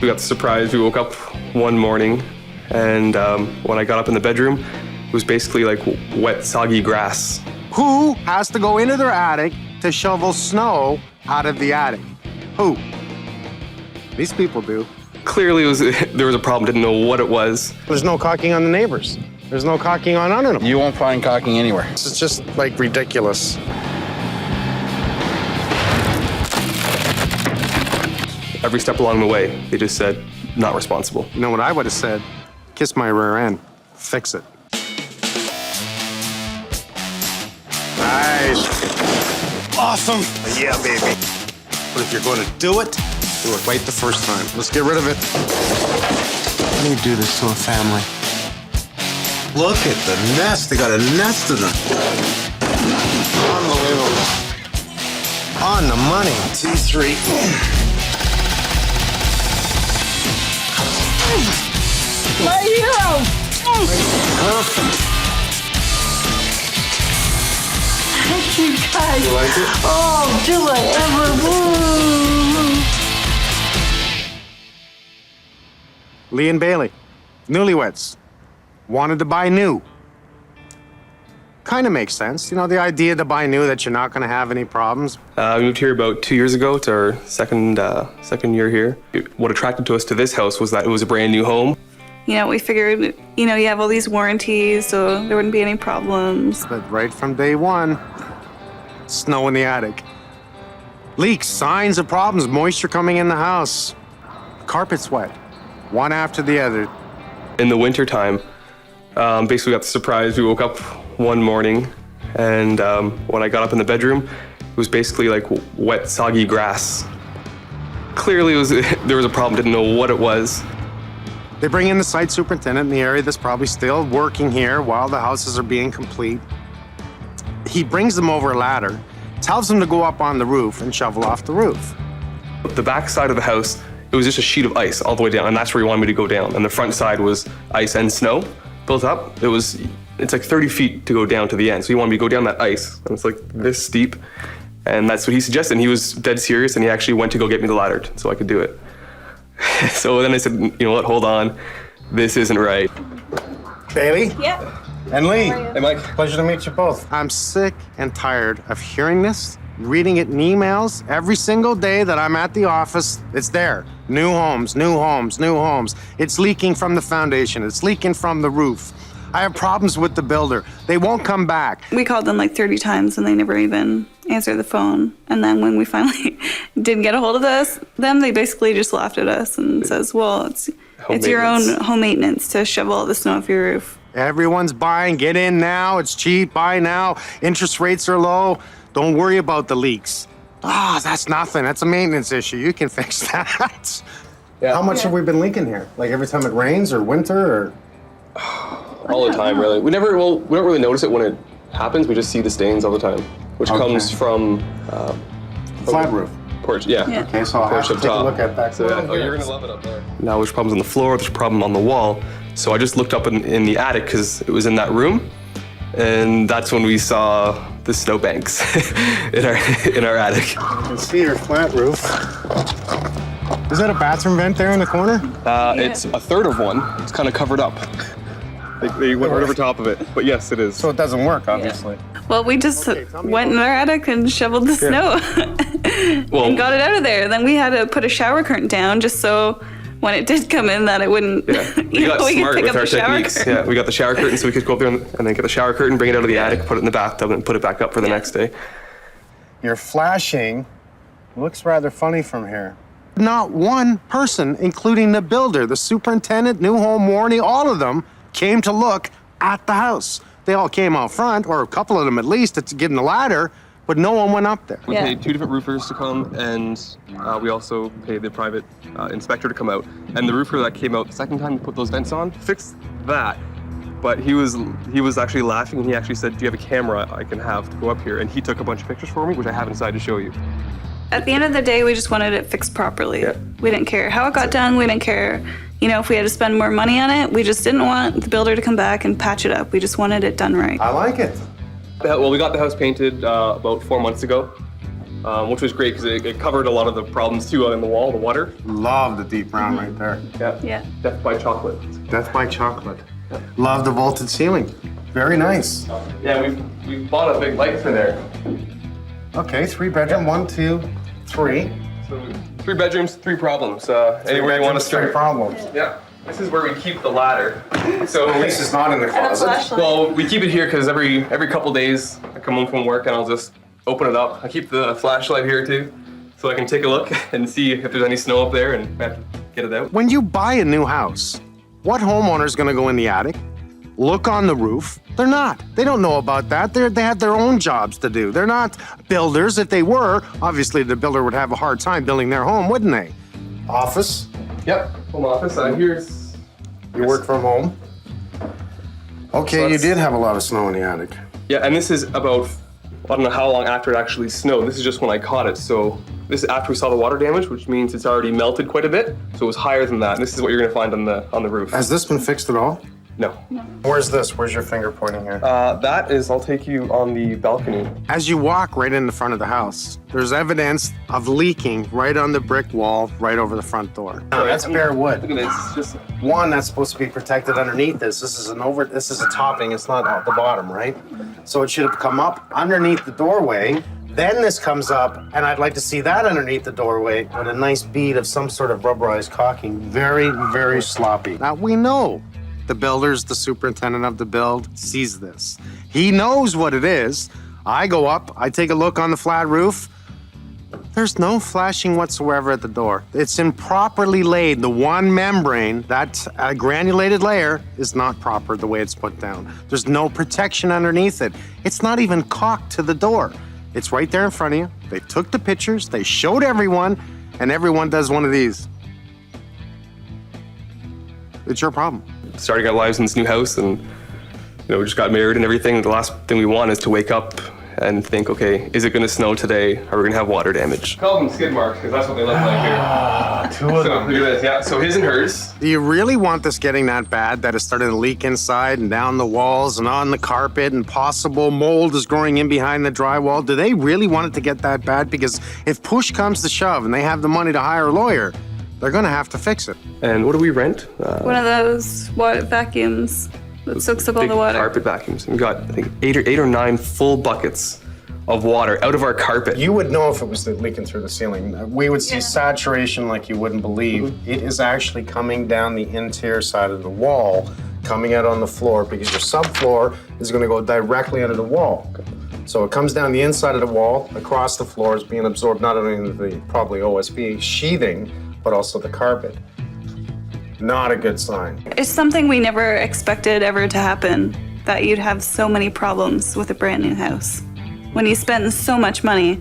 We got the surprise. We woke up one morning, and when I got up in the bedroom, it was basically like wet, soggy grass. Who has to go into their attic to shovel snow out of the attic? Who? These people do. Clearly, there was a problem. Didn't know what it was. There's no caulking on the neighbors. There's no caulking on none of them. You won't find caulking anywhere. This is just like ridiculous. Every step along the way, they just said, not responsible. You know what I would have said? Kiss my rear end. Fix it. Nice. Awesome. Yeah, baby. But if you're going to do it right the first time. Let's get rid of it. How do you do this to a family? Look at the nest. They got a nest of them. Unbelievable. On the money. T3. My hero! Perfect. Thank you guys. You like it? Oh, do I ever? Woo. Lee and Bailey, newlyweds, wanted to buy new. Kind of makes sense. You know, the idea to buy new, that you're not going to have any problems. We moved here about 2 years ago. It's our second year here. What attracted to us to this house was that it was a brand new home. You know, we figured, you have all these warranties, so there wouldn't be any problems. But right from day one, snow in the attic. Leaks, signs of problems, moisture coming in the house. Carpet's wet, one after the other. In the wintertime, basically got the surprise. We woke up one morning, and when I got up in the bedroom, it was basically like wet, soggy grass. Clearly, there was a problem. Didn't know what it was. They bring in the site superintendent in the area that's probably still working here while the houses are being complete. He brings them over a ladder, tells them to go up on the roof and shovel off the roof. The back side of the house, it was just a sheet of ice all the way down, and that's where he wanted me to go down. And the front side was ice and snow built up. It's like 30 feet to go down to the end. So he wanted me to go down that ice, and it's like this steep. And that's what he suggested. And he was dead serious, and he actually went to go get me the ladder so I could do it. So then I said, you know what, hold on. This isn't right. Bailey? Yep. And Lee. Hey, Mike. Pleasure to meet you both. I'm sick and tired of hearing this, reading it in emails. Every single day that I'm at the office, it's there. New homes, new homes, new homes. It's leaking from the foundation. It's leaking from the roof. I have problems with the builder. They won't come back. We called them like 30 times and they never even answered the phone. And then when we finally did get a hold of them, they basically just laughed at us and says, well, it's your own home maintenance to shovel all the snow off your roof. Everyone's buying. Get in now. It's cheap. Buy now. Interest rates are low. Don't worry about the leaks. That's nothing. That's a maintenance issue. You can fix that. Yeah. How much have we been leaking here? Like every time it rains or winter or? All the time, really. We don't really notice it when it happens. We just see the stains all the time, which comes from Flat roof. porch. Yeah. Okay, so I'll have to Porch up take a top. look at that. So, yeah. Oh, you're gonna love it up there. Now there's problems on the floor. There's a problem on the wall. So I just looked up in the attic because it was in that room, and that's when we saw the snowbanks in our attic. You can see your flat roof. Is that a bathroom vent there in the corner? It's a third of one. It's kind of covered up. They went right over top of it, but yes, it is. So it doesn't work, obviously. Well, we just went in our attic and shoveled the snow and got it out of there. Then we had to put a shower curtain down just so when it did come in that it wouldn't, We got we smart could pick with up our the shower techniques. curtain. Yeah, we got the shower curtain so we could go up there and then get the shower curtain, bring it out of the attic, put it in the bathtub, and put it back up for the next day. Your flashing looks rather funny from here. Not one person, including the builder, the superintendent, new home warranty, all of them came to look at the house. They all came out front, or a couple of them at least, to get in the ladder, but no one went up there. We paid 2 different roofers to come, and we also paid the private inspector to come out. And the roofer that came out the second time to put those vents on fixed that. But he was actually laughing, and he actually said, do you have a camera I can have to go up here? And he took a bunch of pictures for me, which I have inside to show you. At the end of the day, we just wanted it fixed properly. Yeah. We didn't care how it got done. We didn't care, if we had to spend more money on it. We just didn't want the builder to come back and patch it up. We just wanted it done right. I like it. Well, we got the house painted about 4 months ago. which was great because it covered a lot of the problems too on the wall, the water. Love the deep brown right there. Yeah. Yeah. Death by chocolate. Death by chocolate. Love the vaulted ceiling. Very nice. Yeah, we've bought a big light for there. Okay, 3-bedroom, 1, 2, 3. So 3 bedrooms, 3 problems. Anywhere you want to start. 3 problems. Yeah. This is where we keep the ladder. So At least it's not in the closet. well, we keep it here because every couple days I come home from work and I'll just open it up. I keep the flashlight here too, so I can take a look and see if there's any snow up there and I have to get it out. When you buy a new house, what homeowner is going to go in the attic, look on the roof? They're not. They don't know about that. They have their own jobs to do. They're not builders. If they were, obviously the builder would have a hard time building their home, wouldn't they? Office? Yep, home office. Here's. You work from home? Okay, So you did have a lot of snow in the attic. Yeah, and this is about, I don't know how long after it actually snowed. This is just when I caught it. So this is after we saw the water damage, which means it's already melted quite a bit. So it was higher than that. And this is what you're gonna find on the roof. Has this been fixed at all? No. Where's this? Where's your finger pointing here? That is, I'll take you on the balcony. As you walk right in the front of the house, there's evidence of leaking right on the brick wall, right over the front door. That's bare wood. Look at this, it's just, One, that's supposed to be protected underneath this. This is a topping, it's not at the bottom, right? So it should have come up underneath the doorway. Then this comes up, and I'd like to see that underneath the doorway with a nice bead of some sort of rubberized caulking. Very, very sloppy. Now, we know the builder's the superintendent of the build, sees this. He knows what it is. I go up, I take a look on the flat roof. There's no flashing whatsoever at the door. It's improperly laid. The one membrane, that granulated layer, is not proper the way it's put down. There's no protection underneath it. It's not even caulked to the door. It's right there in front of you. They took the pictures, they showed everyone, and everyone does one of these. It's your problem. starting our lives in this new house, and we just got married and everything. The last thing we want is to wake up and think, okay, is it going to snow today? Are we going to have water damage? Call them skid marks because that's what they look like here. Two of them. Look at this. Yeah, so his and hers. Do you really want this getting that bad that it's starting to leak inside and down the walls and on the carpet and possible mold is growing in behind the drywall? Do they really want it to get that bad? Because if push comes to shove and they have the money to hire a lawyer, they're going to have to fix it. And what do we rent? One of those vacuums that soaks up all Big the water. carpet vacuums. We got, I think, eight or nine full buckets of water out of our carpet. You would know if it was leaking through the ceiling. We would see saturation like you wouldn't believe. Mm-hmm. It is actually coming down the interior side of the wall, coming out on the floor, because your subfloor is going to go directly under the wall. So it comes down the inside of the wall, across the floor, is being absorbed not only into the probably OSB sheathing, but also the carpet. Not a good sign. It's something we never expected ever to happen, that you'd have so many problems with a brand new house when you spend so much money.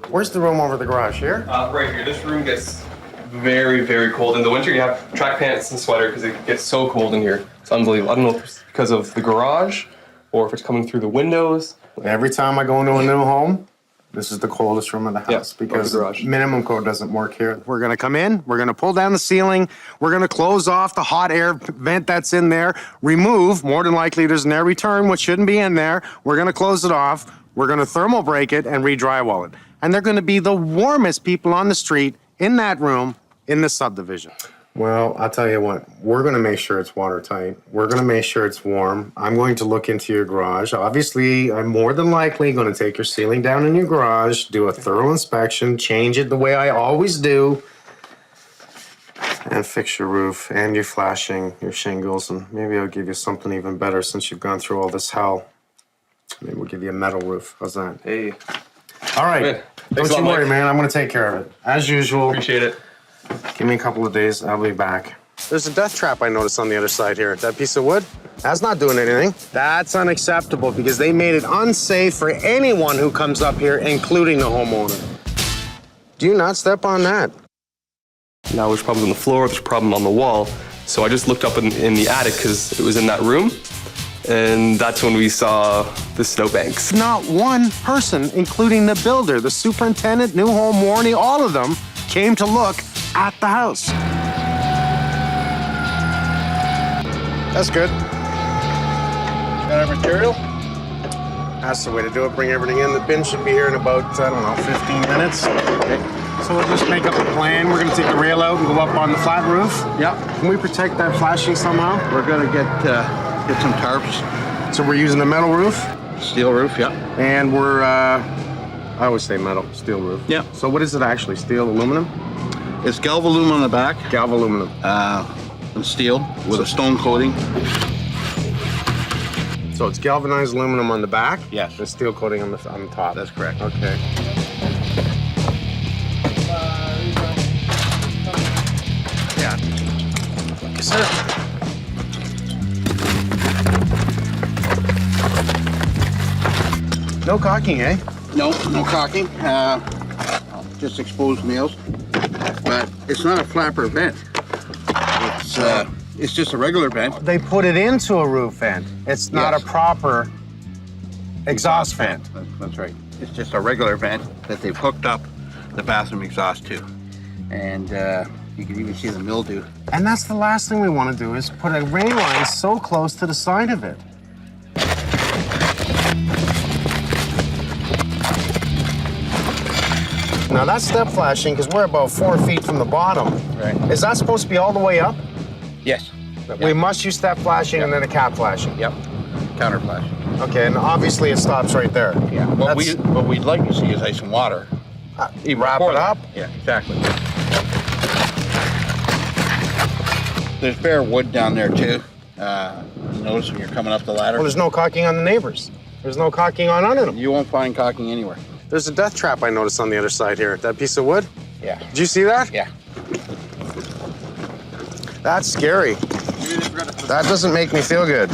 Where's the room over the garage? Here? Right here. This room gets very, very cold. In the winter, you have track pants and sweater because it gets so cold in here. It's unbelievable. I don't know if it's because of the garage or if it's coming through the windows. Every time I go into a new home, this is the coldest room in the house because the garage. minimum code doesn't work here. We're gonna come in, we're gonna pull down the ceiling, we're gonna close off the hot air vent that's in there, remove, more than likely there's an air return, which shouldn't be in there. We're gonna close it off, we're gonna thermal break it and re-drywall it. And they're gonna be the warmest people on the street in that room in this subdivision. Well, I'll tell you what, we're gonna make sure it's watertight. We're gonna make sure it's warm. I'm going to look into your garage. Obviously, I'm more than likely gonna take your ceiling down in your garage, do a thorough inspection, change it the way I always do, and fix your roof and your flashing, your shingles, and maybe I'll give you something even better since you've gone through all this hell. Maybe we'll give you a metal roof. How's that? Hey, All right, Good. don't Thanks a you lot, worry, Mike. man. I'm gonna take care of it. As usual. appreciate it. Give me a couple of days, I'll be back. There's a death trap I noticed on the other side here. That piece of wood, that's not doing anything. That's unacceptable because they made it unsafe for anyone who comes up here, including the homeowner. Do you not step on that? Now there's problems on the floor, there's a problem on the wall. So I just looked up in the attic because it was in that room. And that's when we saw the snowbanks. Not one person, including the builder, the superintendent, new home warranty, all of them came to look at the house. That's good. Got our material? That's the way to do it. Bring everything in. The bin should be here in about, I don't know, 15 minutes. Okay. So we'll just make up a plan. We're gonna take the rail out and go up on the flat roof. Yeah. Can we protect that flashing somehow? We're gonna get some tarps. So we're using a metal roof? Steel roof, yeah. And we're, I always say metal, steel roof. Yeah. So what is it actually? Steel, aluminum? It's galvalumen on the back. Galvaluminum. And steel with a stone coating. So it's galvanized aluminum on the back? Yes. The steel coating on the top? That's correct. Okay. Yeah. Yes, sir. No caulking, eh? No caulking. Just exposed nails. But it's not a flapper vent. It's just a regular vent. They put it into a roof vent. It's not Yes. a proper exhaust vent. That's right. It's just a regular vent that they've hooked up the bathroom exhaust to. And you can even see the mildew. And that's the last thing we want to do is put a rain line so close to the side of it. Now that's step flashing because we're about 4 feet from the bottom. Right. Is that supposed to be all the way up? Yes. We must use step flashing and then a cap flashing. Yep. Counter flash. Okay, and obviously it stops right there. Yeah. What we'd like to see is ice and water. Even wrap before it that. up? Yeah, exactly. There's bare wood down there too. Notice when you're coming up the ladder. Well, there's no caulking on the neighbors. There's no caulking on under them. You won't find caulking anywhere. There's a death trap I noticed on the other side here. That piece of wood? Yeah. Did you see that? Yeah. That's scary. That doesn't make me feel good.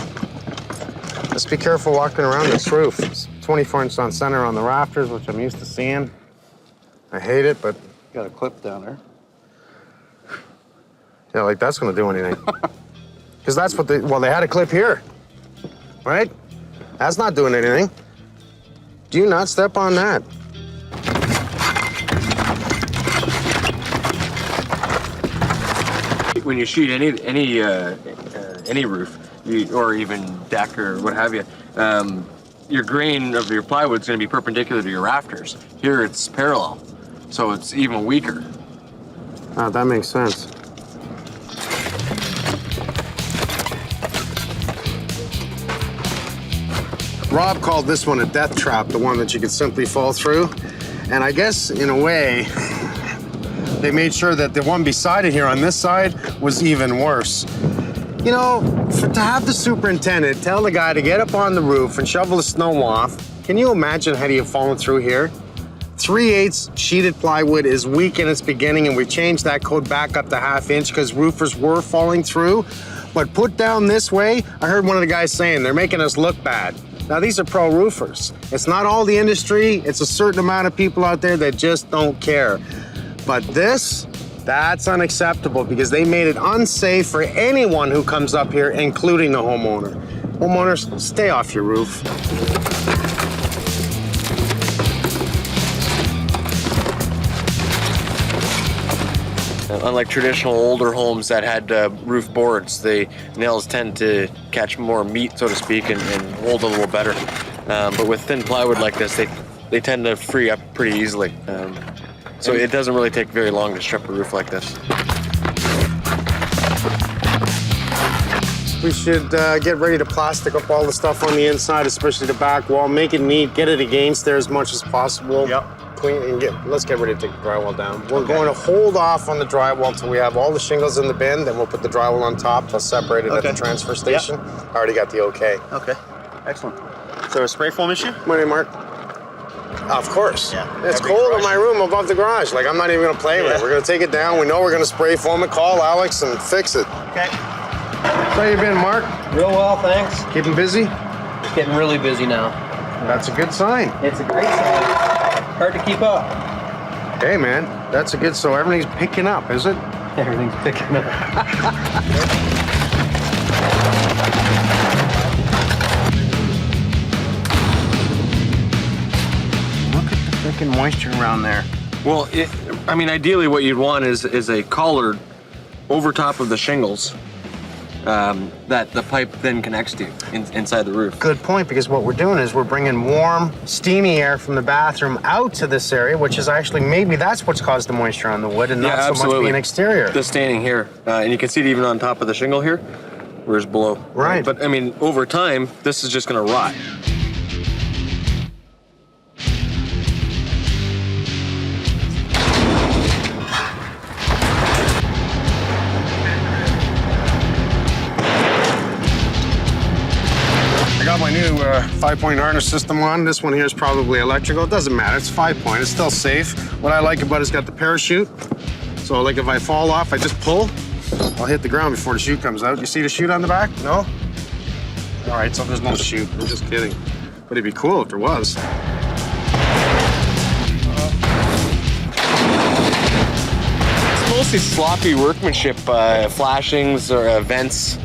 Just be careful walking around this roof. It's 24-inch on center on the rafters, which I'm used to seeing. I hate it, but Got a clip down there. yeah, like that's gonna do anything. Because that's what they had a clip here, right? That's not doing anything. Do not step on that. When you sheet any roof, or even deck or what have you, your grain of your plywood is going to be perpendicular to your rafters. Here it's parallel, so it's even weaker. Oh, that makes sense. Rob called this one a death trap, the one that you could simply fall through. And I guess, in a way, they made sure that the one beside it here on this side was even worse. You know, to have the superintendent tell the guy to get up on the roof and shovel the snow off, can you imagine had he fallen through here? 3/8 sheeted plywood is weak in its beginning, and we changed that code back up to 1/2 inch because roofers were falling through. But put down this way, I heard one of the guys saying they're making us look bad. Now, these are pro roofers. It's not all the industry. It's a certain amount of people out there that just don't care. But this, that's unacceptable because they made it unsafe for anyone who comes up here, including the homeowner. Homeowners, stay off your roof. Unlike traditional older homes that had roof boards, the nails tend to catch more meat, so to speak, and hold a little better. But with thin plywood like this, they tend to free up pretty easily. So it doesn't really take very long to strip a roof like this. We should get ready to plastic up all the stuff on the inside, especially the back wall. Make it neat, get it against there as much as possible. Yep. Clean and let's get ready to take the drywall down. We're going to hold off on the drywall until we have all the shingles in the bin, then we'll put the drywall on top. They'll separate it at the transfer station. I already got the okay. Okay. Excellent. Is there a spray foam issue? Money, Mark? Of course. Yeah. It's Every cold in garage. my room above the garage. Like, I'm not even gonna play with it. We're gonna take it down. We know we're gonna spray foam it. Call Alex and fix it. Okay. How you been, Mark? Real well, thanks. Keeping busy? It's getting really busy now. That's a good sign. It's a great sign. Hard to keep up. Hey, man, that's a good, so everything's picking up, is it? Everything's picking up. Look at the freaking moisture around there. Well, ideally what you'd want is a collard over top of the shingles that the pipe then connects to inside the roof. Good point, because what we're doing is we're bringing warm, steamy air from the bathroom out to this area, which is actually, maybe that's what's caused the moisture on the wood and not so much being exterior. The staining here, and you can see it even on top of the shingle here, whereas below. Right. But I mean, over time, this is just gonna rot. I got my new 5-point harness system on. This one here is probably electrical. It doesn't matter. It's 5-point. It's still safe. What I like about it's got the parachute. So like if I fall off, I just pull. I'll hit the ground before the chute comes out. You see the chute on the back? No? All right, so there's no chute. I'm just kidding. But it'd be cool if there was. It's mostly sloppy workmanship, flashings or vents.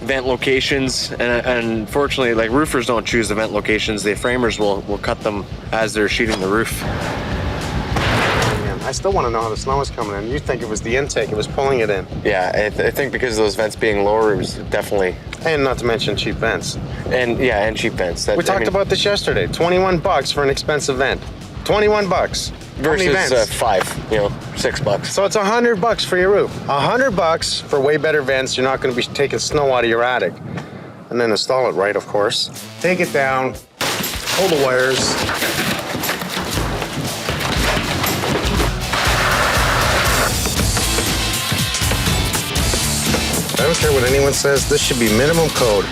Vent locations, and unfortunately, like, roofers don't choose the vent locations. The framers will cut them as they're sheeting the roof. Man, I still want to know how the snow is coming in. You think it was the intake, it was pulling it in. Yeah, I think because of those vents being lower, it was definitely. And not to mention cheap vents. And cheap vents. We talked about this yesterday. $21 for an expensive vent. $21. Versus $5, $6. So it's $100 for your roof. $100 for way better vents. You're not going to be taking snow out of your attic. And then install it right, of course. Take it down, pull the wires. I don't care what anyone says, this should be minimum code.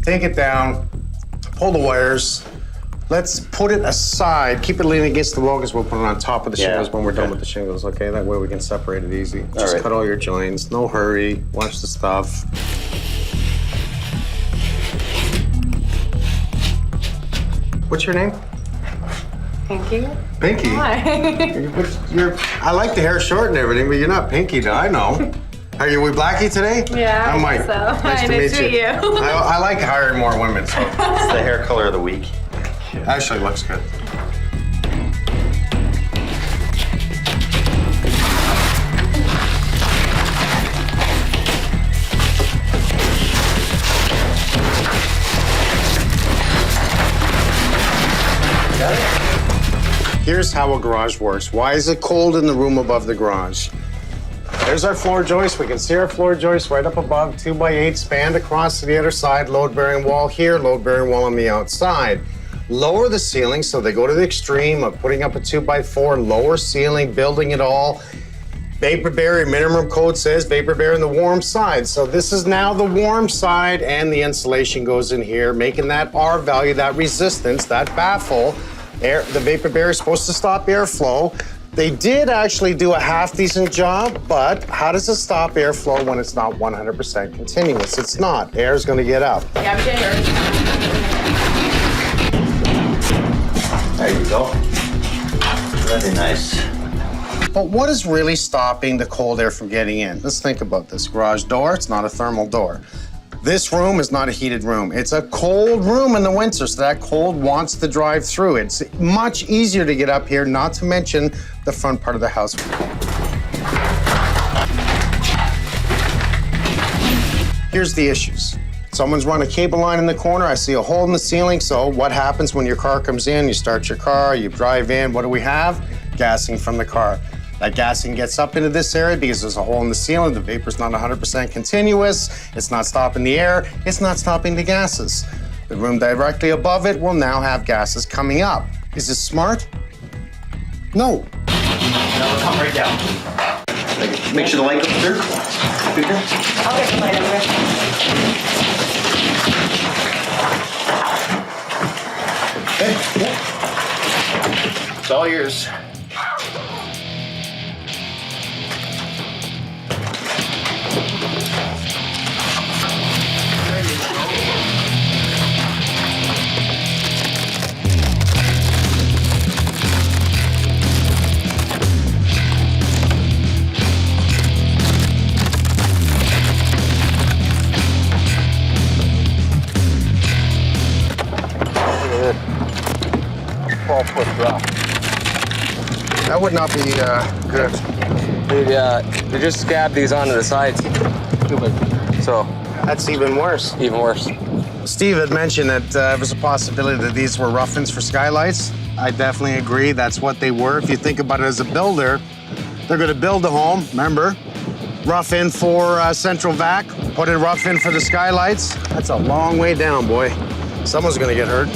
Take it down, pull the wires. Let's put it aside. Keep it leaning against the wall because we'll put it on top of the shingles when we're done with the shingles, okay? That way we can separate it easy. Just cut all your joints, no hurry, watch the stuff. What's your name? Pinky. Pinky? Hi. I like the hair short and everything, but you're not Pinky, I know. Are we Blackie today? Yeah, I'm Mike. I guess so. Nice Hi, to nice meet to you. meet you. I like hiring more women, so. It's the hair color of the week. Actually looks good. Here's how a garage works. Why is it cold in the room above the garage? There's our floor joist. We can see our floor joist right up above, 2x8 spanned across to the other side, load-bearing wall here, load-bearing wall on the outside. Lower the ceiling, so they go to the extreme of putting up a 2x4, lower ceiling, building it all. Vapor barrier, minimum code says vapor barrier on the warm side. So this is now the warm side, and the insulation goes in here, making that R value, that resistance, that baffle. The vapor barrier is supposed to stop airflow. They did actually do a half-decent job, but how does it stop airflow when it's not 100% continuous? It's not. Air's gonna get up. Yeah, I'm getting There you go. Very nice. But what is really stopping the cold air from getting in? Let's think about this. Garage door, it's not a thermal door. This room is not a heated room. It's a cold room in the winter, so that cold wants to drive through. It's much easier to get up here, not to mention the front part of the house. Here's the issues. Someone's run a cable line in the corner. I see a hole in the ceiling. So what happens when your car comes in? You start your car, you drive in. What do we have? Gassing from the car. That gassing gets up into this area because there's a hole in the ceiling. The vapor's not 100% continuous. It's not stopping the air. It's not stopping the gases. The room directly above it will now have gases coming up. Is this smart? No. Now come right down. Make sure the light goes through. Good there? I'll get the light over. It's all yours. would not be good. They just scabbed these onto the sides. So That's even worse. even worse. Steve had mentioned that there was a possibility that these were rough-ins for skylights. I definitely agree. That's what they were. If you think about it as a builder, they're going to build a home, remember? Rough in for central vac, put it rough in for the skylights. That's a long way down, boy. Someone's going to get hurt.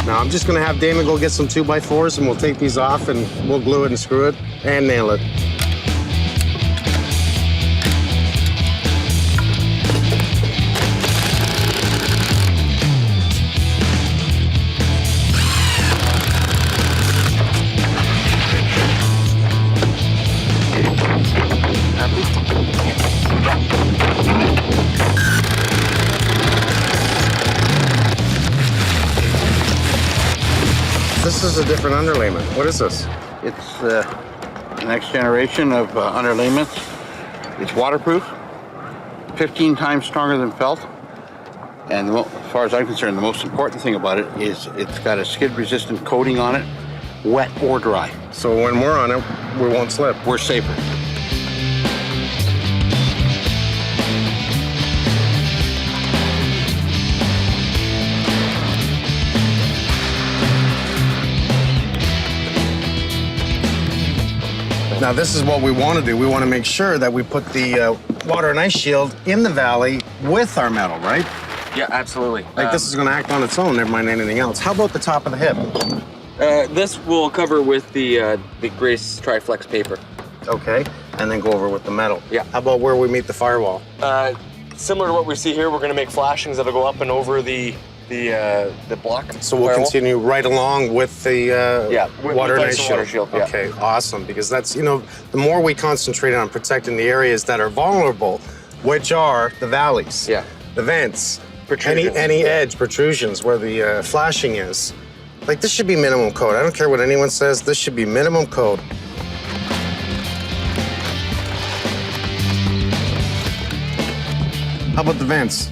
Now, I'm just going to have Damon go get some 2x4s and we'll take these off and we'll glue it and screw it and nail it. This is a different underlayment. What is this? It's the next generation of underlayments. It's waterproof, 15 times stronger than felt. And as far as I'm concerned, the most important thing about it is it's got a skid-resistant coating on it, wet or dry. So when we're on it, we won't slip. We're safer. Now, this is what we want to do. We want to make sure that we put the water and ice shield in the valley with our metal, right? Yeah, absolutely. Like this is going to act on its own, never mind anything else. How about the top of the hip? This will cover with the Grace Triflex paper. Okay, and then go over with the metal. Yeah. How about where we meet the firewall? Similar to what we see here, we're going to make flashings that'll go up and over the block. So we'll firewall. continue right along with the water and ice shield. Water shield, yeah. Okay, awesome. Because that's, you know, the more we concentrate on protecting the areas that are vulnerable, which are the valleys, the vents, any edge protrusions where the flashing is. Like, this should be minimum code. I don't care what anyone says. This should be minimum code. How about the vents?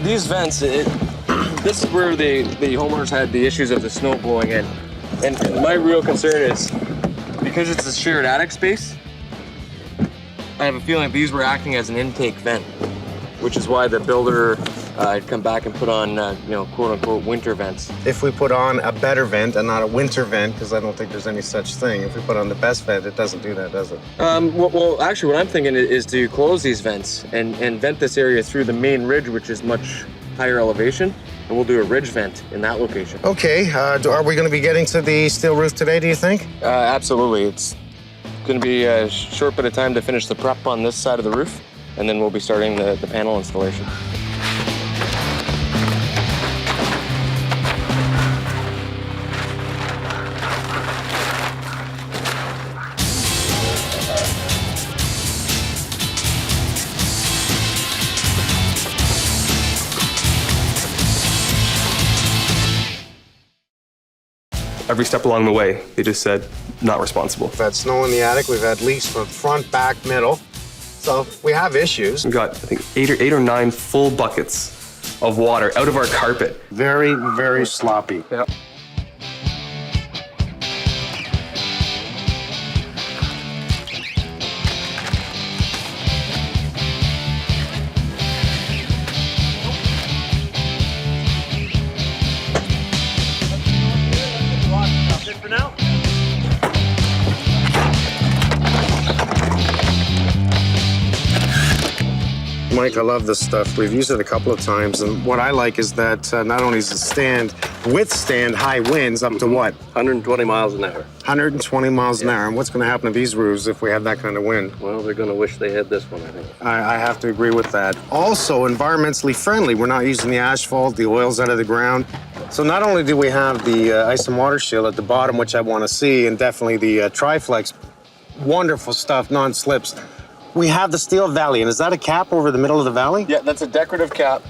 These vents, this is where the homeowners had the issues of the snow blowing in. And my real concern is, because it's a shared attic space, I have a feeling these were acting as an intake vent, which is why the builder had come back and put on, quote unquote, winter vents. If we put on a better vent and not a winter vent, because I don't think there's any such thing, if we put on the best vent, it doesn't do that, does it? Well, actually, what I'm thinking is to close these vents and vent this area through the main ridge, which is much higher elevation, and we'll do a ridge vent in that location. Okay, are we going to be getting to the steel roof today, do you think? Absolutely. It's going to be a short bit of time to finish the prep on this side of the roof, and then we'll be starting the panel installation. Every step along the way, they just said, not responsible. We've had snow in the attic, we've had leaks from front, back, middle. So we have issues. We got, I think, eight or nine full buckets of water out of our carpet. Very, very sloppy. Yep. Mike, I love this stuff. We've used it a couple of times, and what I like is that not only does it withstand high winds up to what? 120 miles an hour. 120 miles an hour. And what's going to happen to these roofs if we have that kind of wind? Well, they're going to wish they had this one, I think. I have to agree with that. Also, environmentally friendly. We're not using the asphalt, the oil's out of the ground. So not only do we have the ice and water shield at the bottom, which I want to see, and definitely the Triflex, wonderful stuff, non-slips. We have the steel valley, and is that a cap over the middle of the valley? Yeah, that's a decorative cap.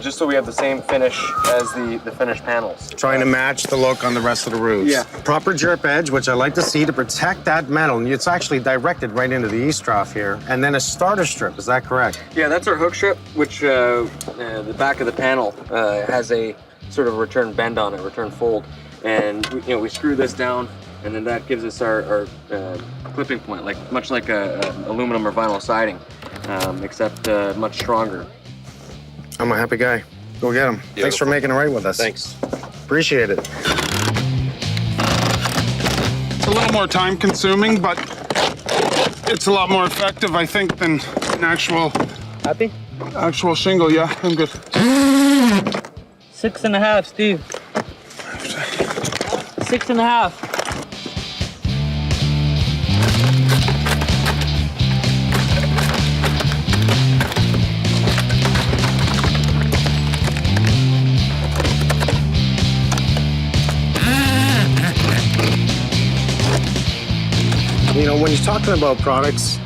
just so we have the same finish as the finished panels. Trying to match the look on the rest of the roofs. Yeah. Proper drip edge, which I like to see to protect that metal. And it's actually directed right into the east trough here. And then a starter strip, is that correct? Yeah, that's our hook strip, which the back of the panel has a sort of return bend on it, return fold. And we screw this down, and then that gives us our clipping point, much like a aluminum or vinyl siding, except much stronger. I'm a happy guy. Go get him. Thanks for making it right with us. Thanks. Appreciate it. It's a little more time consuming, but it's a lot more effective, I think, than an actual shingle. Yeah, I'm good. 6.5, Steve. 6.5. You know, when you're talking about products,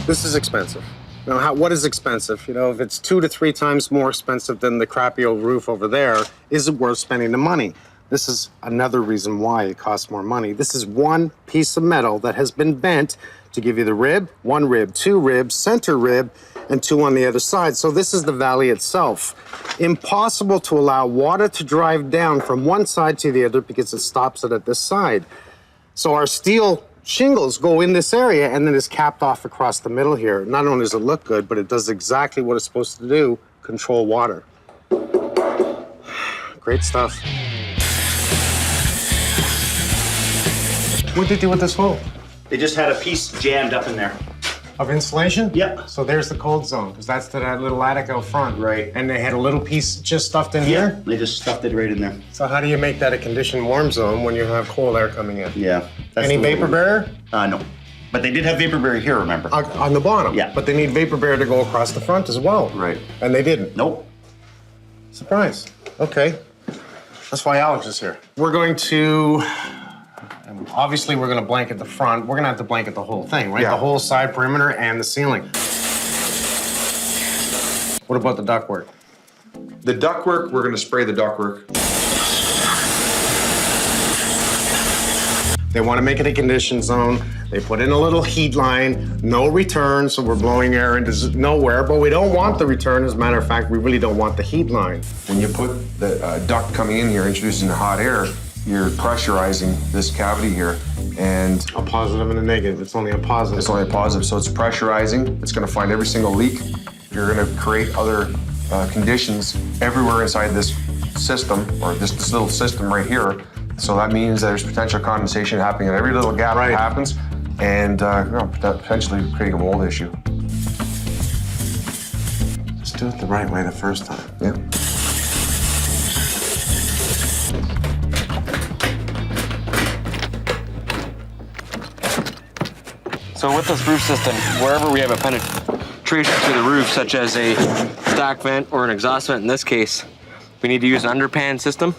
this is expensive. You know, what is expensive? You know, if it's 2 to 3 times more expensive than the crappy old roof over there, is it worth spending the money? This is another reason why it costs more money. This is one piece of metal that has been bent to give you the rib, 1 rib, 2 ribs, center rib, and 2 on the other side. So this is the valley itself. Impossible to allow water to drive down from one side to the other because it stops it at this side. So our steel shingles go in this area and then it's capped off across the middle here. Not only does it look good, but it does exactly what it's supposed to do, control water. Great stuff. What did they do with this hole? They just had a piece jammed up in there. Of insulation? Yep. So there's the cold zone, because that's that little attic out front. Right. And they had a little piece just stuffed in here? They just stuffed it right in there. So how do you make that a conditioned warm zone when you have cold air coming in? Yeah. Any vapor barrier? No. But they did have vapor barrier here, remember? On the bottom? Yeah. But they need vapor barrier to go across the front as well. Right. And they didn't? Nope. Surprise. Okay. That's why Alex is here. We're going to... Obviously, we're going to blanket the front. We're going to have to blanket the whole thing, right? Yeah. The whole side perimeter and the ceiling. What about the ductwork? The ductwork, we're going to spray the ductwork. They want to make it a conditioned zone. They put in a little heat line, no return, so we're blowing air into nowhere, but we don't want the return. As a matter of fact, we really don't want the heat line. When you put the duct coming in here, introducing the hot air, you're pressurizing this cavity here, and A positive and a negative. It's only a positive. it's only a positive, so it's pressurizing. It's going to find every single leak. You're going to create other conditions everywhere inside this system, or this little system right here. So that means there's potential condensation happening at every little gap that happens, and potentially creating a mold issue. Just do it the right way the first time. Yeah. So with this roof system, wherever we have a penetration to the roof, such as a stack vent or an exhaust vent in this case, we need to use an underpan system,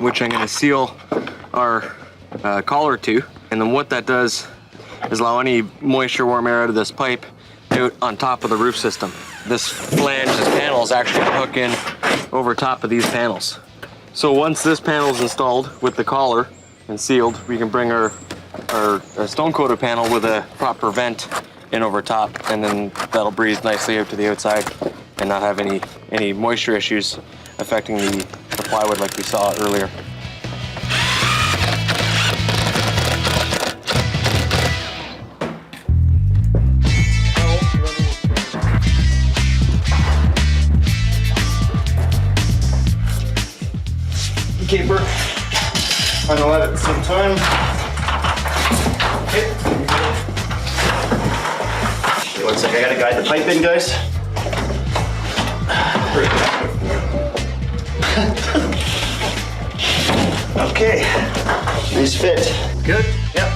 which I'm going to seal our collar to. And then what that does is allow any moisture, warm air out of this pipe out on top of the roof system. This flange, this panel is actually going to hook in over top of these panels. So once this panel is installed with the collar and sealed, we can bring our stone coated panel with a proper vent in over top, and then that'll breathe nicely out to the outside and not have any moisture issues affecting the plywood like we saw earlier. Okay, Bert. I'm gonna let it some time. Okay. Okay, 1 second. I gotta guide the pipe in, guys. Okay. Nice fit. Good? Yep.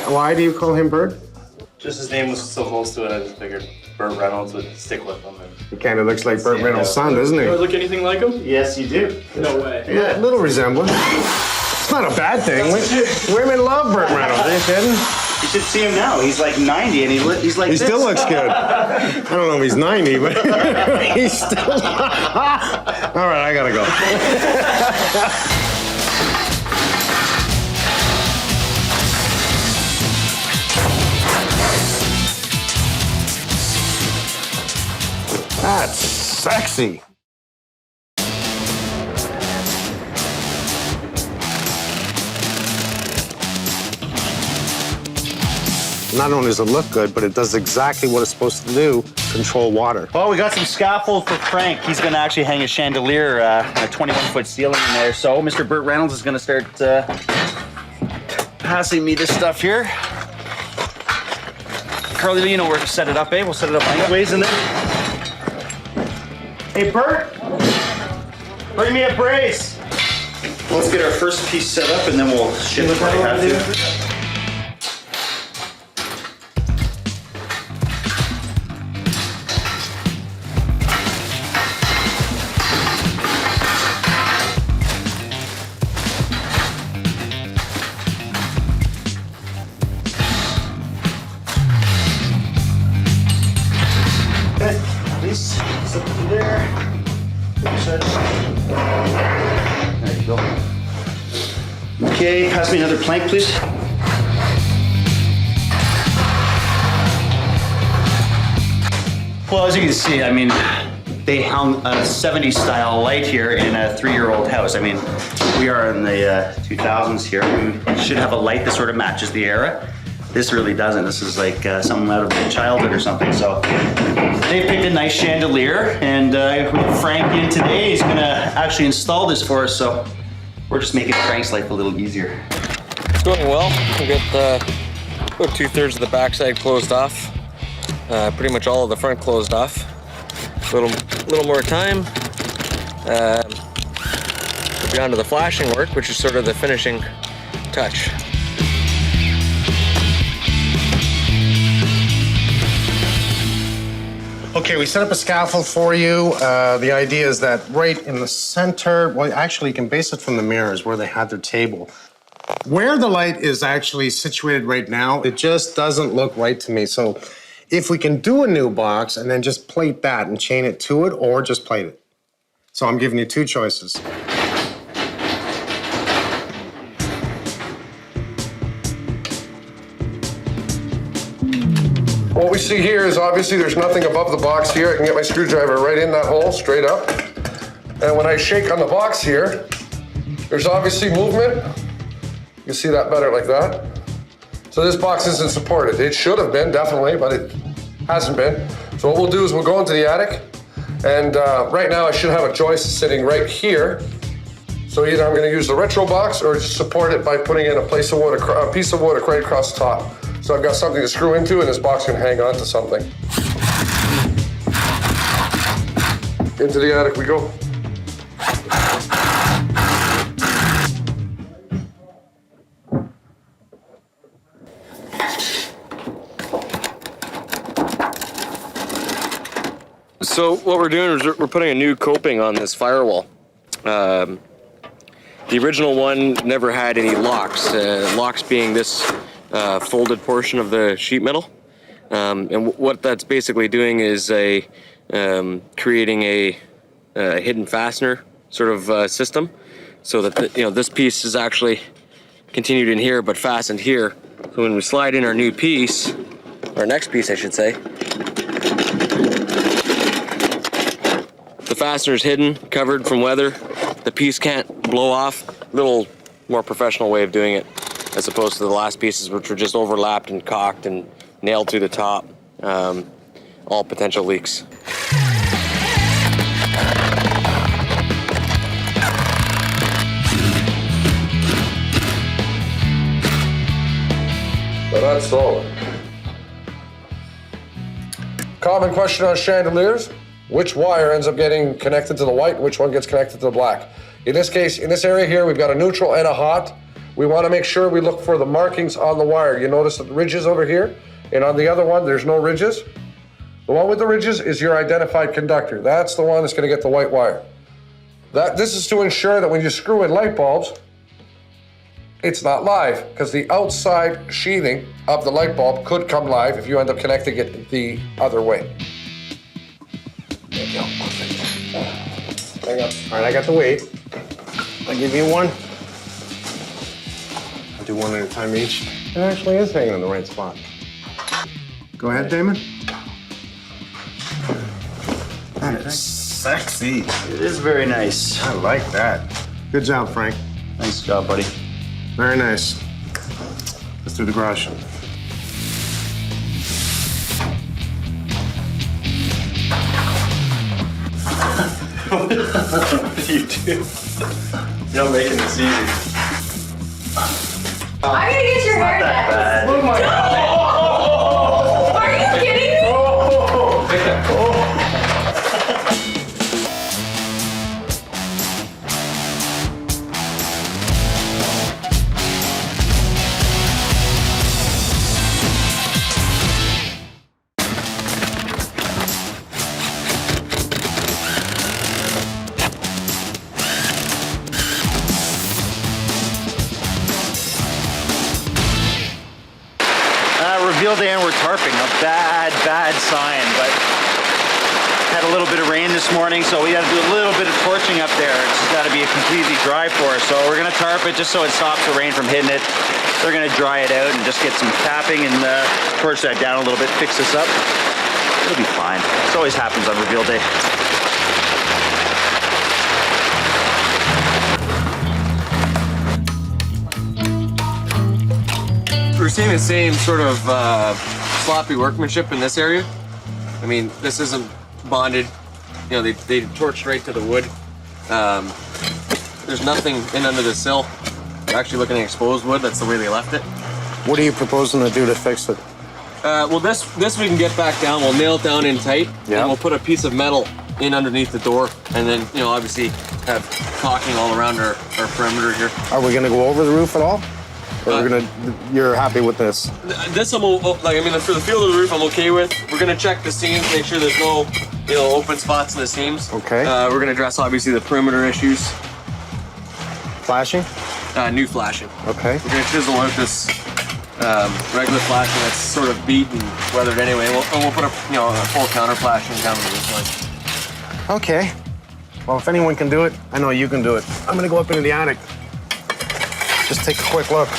Why do you call him Bird? Just his name was so close to it, I just figured Burt Reynolds would stick with him. He kind of looks like Burt Reynolds' son, doesn't he? Do I look anything like him? Yes, you do. No way. Yeah, little resemblance. not a bad thing. Women love Burt Reynolds, are you kidding? You should see him now. He's like 90 and he's like He this. still looks good. I don't know if he's 90, but he's still... All right, I gotta go. That's sexy. Not only does it look good, but it does exactly what it's supposed to do, control water. Well, we got some scaffold for Frank. He's gonna actually hang a chandelier, a 21-foot ceiling in there. So Mr. Burt Reynolds is gonna start passing me this stuff here. Carly, you know where to set it up, eh? We'll set it up lengthways in there. Hey, Burt, bring me a brace. Let's get our first piece set up and then we'll shift what I have to. There you go. Okay, pass me another plank, please. Well, as you can see, I mean, they hung a 70s style light here in a 3-year-old house. I mean, we are in the 2000s here. We should have a light that sort of matches the era. This really doesn't. This is like something out of my childhood or something. So they picked a nice chandelier, and we have Frank in today. He's gonna actually install this for us. So we're just making Frank's life a little easier. It's going well. We got about 2/3 of the backside closed off. Pretty much all of the front closed off. A little more time. We'll be on to the flashing work, which is sort of the finishing touch. Okay, we set up a scaffold for you. The idea is that right in the center, well, actually, you can base it from the mirrors where they had their table. Where the light is actually situated right now, it just doesn't look right to me. So if we can do a new box and then just plate that and chain it to it, or just plate it. So I'm giving you two choices. What we see here is obviously there's nothing above the box here. I can get my screwdriver right in that hole, straight up. And when I shake on the box here, there's obviously movement. You can see that better like that. So this box isn't supported. It should have been, definitely, but it hasn't been. So what we'll do is we'll go into the attic, and right now I should have a joist sitting right here. So either I'm gonna use the retro box or just support it by putting in a piece of wood right across the top. So I've got something to screw into, and this box can hang on to something. Into the attic we go. So what we're doing is we're putting a new coping on this firewall. The original one never had any locks, locks being this folded portion of the sheet metal. And what that's basically doing is creating a hidden fastener sort of system, so that this piece is actually continued in here but fastened here. So when we slide in our new piece, our next piece I should say, the fastener is hidden, covered from weather. The piece can't blow off. A little more professional way of doing it, as opposed to the last pieces, which were just overlapped and caulked and nailed to the top. All potential leaks. So that's solid. Common question on chandeliers: which wire ends up getting connected to the white, which one gets connected to the black? In this case, in this area here, we've got a neutral and a hot. We want to make sure we look for the markings on the wire. You notice the ridges over here, and on the other one, there's no ridges. The one with the ridges is your identified conductor. That's the one that's going to get the white wire. This is to ensure that when you screw in light bulbs, it's not live because the outside sheathing of the light bulb could come live if you end up connecting it the other way. There you go. All right, I got the weight. I'll give you one. I'll do one at a time each. It actually is hanging in the right spot. Go ahead, Damon. That is sexy. It is very nice. I like that. Good job, Frank. Nice job, buddy. Very nice. Let's do the garage. You do. You're not making this easy. I'm gonna get your hair next. Oh my God. Are you kidding me? Reveal day and we're tarping. A bad sign, but had a little bit of rain this morning, so we got to do a little bit of torching up there. It's got to be a completely dry for us, so we're going to tarp it just so it stops the rain from hitting it. They're going to dry it out and just get some tapping and torch that down a little bit, fix this up. It'll be fine. This always happens on reveal day. We're seeing the same sort of sloppy workmanship in this area. I mean, this isn't bonded. You know, they torched right to the wood. There's nothing in under the sill. We're actually looking at exposed wood. That's the way they left it. What are you proposing to do to fix it? Well, this we can get back down. We'll nail it down in tight, Yeah. and we'll put a piece of metal in underneath the door, and then, you know, obviously have caulking all around our perimeter here. Are we gonna go over the roof at all? Or you're happy with this? This I'm like. I mean, for the feel of the roof, I'm okay with. We're gonna check the seams, make sure there's no, you know, open spots in the seams. Okay. We're gonna address obviously the perimeter issues. Flashing? New flashing. Okay. We're gonna chisel out this regular flashing that's sort of beat and weathered anyway. And we'll put a full counter flashing down the roof line. Okay. Well, if anyone can do it, I know you can do it. I'm gonna go up into the attic. Just take a quick look.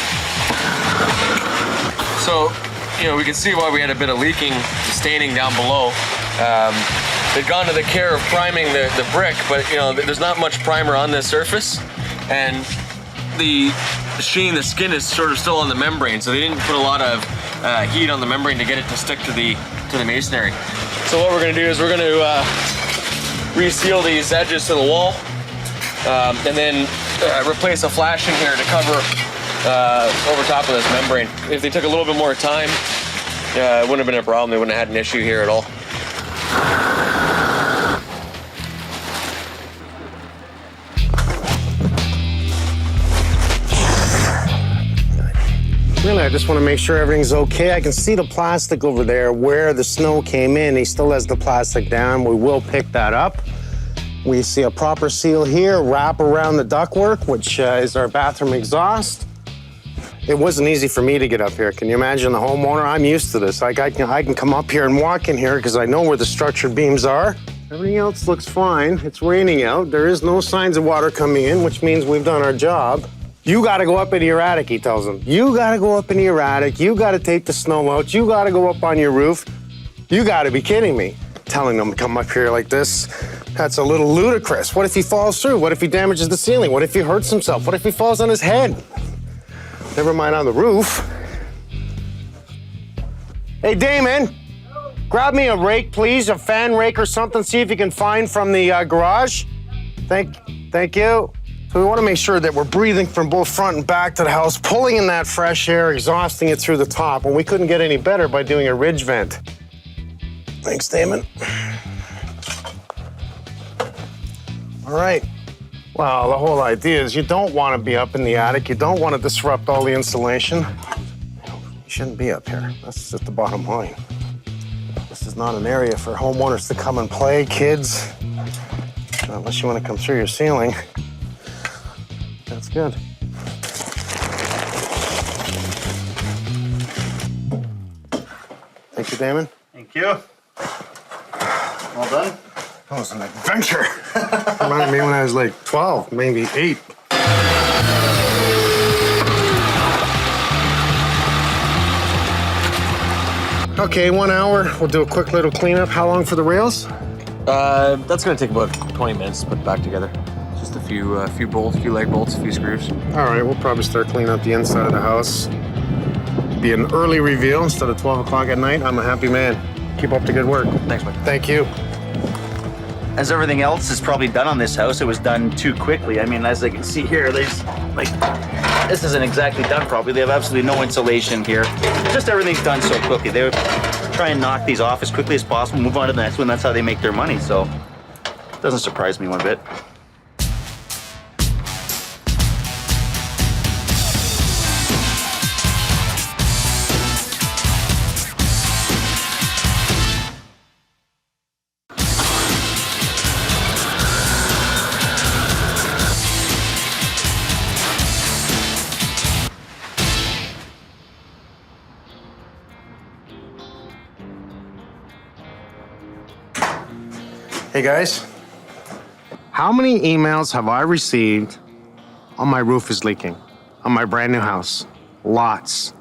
So, you know, we can see why we had a bit of leaking, staining down below. They'd gone to the care of priming the brick, but, you know, there's not much primer on this surface. And the sheen, the skin is sort of still on the membrane, so they didn't put a lot of heat on the membrane to get it to stick to the masonry. So what we're gonna do is we're gonna reseal these edges to the wall, and then replace a flashing here to cover over top of this membrane. If they took a little bit more time, it wouldn't have been a problem. They wouldn't have had an issue here at all. Really, I just want to make sure everything's okay. I can see the plastic over there where the snow came in. He still has the plastic down. We will pick that up. We see a proper seal here, wrap around the ductwork, which is our bathroom exhaust. It wasn't easy for me to get up here. Can you imagine the homeowner? I'm used to this. Like I can come up here and walk in here because I know where the structured beams are. Everything else looks fine. It's raining out. There is no signs of water coming in, which means we've done our job. You gotta go up into your attic, he tells them. You gotta go up into your attic. You gotta take the snow out. You gotta go up on your roof. You gotta be kidding me. Telling them to come up here like this, that's a little ludicrous. What if he falls through? What if he damages the ceiling? What if he hurts himself? What if he falls on his head? Never mind on the roof. Hey, Damon, grab me a rake, please, a fan rake or something, see if you can find from the garage. Thank you. So we want to make sure that we're breathing from both front and back to the house, pulling in that fresh air, exhausting it through the top, and we couldn't get any better by doing a ridge vent. Thanks, Damon. All right. Well, the whole idea is you don't want to be up in the attic. You don't want to disrupt all the insulation. You shouldn't be up here. That's just the bottom line. This is not an area for homeowners to come and play, kids. Unless you want to come through your ceiling. That's good. you, Damon. Thank you. Well done. That was an adventure. Reminded me when I was like 12, maybe 8. Okay, 1 hour. We'll do a quick little cleanup. How long for the rails? That's gonna take about 20 minutes to put back together. Just a few bolts, a few leg bolts, a few screws. All right, we'll probably start cleaning up the inside of the house. Be an early reveal instead of 12 o'clock at night. I'm a happy man. Keep up the good work. Thanks, Mike. Thank you. As everything else is probably done on this house, it was done too quickly. I mean, as I can see here, there's like, this isn't exactly done properly. They have absolutely no insulation here. Just everything's done so quickly. They would try and knock these off as quickly as possible, move on to the next one. That's how they make their money. So it doesn't surprise me one bit. Hey guys, how many emails have I received on my roof is leaking on my brand new house? Lots.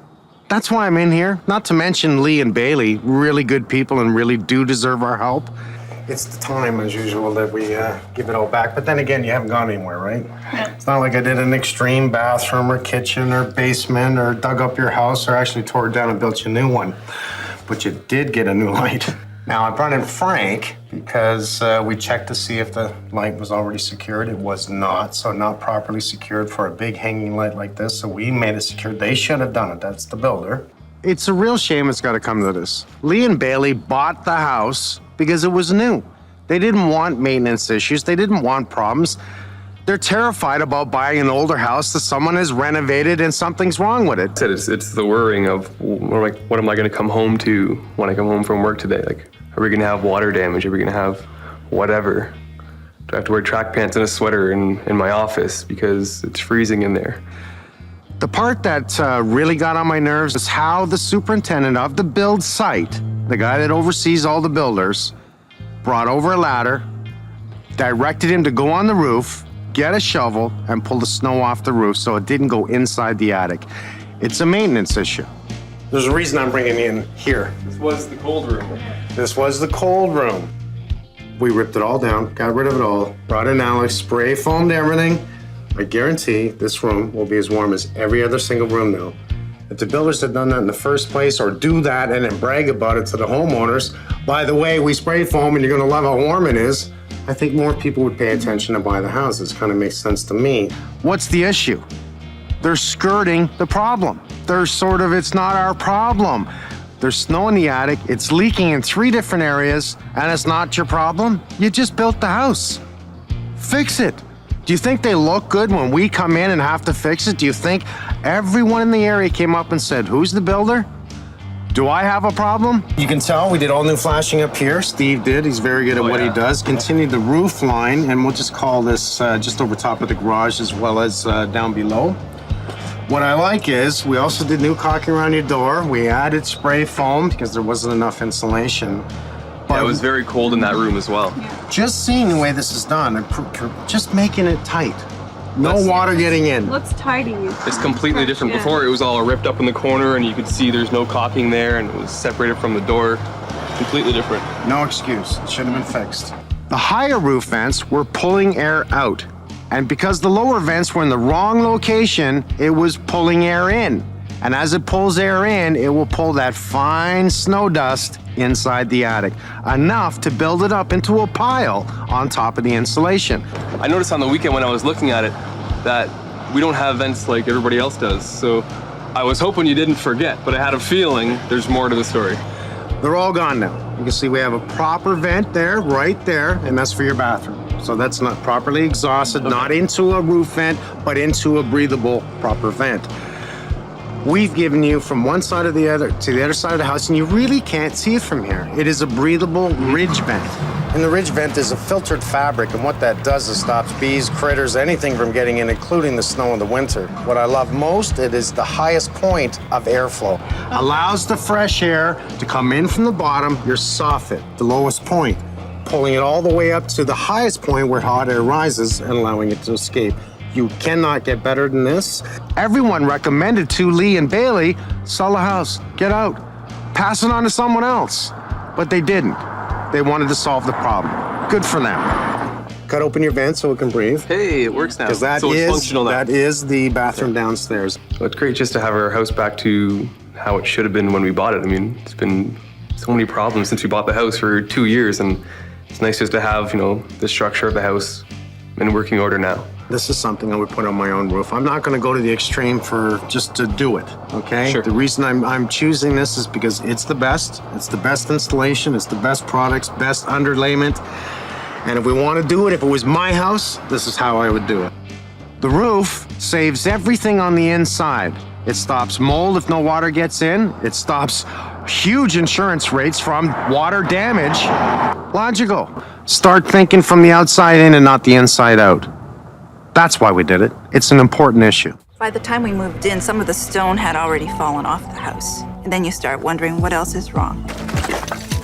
That's why I'm in here. Not to mention Lee and Bailey, really good people and really do deserve our help. It's the time, as usual, that we give it all back. But then again, you haven't gone anywhere, right? Yeah. It's not like I did an extreme bathroom or kitchen or basement or dug up your house or actually tore it down and built you a new one. But you did get a new light. Now, I brought in Frank because we checked to see if the light was already secured. It was not, so not properly secured for a big hanging light like this, so we made it secure. They should have done it. That's the builder. It's a real shame it's got to come to this. Lee and Bailey bought the house because it was new. They didn't want maintenance issues. They didn't want problems. They're terrified about buying an older house that someone has renovated and something's wrong with it. It's the worrying of, what am I going to come home to when I come home from work today? Like, are we going to have water damage? Are we going to have whatever? Do I have to wear track pants and a sweater in my office because it's freezing in there? The part that really got on my nerves is how the superintendent of the build site, the guy that oversees all the builders, brought over a ladder, directed him to go on the roof, get a shovel, and pull the snow off the roof so it didn't go inside the attic. It's a maintenance issue. There's a reason I'm bringing you in here. This was the cold room. This was the cold room. We ripped it all down, got rid of it all, brought in Alex, spray foamed everything. I guarantee this room will be as warm as every other single room now. If the builders had done that in the first place or do that and then brag about it to the homeowners, by the way, we spray foam and you're gonna love how warm it is, I think more people would pay attention to buy the houses. Kind of makes sense to me. What's the issue? They're skirting the problem. They're sort of, it's not our problem. There's snow in the attic, it's leaking in 3 different areas, and it's not your problem? You just built the house. Fix it. Do you think they look good when we come in and have to fix it? Do you think everyone in the area came up and said, who's the builder? Do I have a problem? You can tell we did all new flashing up here. Steve did. He's very good at what he does. Continued the roof line, and we'll just call this just over top of the garage as well as down below. What I like is we also did new caulking around your door. We added spray foam because there wasn't enough insulation. But it was very cold in that room as well. just seeing the way this is done and just making it tight. No water getting in. Looks tidy. It's completely different. Yeah. Before it was all ripped up in the corner and you could see there's no caulking there and it was separated from the door. Completely different. No excuse. It should have been fixed. The higher roof vents were pulling air out. And because the lower vents were in the wrong location, it was pulling air in. And as it pulls air in, it will pull that fine snow dust inside the attic, enough to build it up into a pile on top of the insulation. I noticed on the weekend when I was looking at it that we don't have vents like everybody else does. So I was hoping you didn't forget, but I had a feeling there's more to the story. They're all gone now. You can see we have a proper vent there, right there, and that's for your bathroom. So that's not properly exhausted, not into a roof vent, but into a breathable, proper vent. We've given you from one side of the other to the other side of the house, and you really can't see it from here. It is a breathable ridge vent. In the ridge vent is a filtered fabric, and what that does is stops bees, critters, anything from getting in, including the snow in the winter. What I love most, it is the highest point of airflow. Allows the fresh air to come in from the bottom, your soffit, the lowest point, pulling it all the way up to the highest point where hot air rises and allowing it to escape. You cannot get better than this. Everyone recommended to Lee and Bailey, sell the house, get out, pass it on to someone else. But they didn't. They wanted to solve the problem. Good for them. Cut open your vent so it can breathe. Hey, it works now. Because So it's functional now. that is the bathroom downstairs. Well, it's great just to have our house back to how it should have been when we bought it. I mean, it's been so many problems since we bought the house for 2 years, and it's nice just to have, the structure of the house in working order now. This is something I would put on my own roof. I'm not going to go to the extreme for just to do it, okay? Sure. The reason I'm choosing this is because it's the best. It's the best installation. It's the best products, best underlayment. And if we want to do it, if it was my house, this is how I would do it. The roof saves everything on the inside. It stops mold if no water gets in. It stops huge insurance rates from water damage. Logical. Start thinking from the outside in and not the inside out. That's why we did it. It's an important issue. By the time we moved in, some of the stone had already fallen off the house. And then you start wondering what else is wrong.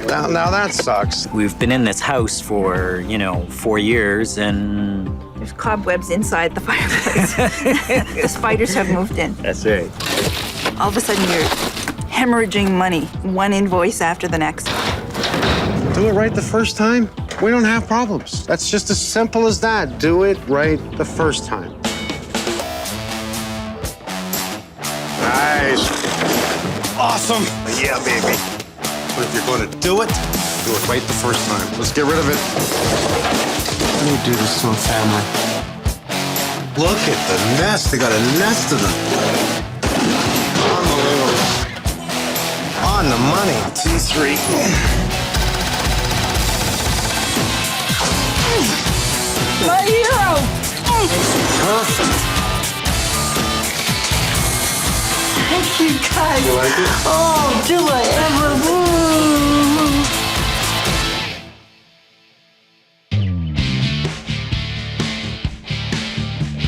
Now that sucks. We've been in this house for, 4 years, and There's cobwebs inside the fireplace. The spiders have moved in. that's it. All of a sudden, you're hemorrhaging money, one invoice after the next. Do it right the first time. We don't have problems. That's just as simple as that. Do it right the first time. Nice. Awesome. Yeah, baby. But if you're going to do it right the first time. Let's get rid of it. Let me do this to a family. Look at the nest. They got a nest of them. Unbelievable. On the money. 2-3. My hero! Perfect. Thank you, guys. You like it? Oh, do I ever? Woo.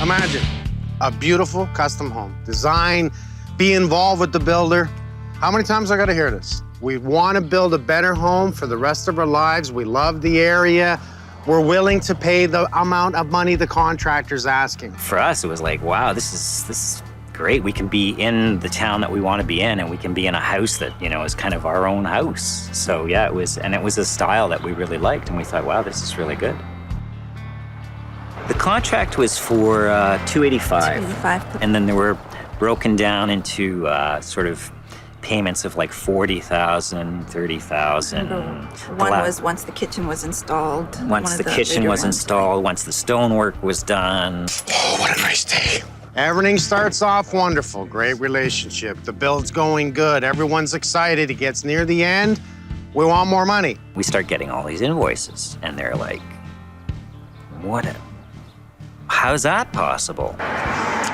Imagine a beautiful custom home. Design, be involved with the builder. How many times I gotta hear this? We wanna build a better home for the rest of our lives. We love the area. We're willing to pay the amount of money the contractor's asking. For us, it was like, wow, this is great. We can be in the town that we want to be in, and we can be in a house that, is kind of our own house. So yeah, it was a style that we really liked, and we thought, wow, this is really good. The contract was for $285, and then they were broken down into sort of payments of like $40,000, $30,000. One was once the kitchen was installed. Once the kitchen was installed, once the stonework was done. Oh, what a nice day. Everything starts off wonderful. Great relationship. The build's going good. Everyone's excited. It gets near the end. We want more money. We start getting all these invoices, and they're like, how's that possible?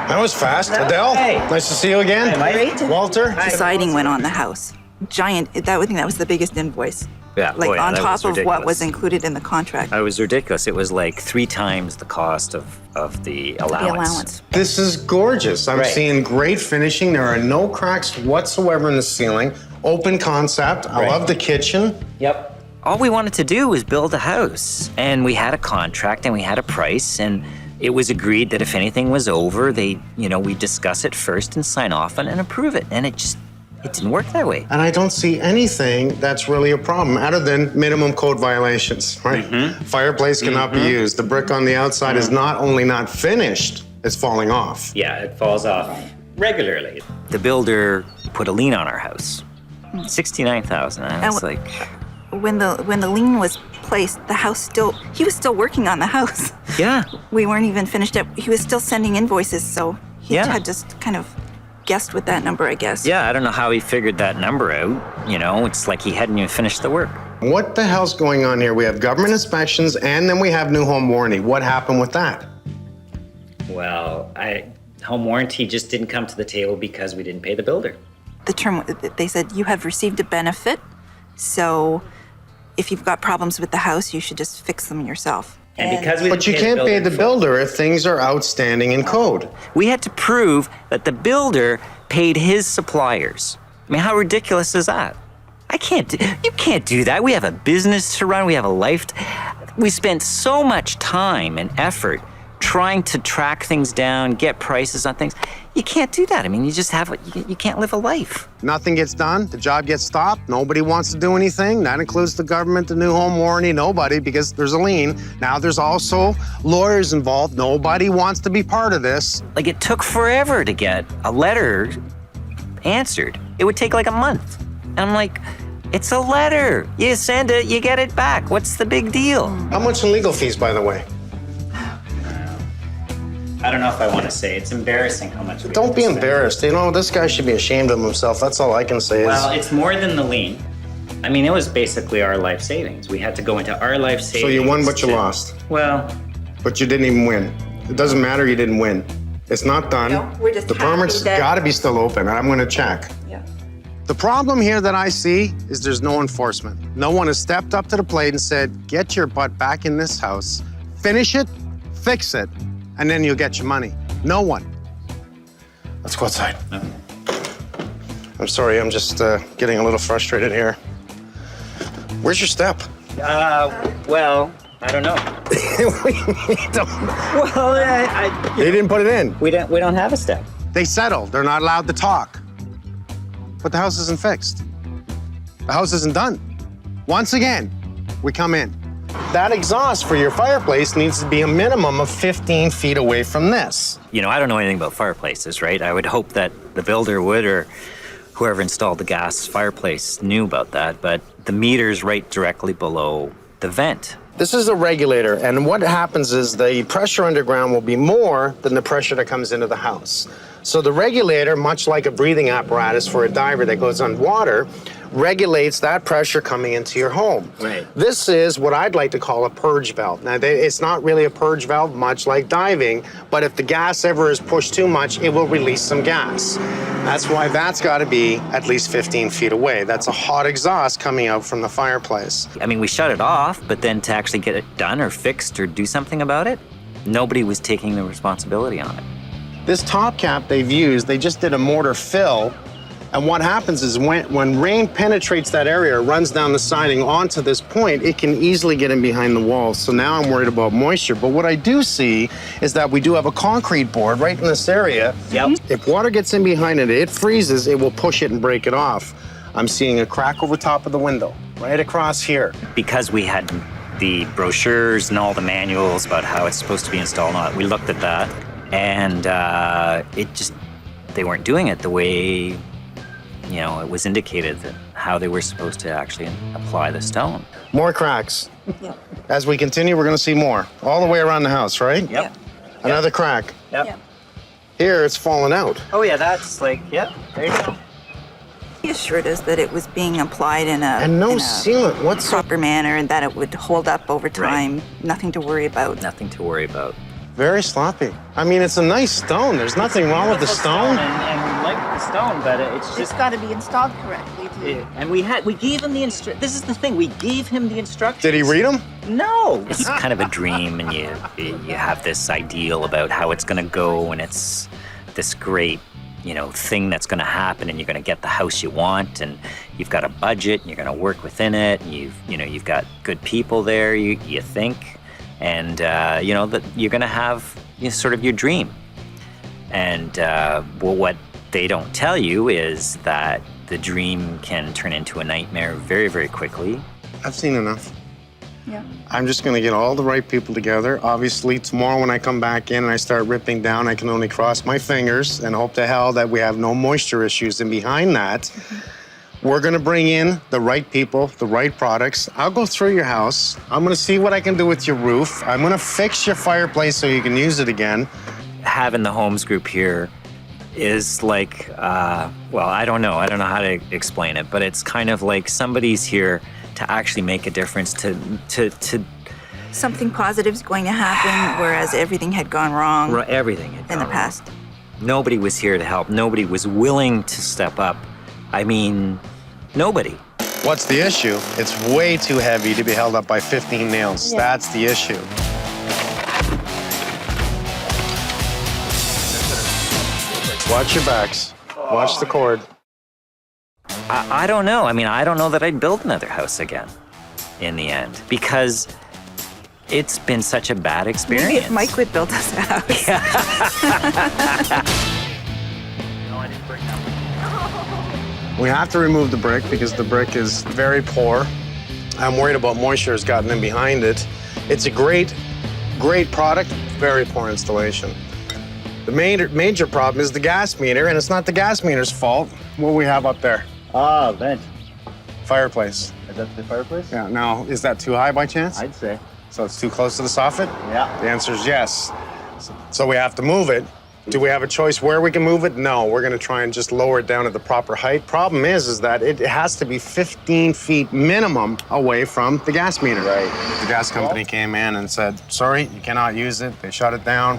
That was fast. Adele, nice to see you again. Hey, Mike. Walter. The siding went on the house. Giant. I think that was the biggest invoice. Yeah, Like on that top was of what ridiculous. was included in the contract. It was ridiculous. It was like 3 times the cost of the allowance. The allowance. This is gorgeous. I'm seeing great finishing. There are no cracks whatsoever in the ceiling. Open concept. I love the kitchen. Yep. All we wanted to do was build a house, and we had a contract and we had a price, and it was agreed that if anything was over, we discuss it first and sign off and approve it, and it didn't work that way. And I don't see anything that's really a problem other than minimum code violations, right? Fireplace cannot be used. The brick on the outside is not only not finished, it's falling off. Yeah, it falls off regularly. The builder put a lien on our house, $69,000. And I was like, When the lien was placed, he was still working on the house. yeah. We weren't even finished up. He was still sending invoices, so he Yeah. had just kind of guessed with that number, I guess. Yeah, I don't know how he figured that number out. It's like he hadn't even finished the work. What the hell's going on here? We have government inspections and then we have new home warranty. What happened with that? Well, home warranty just didn't come to the table because we didn't pay the builder. The term, they said, you have received a benefit, so if you've got problems with the house, you should just fix them yourself. And because we But you can't pay the builder if things are outstanding in code. we had to prove that the builder paid his suppliers. I mean, how ridiculous is that? You can't do that. We have a business to run. We have a life. We spent so much time and effort trying to track things down, get prices on things. You can't do that. I mean, you can't live a life. Nothing gets done, the job gets stopped, nobody wants to do anything. That includes the government, the new home warranty, nobody, because there's a lien. Now there's also lawyers involved. Nobody wants to be part of this. Like, it took forever to get a letter answered. It would take like a month. And I'm like, it's a letter. You send it, you get it back. What's the big deal? How much in legal fees, by the way? I don't know if I want to say. It's embarrassing how much. Don't be embarrassed. You know, this guy should be ashamed of himself. That's all I can say. Well, it's more than the lien. I mean, it was basically our life savings. We had to go into our life savings. So you won, but you lost. Well. But you didn't even win. It doesn't matter, you didn't win. It's not done. No, we're just the permit's got to be still open, and I'm going to check. Yeah. The problem here that I see is there's no enforcement. No one has stepped up to the plate and said, get your butt back in this house, finish it, fix it, and then you'll get your money. No one. Let's go outside. Okay. I'm sorry, I'm just getting a little frustrated here. Where's your step? Well, I don't know. Well, They didn't put it in. We don't have a step. They settled. They're not allowed to talk. But the house isn't fixed. The house isn't done. Once again, we come in. That exhaust for your fireplace needs to be a minimum of 15 feet away from this. You know, I don't know anything about fireplaces, right? I would hope that the builder would, or whoever installed the gas fireplace knew about that, but the meter's right directly below the vent. This is a regulator, and what happens is the pressure underground will be more than the pressure that comes into the house. So the regulator, much like a breathing apparatus for a diver that goes underwater, regulates that pressure coming into your home. Right. This is what I'd like to call a purge valve. Now, it's not really a purge valve, much like diving, but if the gas ever is pushed too much, it will release some gas. That's why that's got to be at least 15 feet away. That's a hot exhaust coming out from the fireplace. I mean, we shut it off, but then to actually get it done or fixed or do something about it, nobody was taking the responsibility on it. This top cap they've used, they just did a mortar fill. And what happens is when rain penetrates that area, runs down the siding onto this point, it can easily get in behind the walls. So now I'm worried about moisture. But what I do see is that we do have a concrete board right in this area. Yep. If water gets in behind it, it freezes, it will push it and break it off. I'm seeing a crack over top of the window, right across here. Because we had the brochures and all the manuals about how it's supposed to be installed and all that, we looked at that, and they weren't doing it the way, you know, it was indicated that how they were supposed to actually apply the stone. More cracks. As we continue, we're gonna see more. All the way around the house, right? Yep. Another crack. Yep. Here, it's fallen out. Oh yeah, that's like, yep, there you go. He assured us that it was being applied in a sealant whatsoever. proper manner and that it would hold up over time. Right. Nothing to worry about. Nothing to worry about. Very sloppy. I mean, it's a nice stone. There's nothing wrong with the stone. And we like the stone, but It's got to be installed correctly, too. And we gave him the this is the thing, we gave him the instructions. Did he read them? No. It's kind of a dream, and you have this ideal about how it's going to go, and it's this great, you know, thing that's going to happen, and you're going to get the house you want, and you've got a budget, and you're going to work within it, and you've got good people there, you think, and you know that you're going to have sort of your dream. And well, what they don't tell you is that the dream can turn into a nightmare very, very quickly. I've seen enough. Yeah. I'm just gonna get all the right people together. Obviously, tomorrow when I come back in and I start ripping down, I can only cross my fingers and hope to hell that we have no moisture issues. And behind that, we're gonna bring in the right people, the right products. I'll go through your house. I'm gonna see what I can do with your roof. I'm gonna fix your fireplace so you can use it again. Having the Holmes group here is like, well, I don't know how to explain it, but it's kind of like somebody's here to actually make a difference, to Something positive is going to happen, whereas everything had gone wrong. Everything had in the gone past. wrong. Nobody was here to help. Nobody was willing to step up. I mean, nobody. What's the issue? It's way too heavy to be held up by 15 nails. Yeah. That's the issue. Watch your backs. Watch the cord. I don't know. I mean, I don't know that I'd build another house again in the end because it's been such a bad experience. Maybe if Mike would build us a house. We have to remove the brick because the brick is very poor. I'm worried about moisture has gotten in behind it. It's a great product, very poor installation. The major problem is the gas meter, and it's not the gas meter's fault. What we have up there? Ah, vent. Fireplace. Is that the fireplace? Yeah, now, is that too high by chance? I'd say. So it's too close to the soffit? Yeah. The answer is yes. So we have to move it. Do we have a choice where we can move it? No, we're gonna try and just lower it down at the proper height. Problem is that it has to be 15 feet minimum away from the gas meter. Right. The gas company came in and said, sorry, you cannot use it. They shut it down.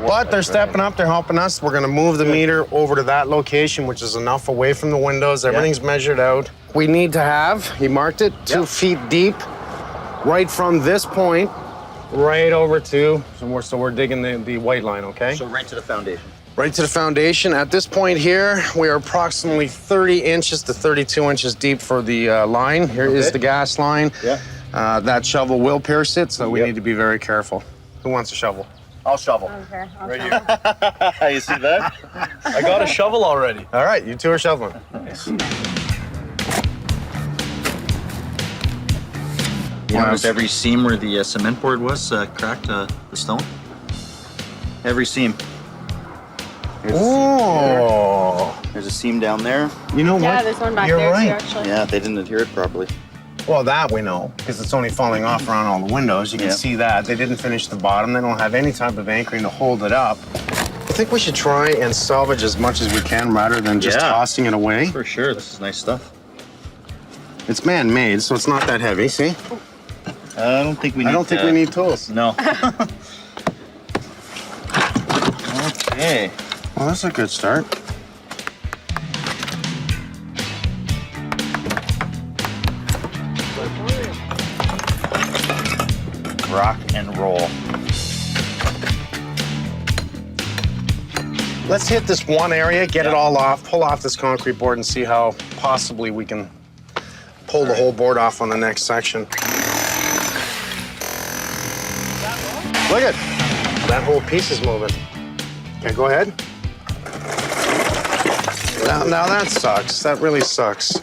But they're stepping up, they're helping us. We're gonna move the meter over to that location, which is enough away from the windows. Everything's measured out. We need to have, he marked it, 2 feet deep, right from this point, right over to, so we're digging the white line, okay? So right to the foundation. Right to the foundation. At this point here, we are approximately 30 inches to 32 inches deep for the line. Here is the gas line. Yeah. That shovel will pierce it, so we need to be very careful. Who wants a shovel? I'll shovel. Okay, Right here. You see that? I got a shovel already. All right, you two are shoveling. You notice every seam where the cement board was cracked the stone? Every seam. There's a seam down there. You know what? Yeah, there's one back You're there right. too, actually. Yeah, they didn't adhere it properly. Well, that we know, because it's only falling off around all the windows. You can see that. They didn't finish the bottom. They don't have any type of anchoring to hold it up. I think we should try and salvage as much as we can rather than just tossing it away. For sure, this is nice stuff. It's man-made, so it's not that heavy, see? I don't think we need I don't think we need tools. No. Okay. Well, that's a good start. Rock and roll. Let's hit this one area, get it all off, pull off this concrete board and see how possibly we can pull the whole board off on the next section. Look at that whole piece is moving. Okay, go ahead. Now that sucks. That really sucks.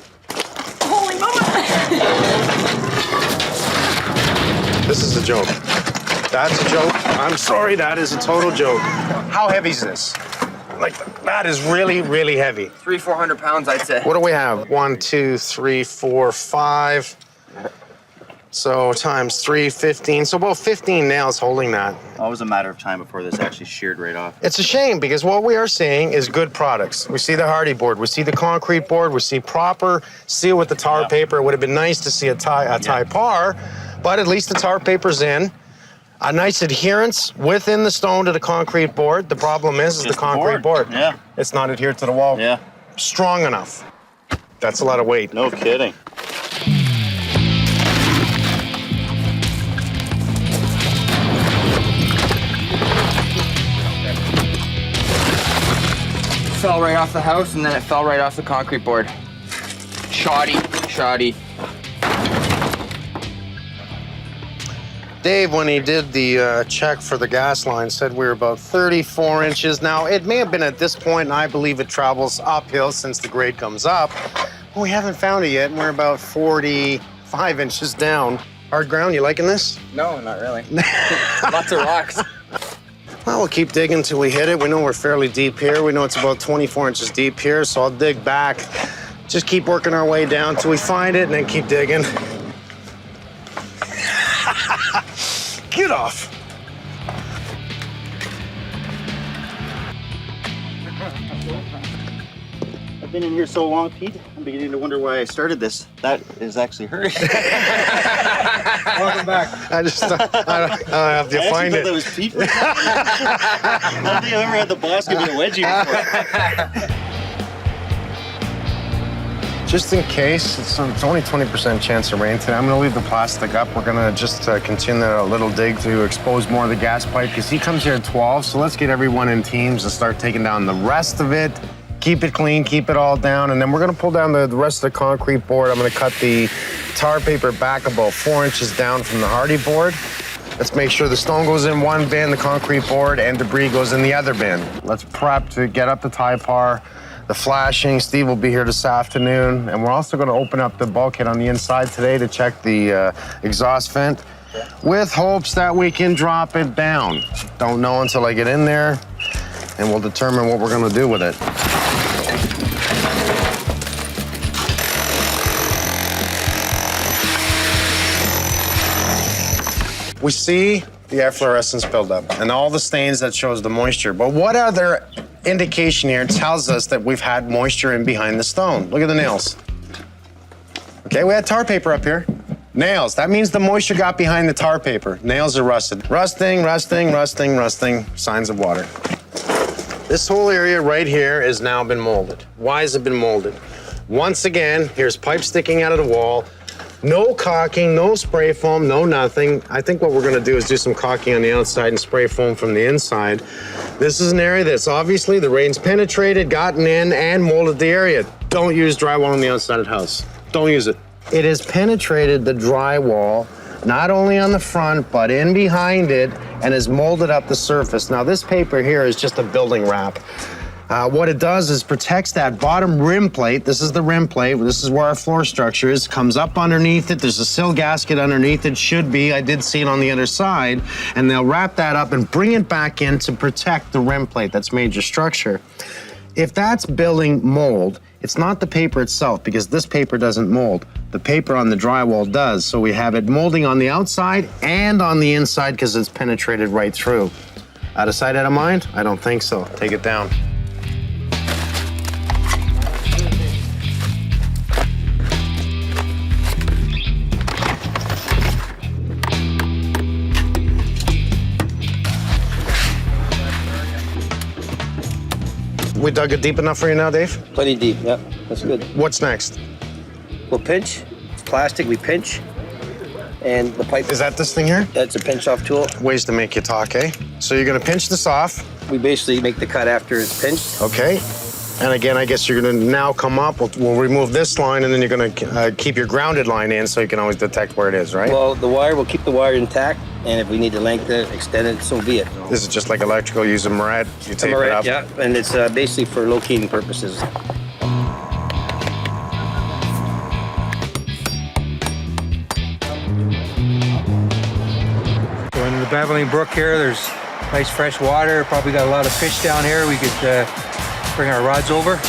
Holy mama! This is a joke. That's a joke. I'm sorry, that is a total joke. How heavy is this? Like, that is really, really heavy. 300-400 pounds, I'd say. What do we have? 1, 2, 3, 4, 5. So times 3, 15. So about 15 nails holding that. Always a matter of time before this actually sheared right off. It's a shame because what we are seeing is good products. We see the hardy board, we see the concrete board, we see proper seal with the tar paper. It would have been nice to see a tie par, but at least the tar paper's in. A nice adherence within the stone to the concrete board. The problem is the concrete board. Yeah. It's not adhered to the wall. Yeah. Strong enough. That's a lot of weight. No kidding. Fell right off the house and then it fell right off the concrete board. Shoddy. Dave, when he did the check for the gas line, said we were about 34 inches. Now, it may have been at this point, and I believe it travels uphill since the grade comes up. But we haven't found it yet, and we're about 45 inches down. Hard ground, you liking this? No, not really. Lots of rocks. Well, we'll keep digging until we hit it. We know we're fairly deep here. We know it's about 24 inches deep here, so I'll dig back. Just keep working our way down till we find it, and then keep digging. Get off. I've been in here so long, Pete, I'm beginning to wonder why I started this. That is actually hers. Welcome back. I just I have to find it. That was Pete. I don't think I've ever had the boss give me a wedgie before. Just in case, it's only 20% chance of rain today. I'm gonna leave the plastic up. We're gonna just continue a little dig to expose more of the gas pipe because he comes here at 12. So let's get everyone in teams and start taking down the rest of it. Keep it clean, keep it all down, and then we're gonna pull down the rest of the concrete board. I'm gonna cut the tar paper back about 4 inches down from the hardy board. Let's make sure the stone goes in one bin, the concrete board, and debris goes in the other bin. Let's prep to get up the tie par. The flashing, Steve will be here this afternoon, and we're also going to open up the bulkhead on the inside today to check the exhaust vent with hopes that we can drop it down. Don't know until I get in there, and we'll determine what we're going to do with it. We see the efflorescence buildup and all the stains that shows the moisture, but what other indication here tells us that we've had moisture in behind the stone? Look at the nails. Okay, we had tar paper up here. Nails, that means the moisture got behind the tar paper. Nails are rusted. Rusting, rusting, rusting, rusting, signs of water. This whole area right here has now been molded. Why has it been molded? Once again, here's pipe sticking out of the wall. No caulking, no spray foam, no nothing. I think what we're gonna do is do some caulking on the outside and spray foam from the inside. This is an area that's obviously the rain's penetrated, gotten in, and molded the area. Don't use drywall on the outside of the house. Don't use it. It has penetrated the drywall, not only on the front, but in behind it, and has molded up the surface. Now, this paper here is just a building wrap. What it does is protects that bottom rim plate. This is the rim plate. This is where our floor structure is. Comes up underneath it. There's a sill gasket underneath it. Should be. I did see it on the other side. And they'll wrap that up and bring it back in to protect the rim plate. That's major structure. If that's building mold, it's not the paper itself because this paper doesn't mold. The paper on the drywall does. So we have it molding on the outside and on the inside because it's penetrated right through. Out of sight, out of mind? I don't think so. Take it down. We dug it deep enough for you now, Dave? Plenty deep, yeah. That's good. What's next? We'll pinch. It's plastic, we pinch. And the pipe. Is that this thing here? That's a pinch off tool. Ways to make you talk, eh? So you're gonna pinch this off. We basically make the cut after it's pinched. Okay. And again, I guess you're gonna now come up, we'll remove this line, and then you're gonna keep your grounded line in so you can always detect where it is, right? Well, the wire, we'll keep the wire intact, and if we need to lengthen it, extend it, so be it. This is just like electrical, use a Murad, you tape it up. Yeah, and it's basically for locating purposes. So in the babbling brook here, there's nice fresh water. Probably got a lot of fish down here. We could bring our rods over,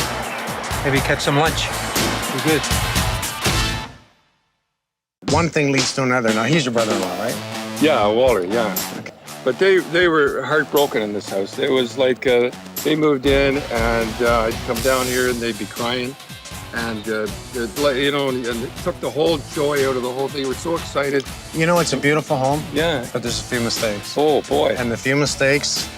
maybe catch some lunch. Be good. One thing leads to another. Now, he's your brother-in-law, right? Yeah, Walter, yeah. Okay. But they were heartbroken in this house. It was like they moved in and I'd come down here and they'd be crying. And, you know, and it took the whole joy out of the whole thing. They were so excited. You know, it's a beautiful home. Yeah. But there's a few mistakes. Oh, boy. And the few mistakes.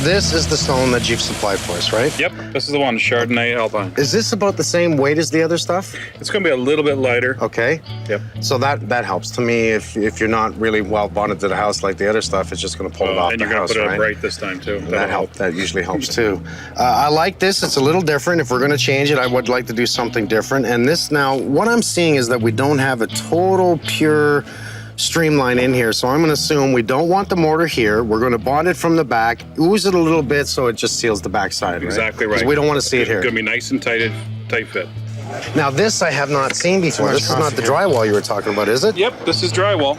This is the stone that you've supplied for us, right? Yep, this is the one, Chardonnay Alpine. Is this about the same weight as the other stuff? It's gonna be a little bit lighter. Okay. Yep. So that helps. To me, if you're not really well bonded to the house like the other stuff, it's just gonna pull it off and the you're gonna house, put it right? up right this time too. That usually helps too. I like this. It's a little different. If we're gonna change it, I would like to do something different. And this now, what I'm seeing is that we don't have a total pure streamline in here. So I'm gonna assume we don't want the mortar here. We're gonna bond it from the back, ooze it a little bit so it just seals the back side, right? Exactly right. 'Cause we don't wanna see it here. It's gonna be nice and tight fit. Now this I have not seen before. This is not the drywall you were talking about, is it? Yep, this is drywall.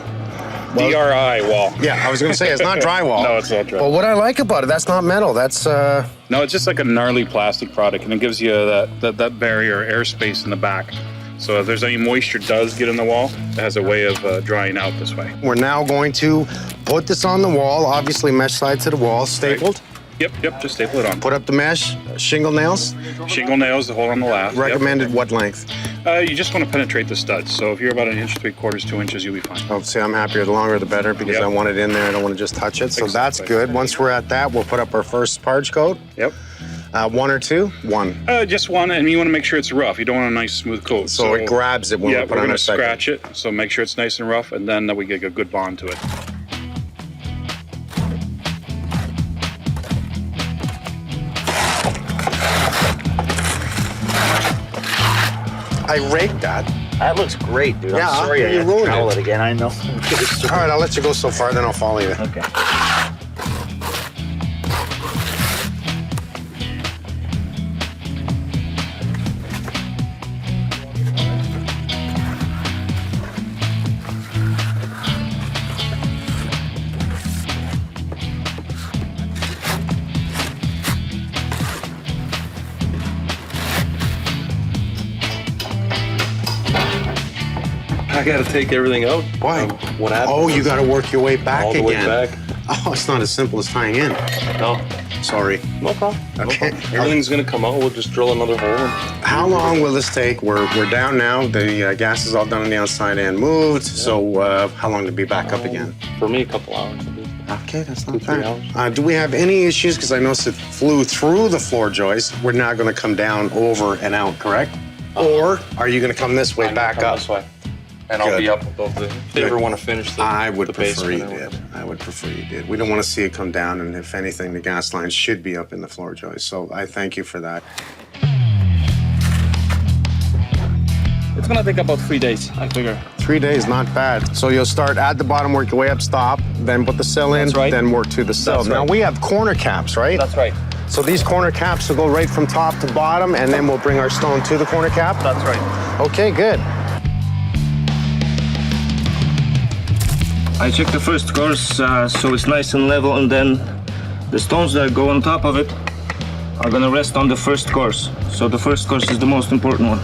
DRI wall. Yeah, I was gonna say it's not drywall. No, it's not drywall. But what I like about it, that's not metal. That's No, it's just like a gnarly plastic product, and it gives you that barrier, airspace in the back. So if there's any moisture does get in the wall, it has a way of drying out this way. We're now going to put this on the wall, obviously mesh side to the wall, stapled. Right. Yep, just staple it on. Put up the mesh, shingle nails. Shingle nails, the hole on the left. Recommended what length? You just want to penetrate the studs. So if you're about 1 inch, 3/4, 2 inches, you'll be fine. Oh, see, I'm happier. The longer the better because I want it in there. I don't want to just touch it. So that's good. Once we're at that, we'll put up our first sparge coat. Yep. 1 or 2? 1. Just 1, and you want to make sure it's rough. You don't want a nice smooth coat. So it grabs it when we put we're on going our to second. scratch it. So make sure it's nice and rough, and then we get a good bond to it. I raked that. That looks great, dude. Yeah, I'm sorry I you had to ruined trowel it. it again. I know. All right, I'll let you go so far, then I'll follow you. Okay. I got to take everything out. Why? What happened? Oh, you got to work your way back All the again. way back. Oh, it's not as simple as tying in. No. Sorry. No problem. Okay. Everything's going to come out. We'll just drill another hole. How long will this take? We're down now. The gas is all done on the outside and moved. Yeah. So how long to be back up again? For me, a couple hours. Okay, that's not 2-3 bad. hours. Do we have any issues? Because I noticed it flew through the floor joist. We're not going to come down, over, and out, correct? Or are you going to come this way, back up? This way. And I'll be up above the. If they ever want to finish the I would the prefer you basement, did. I would prefer you did. We don't want to see it come down, and if anything, the gas lines should be up in the floor joist. So I thank you for that. It's gonna take about 3 days, I figure. 3 days, not bad. So you'll start at the bottom, work your way up, stop, then put the sill in, then work to the sill. That's Now right. we have corner caps, right? That's right. So these corner caps will go right from top to bottom, and then we'll bring our stone to the corner cap? That's right. Okay, good. I check the first course so it's nice and level, and then the stones that go on top of it are gonna rest on the first course. So the first course is the most important one.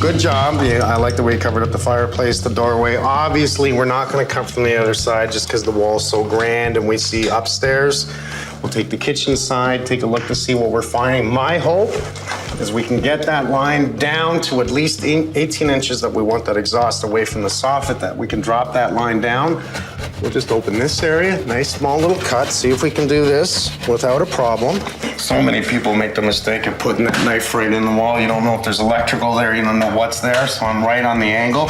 Good job. Yeah, I like the way you covered up the fireplace, the doorway. Obviously, we're not going to come from the other side just because the wall's so grand and we see upstairs. We'll take the kitchen side, take a look to see what we're finding. My hope is we can get that line down to at least 18 inches that we want that exhaust away from the soffit, that we can drop that line down. We'll just open this area, nice small little cut, see if we can do this without a problem. So many people make the mistake of putting that knife right in the wall. You don't know if there's electrical there, you don't know what's there, so I'm right on the angle.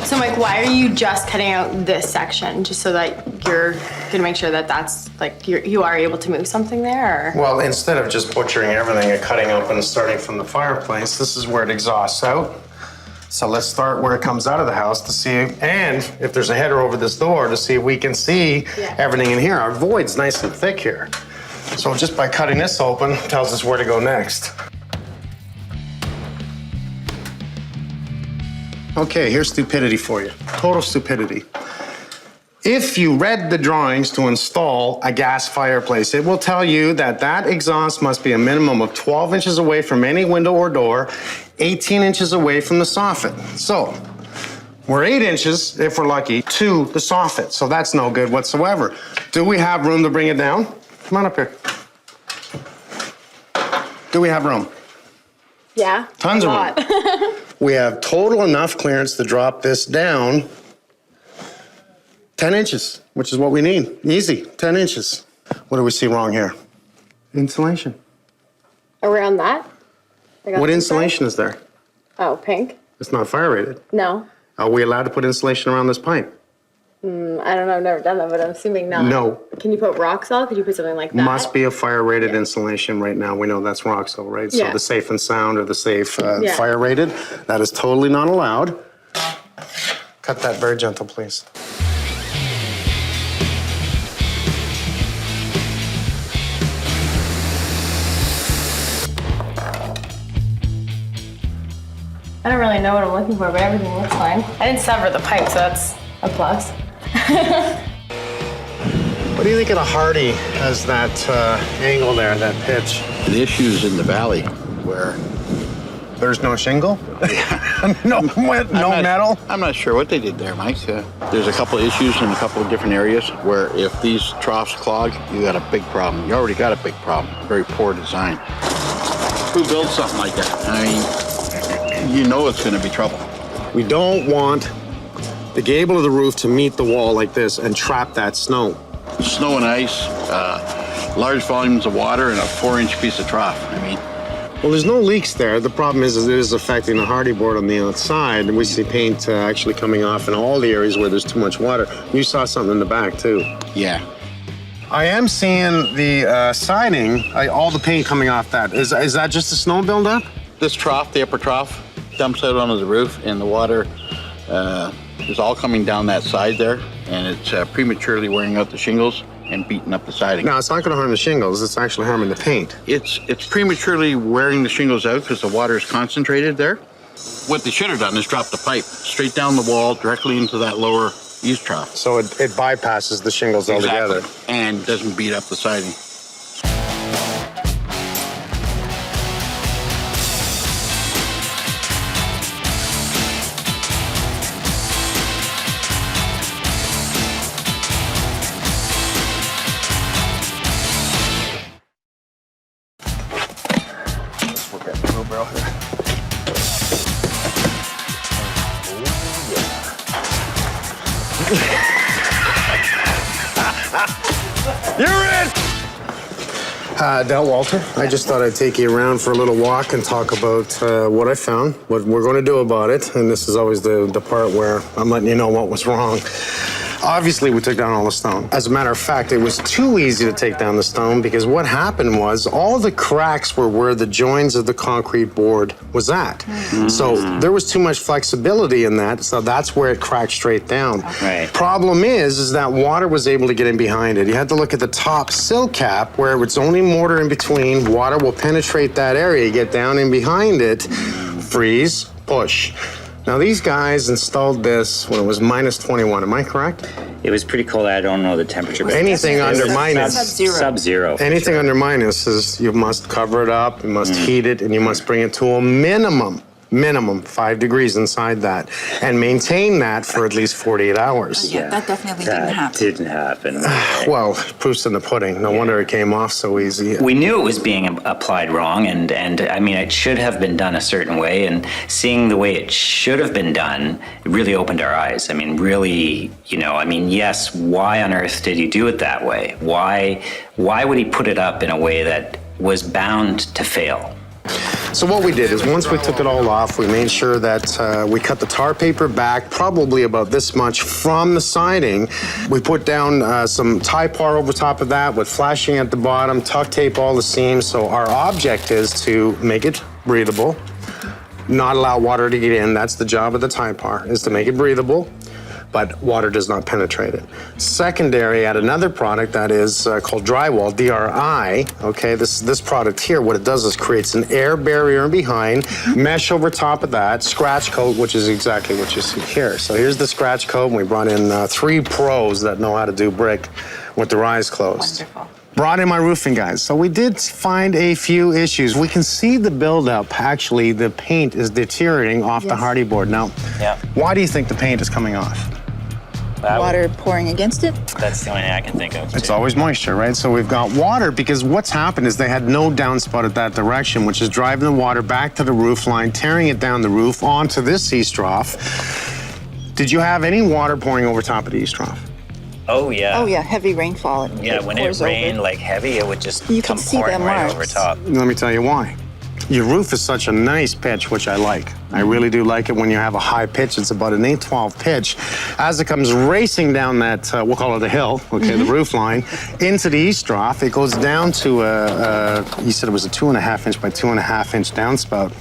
So Mike, why are you just cutting out this section? Just so that you're gonna make sure that that's like, you are able to move something there? Or? Well, instead of just butchering everything and cutting open and starting from the fireplace, this is where it exhausts out. So let's start where it comes out of the house to see, and if there's a header over this door, to see if we can see everything in here. Our void's nice and thick here. So just by cutting this open, tells us where to go next. Okay, here's stupidity for you. Total stupidity. If you read the drawings to install a gas fireplace, it will tell you that that exhaust must be a minimum of 12 inches away from any window or door, 18 inches away from the soffit. So we're 8 inches, if we're lucky, to the soffit. So that's no good whatsoever. Do we have room to bring it down? Come on up here. Do we have room? Yeah. Tons of room. We have total enough clearance to drop this down 10 inches, which is what we need. Easy, 10 inches. What do we see wrong here? Insulation. Around that? What insulation is there? Oh, pink? It's not fire rated. No. Are we allowed to put insulation around this pipe? I don't know, I've never done that, but I'm assuming not. No. Can you put rock salt? Could you put something like that? Must be a fire rated insulation right now. We know that's Roxel, right? So Yeah. the safe and sound or the safe Yeah. fire rated, that is totally not allowed. Cut that very gentle, please. I don't really know what I'm looking for, but everything looks fine. I didn't sever the pipe, so that's a plus. What do you think of the Hardy as that angle there, that pitch? The issue is in the valley where There's no shingle? no metal? I'm not sure what they did there, Mike. There's a couple issues in a couple of different areas where if these troughs clog, you got a big problem. You already got a big problem. Very poor design. Who builds something like that? I mean, you know it's going to be trouble. We don't want the gable of the roof to meet the wall like this and trap that snow. Snow and ice, large volumes of water, and a 4-inch piece of trough. I mean, well, there's no leaks there. The problem is it is affecting the hardy board on the outside, and we see paint actually coming off in all the areas where there's too much water. You saw something in the back, too. Yeah. I am seeing the siding, all the paint coming off that. Is that just a snow buildup? This trough, the upper trough, dumps out onto the roof, and the water is all coming down that side there, and it's prematurely wearing out the shingles and beating up the siding. No, it's not going to harm the shingles. It's actually harming the paint. It's prematurely wearing the shingles out because the water is concentrated there. What they should have done is drop the pipe straight down the wall directly into that lower east trough. So it bypasses the shingles altogether. And doesn't beat up the siding. You're in! Del Walter, I just thought I'd take you around for a little walk and talk about what I found, what we're going to do about it, and this is always the part where I'm letting you know what was wrong. Obviously, we took down all the stone. As a matter of fact, it was too easy to take down the stone because what happened was all the cracks were where the joins of the concrete board was at. So there was too much flexibility in that, so that's where it cracked straight down. Right. Problem is that water was able to get in behind it. You had to look at the top sill cap where it's only mortar in between. Water will penetrate that area, get down in behind it, freeze, push. Now, these guys installed this when it was minus 21, am I correct? It was pretty cold. I don't know the temperature. But anything under minus. Sub-zero. Anything under minus is you must cover it up, you must heat it, and you must bring it to a minimum 5 degrees inside that, and maintain that for at least 48 hours. Yeah, that definitely didn't happen. Didn't happen. Well, proof's in the pudding. No wonder it came off so easy. We knew it was being applied wrong, and I mean, it should have been done a certain way, and seeing the way it should have been done, it really opened our eyes. I mean, really, yes, why on earth did he do it that way? Why would he put it up in a way that was bound to fail? So what we did is once we took it all off, we made sure that we cut the tar paper back probably about this much from the siding. We put down some Typar over top of that with flashing at the bottom, tuck tape all the seams. So our object is to make it breathable, not allow water to get in. That's the job of the Typar, is to make it breathable, but water does not penetrate it. Secondary, add another product that is called drywall, DRI. Okay, this product here, what it does is creates an air barrier in behind, mesh over top of that, scratch coat, which is exactly what you see here. So here's the scratch coat, and we brought in 3 pros that know how to do brick with their eyes closed. Wonderful. Brought in my roofing guys. So we did find a few issues. We can see the buildup. Actually, the paint is deteriorating off the hardy board. Now, why do you think the paint is coming off? Water pouring against it? That's the only thing I can think of. It's always moisture, right? So we've got water because what's happened is they had no downspout at that direction, which is driving the water back to the roof line, tearing it down the roof onto this east trough. Did you have any water pouring over top of the east trough? Oh, yeah. Oh, yeah, heavy rainfall. When it rained like heavy, it would just come pouring right over top. Let me tell you why. Your roof is such a nice pitch, which I like. I really do like it when you have a high pitch. It's about an 8/12 pitch. As it comes racing down that, we'll call it a hill, okay, the roof line, into the east trough, it goes down to you said it was a 2.5 inch by 2.5 inch downspout.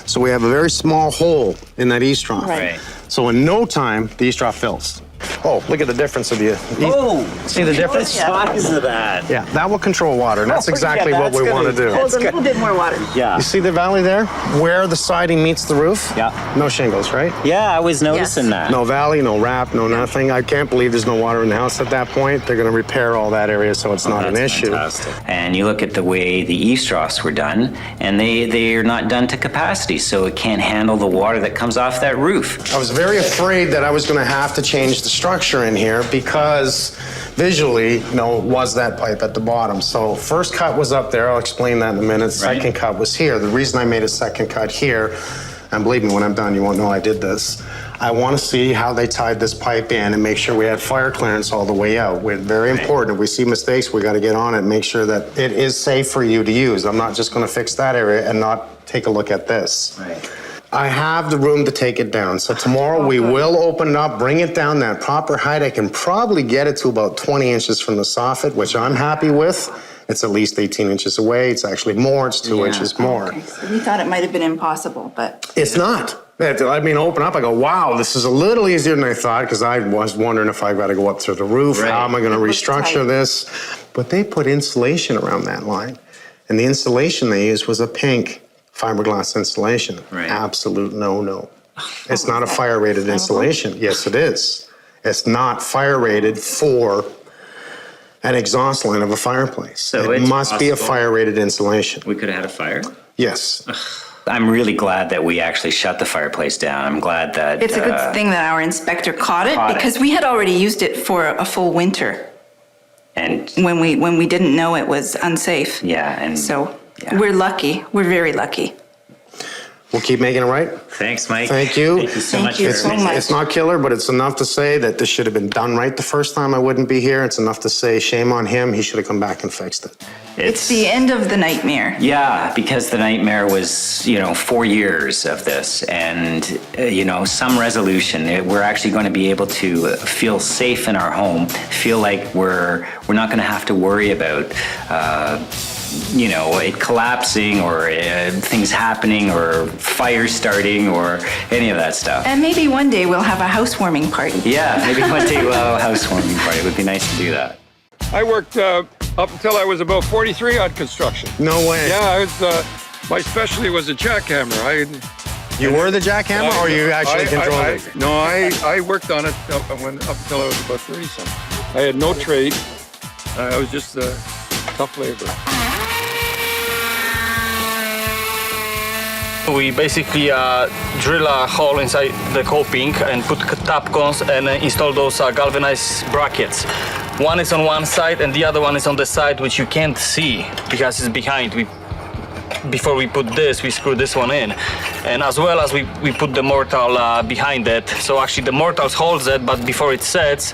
So we have a very small hole in that east trough. Right. So in no time, the east trough fills. Oh, look at the difference of you. Oh, see the difference? Size of that. Yeah, that will control water, and that's exactly what we want to do. Hold a little bit more water. Yeah. You see the valley there? Where the siding meets the roof? Yeah. No shingles, right? Yeah, I was noticing that. No valley, no wrap, no nothing. I can't believe there's no water in the house at that point. They're going to repair all that area so it's not an issue. Fantastic. And you look at the way the eaves troughs were done, and they're not done to capacity, so it can't handle the water that comes off that roof. I was very afraid that I was going to have to change the structure in here because visually, was that pipe at the bottom. So first cut was up there. I'll explain that in a minute. Second cut was here. The reason I made a second cut here, and believe me, when I'm done, you won't know I did this. I want to see how they tied this pipe in and make sure we had fire clearance all the way out. We're very important. If we see mistakes, we got to get on it and make sure that it is safe for you to use. I'm not just going to fix that area and not take a look at this. Right. I have the room to take it down. So tomorrow we will open it up, bring it down that proper height. I can probably get it to about 20 inches from the soffit, which I'm happy with. It's at least 18 inches away. It's actually more. It's 2 inches more. Okay, so we thought it might have been impossible, but... It's not. I mean, open up, I go, wow, this is a little easier than I thought, because I was wondering if I've got to go up through the roof. Right. How am I going to restructure this? But they put insulation around that line. And the insulation they used was a pink fiberglass insulation. Right. Absolute no-no. It's not a fire-rated insulation. Yes, it is. It's not fire-rated for an exhaust line of a fireplace. So it it's must be a possible. fire-rated insulation. We could have had a fire? Yes. I'm really glad that we actually shut the fireplace down. I'm glad that... It's a good thing that our inspector caught it because we had already used it for a full winter. And when we didn't know it was unsafe. Yeah, and so we're lucky. We're very lucky. We'll keep making it right. Thanks, Mike. Thank you. Thank you so Thank much. you for so much. It's not killer, but it's enough to say that this should have been done right the first time. I wouldn't be here. It's enough to say shame on him. He should have come back and fixed it. It's the end of the nightmare. Yeah, because the nightmare was, 4 years of this and, some resolution. We're actually going to be able to feel safe in our home, feel like we're not going to have to worry about, it collapsing or things happening or fire starting or any of that stuff. And maybe one day we'll have a housewarming party. Yeah, maybe one day we'll have a housewarming party. It would be nice to do that. I worked up until I was about 43 on construction. No way. Yeah, I was, my specialty was a jackhammer. You were the jackhammer, or you actually controlled it? No, I worked on it up until I was about 30-something. I had no trade. I was just tough labor. We basically drill a hole inside the coping and put tap cones and install those galvanized brackets. One is on one side and the other one is on the side which you can't see because it's behind. Before we put this, we screw this one in. And as well as we put the mortar behind it. So actually the mortar holds it, but before it sets,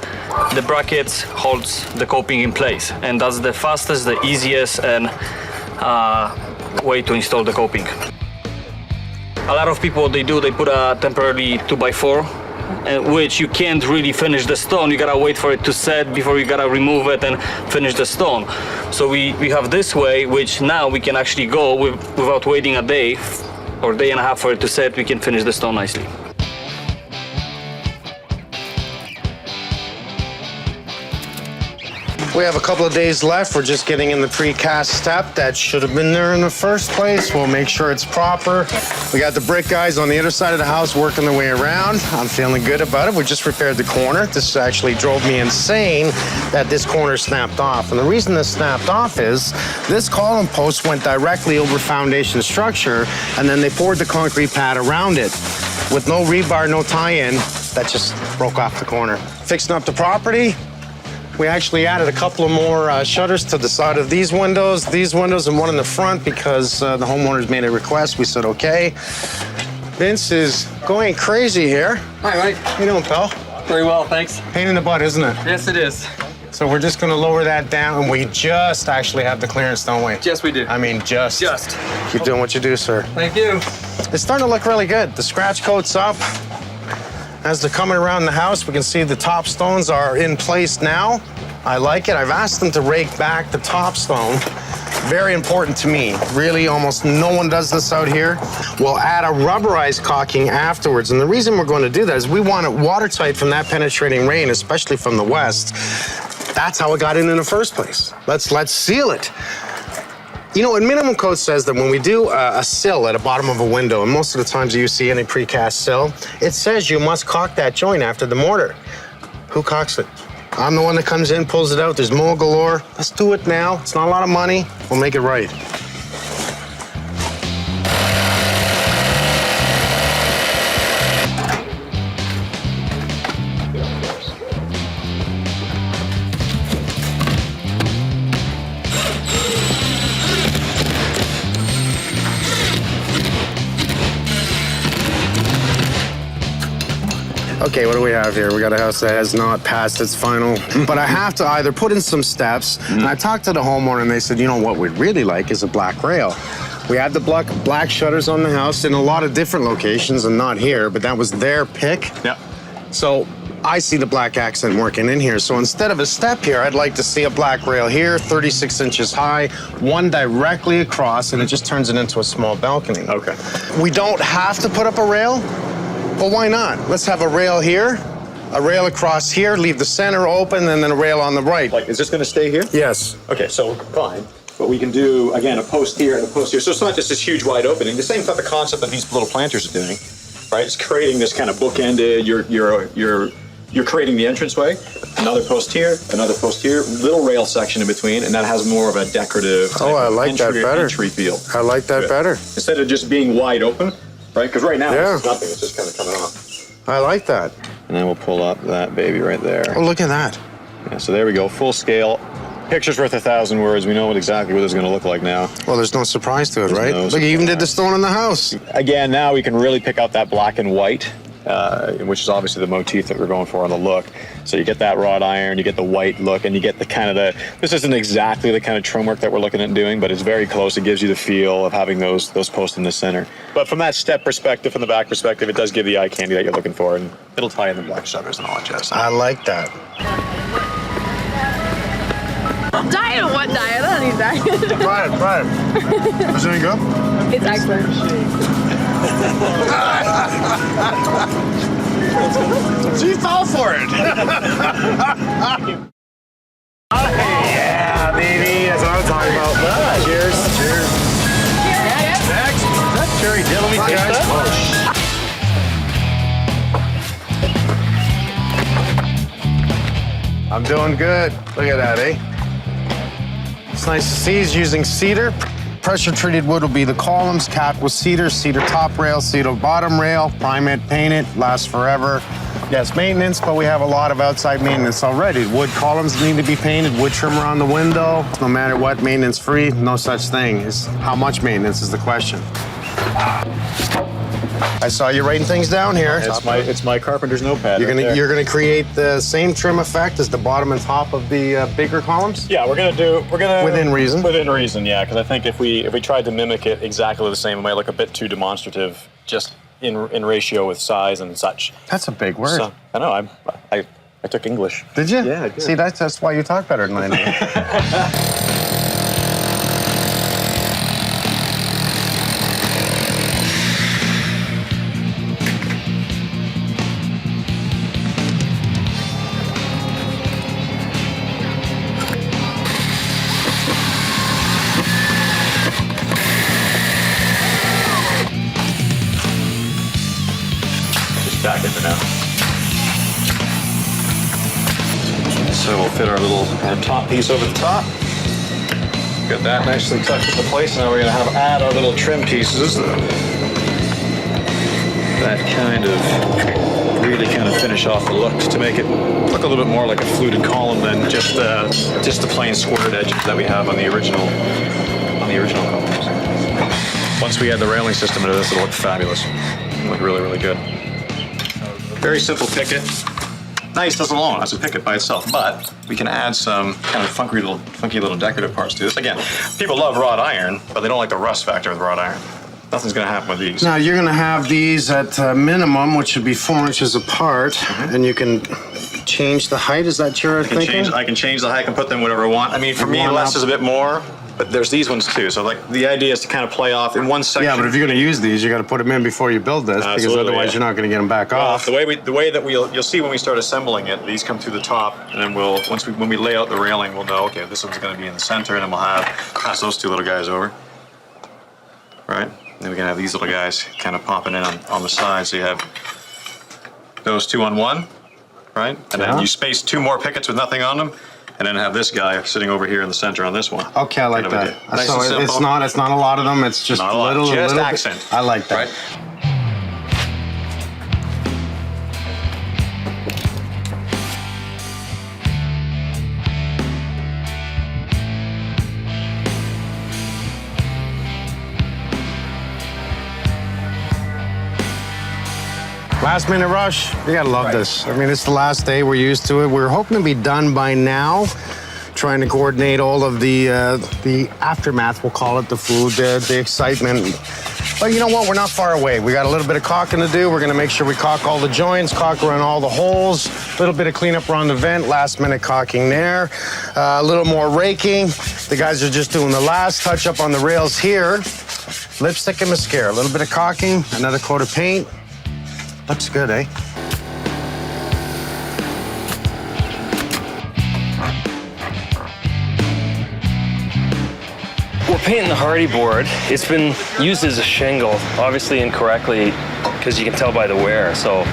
the brackets holds the coping in place. And that's the fastest, the easiest and way to install the coping. A lot of people, what they do, they put a temporary 2x4, which you can't really finish the stone. You gotta wait for it to set before you gotta remove it and finish the stone. So we have this way, which now we can actually go without waiting a day or day and a half for it to set. We can finish the stone nicely. We have a couple of days left. We're just getting in the precast step. That should have been there in the first place. We'll make sure it's proper. We got the brick guys on the other side of the house working their way around. I'm feeling good about it. We just repaired the corner. This actually drove me insane that this corner snapped off. And the reason this snapped off is this column post went directly over foundation structure, and then they poured the concrete pad around it. With no rebar, no tie-in, that just broke off the corner. Fixing up the property, we actually added a couple of more shutters to the side of these windows, and one in the front because the homeowners made a request. We said, okay. Vince is going crazy here. Hi, Mike. How you doing, pal? Very well, thanks. Pain in the butt, isn't it? Yes, it is. So we're just going to lower that down, and we just actually have the clearance, don't we? Yes, we do. I mean, just. Keep doing what you do, sir. Thank you. It's starting to look really good. The scratch coat's up. As they're coming around the house, we can see the top stones are in place now. I like it. I've asked them to rake back the top stone very important to me. Really, almost no one does this out here. We'll add a rubberized caulking afterwards. And the reason we're going to do that is we want it watertight from that penetrating rain, especially from the west. That's how it got in the first place. Let's seal it. You know, and minimum code says that when we do a sill at the bottom of a window, and most of the times you see any precast sill, it says you must caulk that joint after the mortar. Who caulks it? I'm the one that comes in, pulls it out. There's mold galore. Let's do it now. It's not a lot of money. We'll make it right. Okay, what do we have here? We got a house that has not passed its final, but I have to either put in some steps, and I talked to the homeowner and they said, you know what we'd really like is a black rail. We had the black shutters on the house in a lot of different locations and not here, but that was their pick. Yeah. So I see the black accent working in here. So instead of a step here, I'd like to see a black rail here, 36 inches high, one directly across, and it just turns it into a small balcony. Okay. We don't have to put up a rail. Well, why not? Let's have a rail here, a rail across here, leave the center open, and then a rail on the right. Like, is this going to stay here? Yes. Okay, so fine. But we can do, again, a post here and a post here. So it's not just this huge wide opening. The same type of concept that these little planters are doing, right? It's creating this kind of bookended, you're creating the entranceway, another post here, little rail section in between, and that has more of a decorative I like that better. Entry feel. I like that better. Instead of just being wide open, right? Because right now, it's nothing. It's just kind of coming off. I like that. And then we'll pull up that baby right there. Oh, look at that. Yeah, so there we go, full scale. Picture's worth 1,000 words. We know exactly what it's going to look like now. Well, there's no surprise to it, right? Look, you even did the stone in the house. Again, now we can really pick out that black and white, which is obviously the motif that we're going for on the look. So you get that wrought iron, you get the white look, and you get the kind of this isn't exactly the kind of trim work that we're looking at doing, but it's very close. It gives you the feel of having those posts in the center. But from that step perspective, from the back perspective, it does give the eye candy that you're looking for, and it'll tie in the black shutters and all that jazz. I like that. Diet? What diet? I don't need diet. Try it. Is it any good? It's excellent. She fell for it. Yeah, baby. That's what I'm talking about. Cheers. Cheers. Next. Is that cherry dill? Let me taste that. I'm doing good. Look at that, eh? It's nice to see he's using cedar. Pressure treated wood will be the columns, capped with cedar, cedar top rail, cedar bottom rail, prime it, paint it, lasts forever. Yes, maintenance, but we have a lot of outside maintenance already. Wood columns need to be painted, wood trimmer on the window. No matter what, maintenance free, no such thing. Is how much maintenance is the question. I saw you writing things down here. It's my carpenter's notepad. You're gonna create the same trim effect as the bottom and top of the bigger columns? Yeah, we're gonna within reason. Within reason, yeah. Because I think if we tried to mimic it exactly the same, it might look a bit too demonstrative, just in ratio with size and such. That's a big word. So, I know. I took English. Did you? Yeah, I did. See, that's why you talk better than I do. Back in now. So we'll fit our little top piece over the top. Got that nicely tucked into place. Now we're going to add our little trim pieces that kind of really finish off the look to make it look a little bit more like a fluted column than just the plain squared edges that we have on the original columns. Once we add the railing system into this, it'll look fabulous. It'll look really, really good. Very simple picket. Nice, doesn't alone as a picket by itself, but we can add some kind of funky little decorative parts to this. Again, people love wrought iron, but they don't like the rust factor of the wrought iron. Nothing's going to happen with these. Now you're going to have these at minimum, which should be 4 inches apart, and you can change the height. Is that your thinking? I can change the height and put them whatever I want. I mean, for me, less is a bit more. But there's these ones too. So like the idea is to kind of play off in one section. Yeah, but if you're going to use these, you got to put them in before you build this, because Absolutely, otherwise yeah. you're not going to get them back off. The way that you'll see when we start assembling it, these come through the top, and then when we lay out the railing, we'll know, okay, this one's going to be in the center, and then we'll pass those two little guys over, right? Then we can have these little guys kind of popping in on the side, so you have those two on one, right? And then you space two more pickets with nothing on them, and then have this guy sitting over here in the center on this one. Okay, I like that. Nice So and it's not a lot of them. It's just Not a lot, little, just little accent. I like that. Right? Last minute rush. You gotta love this. I mean, it's the last day. We're used to it. We're hoping to be done by now. Trying to coordinate all of the aftermath, we'll call it, the food, the excitement. But you know what? We're not far away. We got a little bit of caulking to do. We're gonna make sure we caulk all the joints, caulk around all the holes, a little bit of cleanup around the vent, last minute caulking there, a little more raking. The guys are just doing the last touch up on the rails here. Lipstick and mascara, a little bit of caulking, another coat of paint. Looks good, eh? We're painting the hardy board. It's been used as a shingle, obviously incorrectly, because you can tell by the wear. So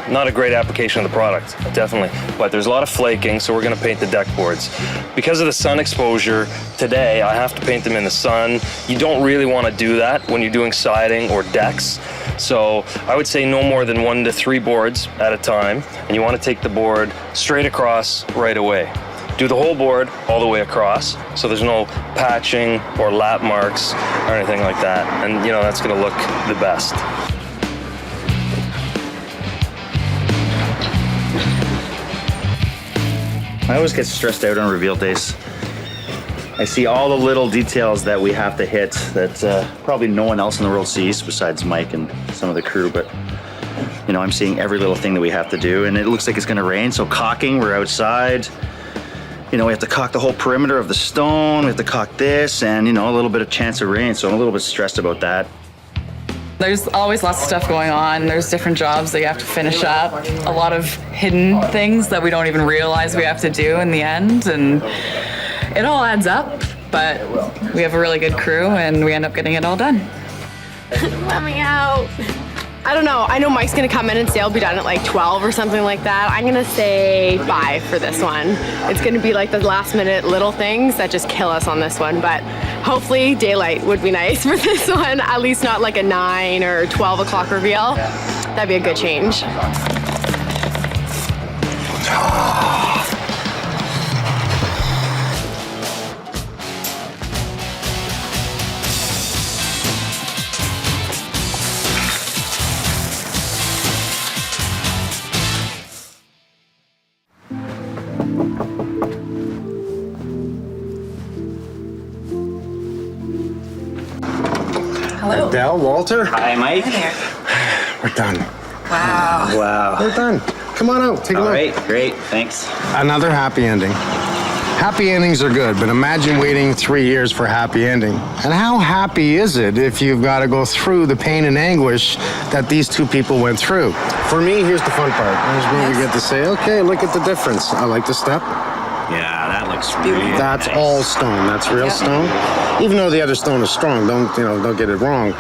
not a great application of the product, definitely. But there's a lot of flaking, so we're gonna paint the deck boards. Because of the sun exposure today, I have to paint them in the sun. You don't really wanna do that when you're doing siding or decks. So I would say no more than 1 to 3 boards at a time, and you wanna take the board straight across right away. Do the whole board all the way across, so there's no patching or lap marks or anything like that. And you know, that's gonna look the best. I always get stressed out on reveal days. I see all the little details that we have to hit that probably no one else in the world sees besides Mike and some of the crew, but you know, I'm seeing every little thing that we have to do, and it looks like it's gonna rain, so caulking, we're outside. You know, we have to caulk the whole perimeter of the stone, we have to caulk this, and you know, a little bit of chance of rain, so I'm a little bit stressed about that. There's always lots of stuff going on. There's different jobs that you have to finish up. A lot of hidden things that we don't even realize we have to do in the end. And it all adds up, but we have a really good crew and we end up getting it all done. Let me out. I don't know. I know Mike's gonna come in and say I'll be done at like 12 or something like that. I'm gonna say 5 for this one. It's gonna be like the last minute little things that just kill us on this one, but hopefully daylight would be nice for this one. At least not like a 9 or 12 o'clock reveal. That'd be a good change. Hello. Dell, Walter. Hi, Mike. We're done. Wow. Wow. We're done. Come on out, take a look. All right, great, thanks. Another happy ending. Happy endings are good, but imagine waiting 3 years for a happy ending. And how happy is it if you've got to go through the pain and anguish that these two people went through? For me, here's the fun part. Here's where we get to say, okay, look at the difference. I like the step. Yeah, that looks really That's nice. all stone. That's real stone. Even though the other stone is strong, don't get it wrong.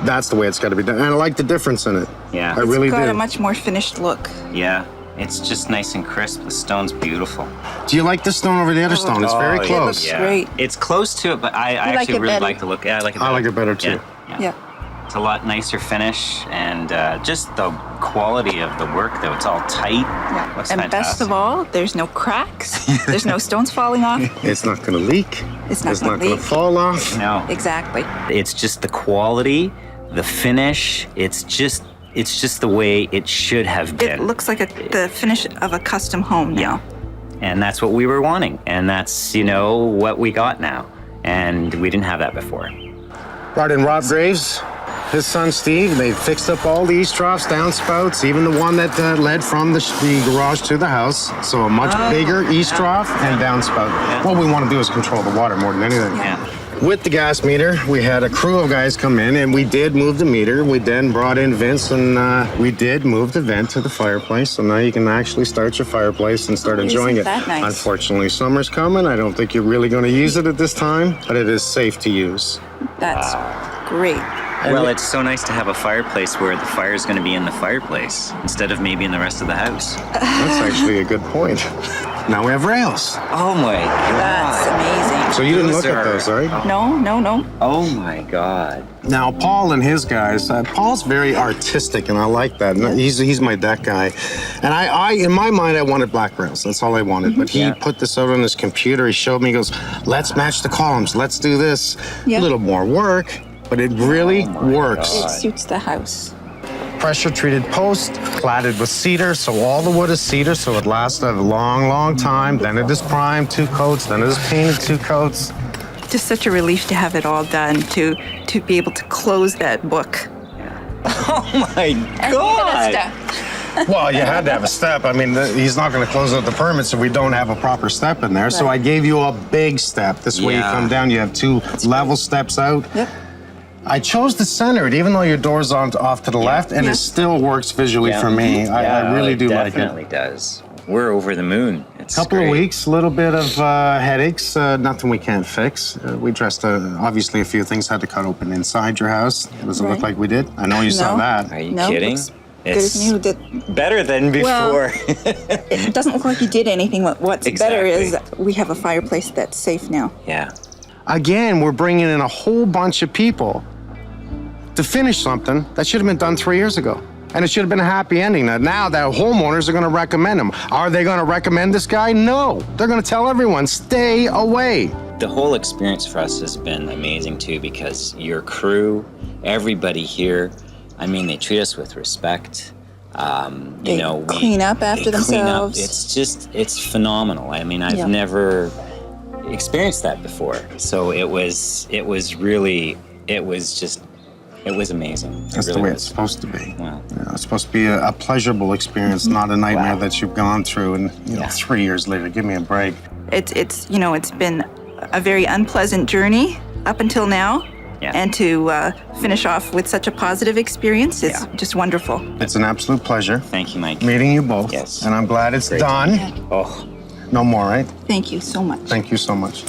That's the way it's got to be done. And I like the difference in it. Yeah. I really Got do. a much more finished look. Yeah, it's just nice and crisp. The stone's beautiful. Do you like this stone over the other stone? It's very close. It looks great. It's close to it, but I like actually it really better. like the look. Yeah, I like it better. I like it better too. Yeah. It's a lot nicer finish, and just the quality of the work, though. It's all tight. Looks And fantastic. best of all, there's no cracks. There's no stones falling off. It's not going to leak. It's not gonna going to leak. fall off. No. Exactly. It's just the quality, the finish. It's just the way it should have been. It looks like the finish of a custom home now. And that's what we were wanting. And that's, what we got now. And we didn't have that before. Brought in Rob Graves. his son Steve. They fixed up all the east troughs, downspouts, even the one that led from the garage to the house. So a much bigger east trough and downspout. What we want to do is control the water more than anything. With the gas meter, we had a crew of guys come in, and we did move the meter. We then brought in Vince, and we did move the vent to the fireplace. So now you can actually start your fireplace and start enjoying it. That nice? Unfortunately, summer's coming. I don't think you're really going to use it at this time, but it is safe to use. That's great. Well, it's so nice to have a fireplace where the fire is going to be in the fireplace instead of maybe in the rest of the house. That's actually a good point. Now we have rails. Oh my God. That's amazing. So you didn't look at those, right? No. Oh my God. Now, Paul and his guys, Paul's very artistic, and I like that. He's my deck guy. And I in my mind, I wanted black rails. That's all I wanted. But he put this out on his computer. He showed me, he goes, let's match the columns. Let's do this. A little more work, but it really works. It suits the house. Pressure-treated post, cladded with cedar, so all the wood is cedar, so it lasts a long, long time. Then it is primed 2 coats, then it is painted 2 coats. Just such a relief to have it all done, to be able to close that book. Oh my God! Well, you had to have a step. I mean, he's not going to close out the permits if we don't have a proper step in there. So I gave you a big step. This way you come down, you have 2 level steps out. I chose to center it, even though your door's off to the left, and it still works visually for me. I really do like it. It definitely does. We're over the moon. It's Couple of weeks, a little bit of headaches, nothing we can't fix. We addressed, obviously, a few things had to cut open inside your house. Does it look like we did? I know you saw that. Are you kidding? It's better than before. Well, it doesn't look like you did anything. What's better is we have a fireplace that's safe now. Yeah. Again, we're bringing in a whole bunch of people to finish something that should have been done 3 years ago. And it should have been a happy ending. Now that homeowners are going to recommend him. Are they going to recommend this guy? No. They're going to tell everyone, stay away. The whole experience for us has been amazing too, because your crew, everybody here, I mean, they treat us with respect. They clean up after themselves. It's phenomenal. I mean, I've never experienced that before. So it was amazing. That's the way it's supposed to be. Wow. It's supposed to be a pleasurable experience, not a nightmare that you've gone through. And 3 years later, give me a break. It's been a very unpleasant journey up until now. And to finish off with such a positive experience, it's just wonderful. It's an absolute pleasure. Thank you, Mike. Meeting you both. Yes. And I'm glad it's done. Oh. No more, right? Thank you so much. Thank you so much.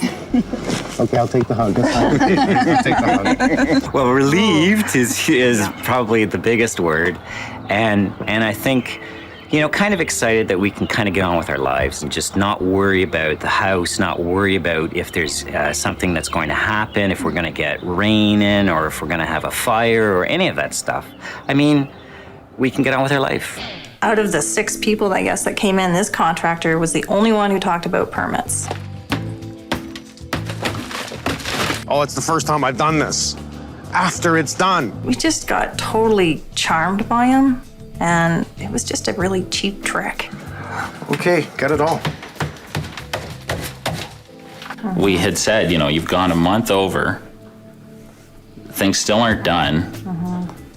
Okay, I'll take the hug. That's fine. I'll take the hug. Well, relieved is probably the biggest word. And I think, kind of excited that we can kind of get on with our lives and just not worry about the house, not worry about if there's something that's going to happen, if we're going to get rain in, or if we're going to have a fire, or any of that stuff. I mean, we can get on with our life. Out of the 6 people, I guess, that came in, this contractor was the only one who talked about permits. Oh, it's the first time I've done this. After it's done. We just got totally charmed by him, and it was just a really cheap trick. Okay, got it all. We had said, you've gone a month over, things still aren't done.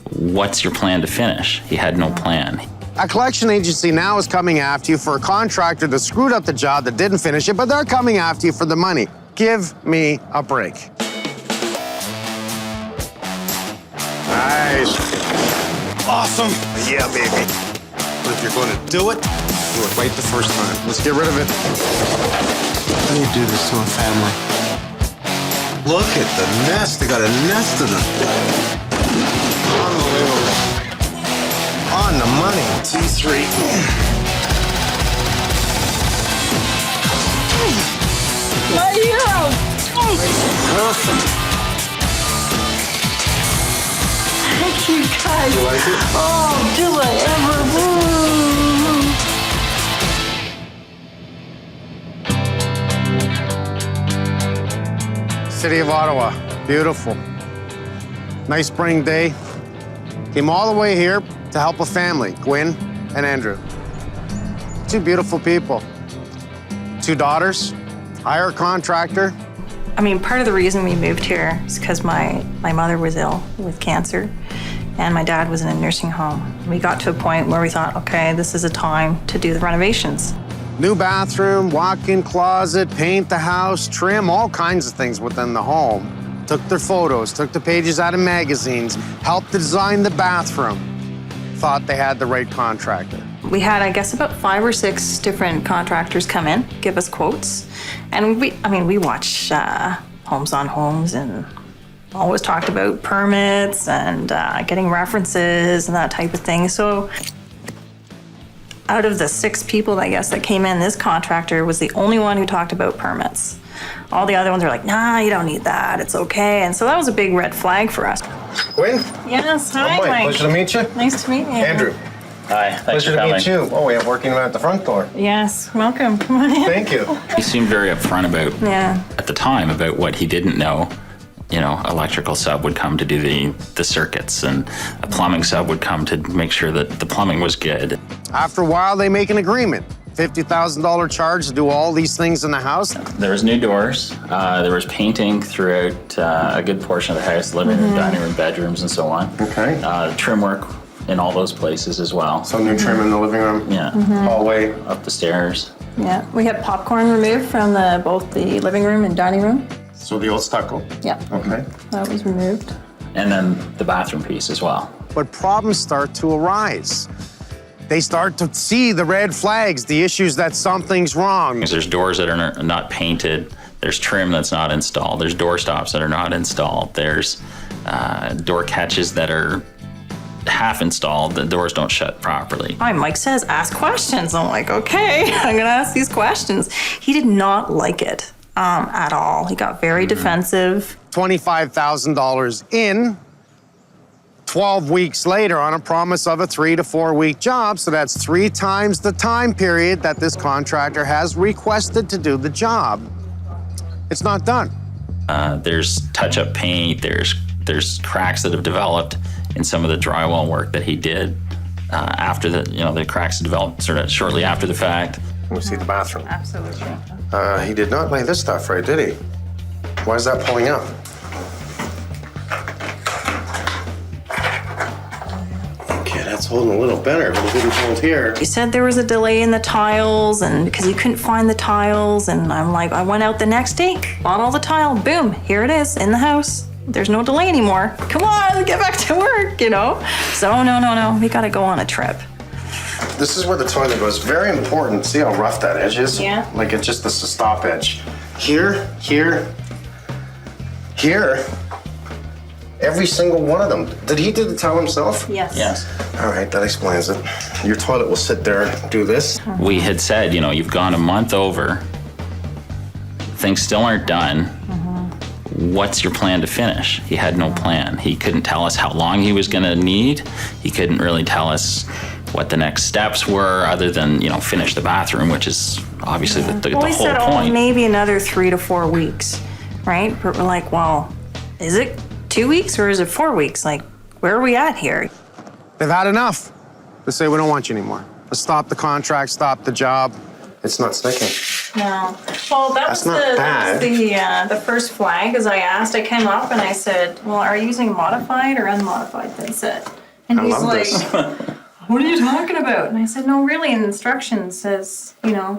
What's your plan to finish? He had no plan. A collection agency now is coming after you for a contractor that screwed up the job, that didn't finish it, but they're coming after you for the money. Give me a break. Nice. Awesome. Yeah, baby. But if you're going to do it right the first time. Let's get rid of it. How do you do this to a family? Look at the nest. They got a nest of them. Unbelievable. On the money. 2-3. My hero! Perfect. Thank you, guys. You like it? Oh, do I ever? City of Ottawa. Beautiful. Nice spring day. Came all the way here to help a family, Gwen and Andrew. 2 beautiful people. 2 daughters, hire a contractor. I mean, part of the reason we moved here is because my mother was ill with cancer and my dad was in a nursing home. We got to a point where we thought, okay, this is a time to do the renovations. New bathroom, walk-in closet, paint the house, trim, all kinds of things within the home. Took their photos, took the pages out of magazines, helped design the bathroom. Thought they had the right contractor. We had, I guess, about 5 or 6 different contractors come in, give us quotes. And we watch Homes on Homes and always talked about permits and getting references and that type of thing. So out of the 6 people, I guess, that came in, this contractor was the only one who talked about permits. All the other ones are like, nah, you don't need that, it's okay. And so that was a big red flag for us. Gwen? Yes, hi, Mike. Pleasure to meet you. Nice to meet you. Andrew. Hi, thanks Pleasure for to coming. meet you. Oh, we have working man at the front door. Yes, welcome. Come on in. Thank you. He seemed very upfront about, Yeah. at the time, about what he didn't know. You know, electrical sub would come to do the circuits, and a plumbing sub would come to make sure that the plumbing was good. After a while, they make an agreement. $50,000 charge to do all these things in the house. There was new doors. There was painting throughout a good portion of the house, living room, dining room, bedrooms, and so on. Okay. Trim work in all those places as well. Some new trim in the living room. Yeah. Hallway. Up the stairs. Yeah, we had popcorn removed from both the living room and dining room. So the old stucco. Yeah. Okay. That was removed. And then the bathroom piece as well. But problems start to arise. They start to see the red flags, the issues that something's wrong. There's doors that are not painted. There's trim that's not installed. There's door stops that are not installed. There's door catches that are half installed. The doors don't shut properly. Hi, Mike says, ask questions. I'm like, okay, I'm gonna ask these questions. He did not like it at all. He got very defensive. $25,000 in, 12 weeks later on a promise of a 3 to 4 week job. So that's 3 times the time period that this contractor has requested to do the job. It's not done. There's touch-up paint. There's cracks that have developed in some of the drywall work that he did after the cracks developed sort of shortly after the fact. Let me see the bathroom. Absolutely. He did not lay this stuff right, did he? Why is that pulling up? Okay, that's holding a little better, but it didn't hold here. He said there was a delay in the tiles and because he couldn't find the tiles. And I'm like, I went out the next day, bought all the tile, boom, here it is in the house. There's no delay anymore. Come on, get back to work, you know? So no, we gotta go on a trip. This is where the toilet goes. Very important. See how rough that edge is? Yeah. Like it's just the stop edge. Here, here, here. Every single one of them. Did he do the tile himself? Yes. Yes. All right, that explains it. Your toilet will sit there and do this. We had said, you've gone a month over. Things still aren't done. What's your plan to finish? He had no plan. He couldn't tell us how long he was going to need. He couldn't really tell us what the next steps were other than, finish the bathroom, which is obviously the Well, he whole said, point. maybe another 3 to 4 weeks, right? But we're like, well, is it 2 weeks or is it 4 weeks? Like, where are we at here? They've had enough. They say, we don't want you anymore. Let's stop the contract, stop the job. It's not sticking. No. Well, That's not bad. the first flag. As I came up and I said, well, are you using modified or unmodified thin set? And I he's love like, this. what are you talking about? And I said, no, really, in the instructions says,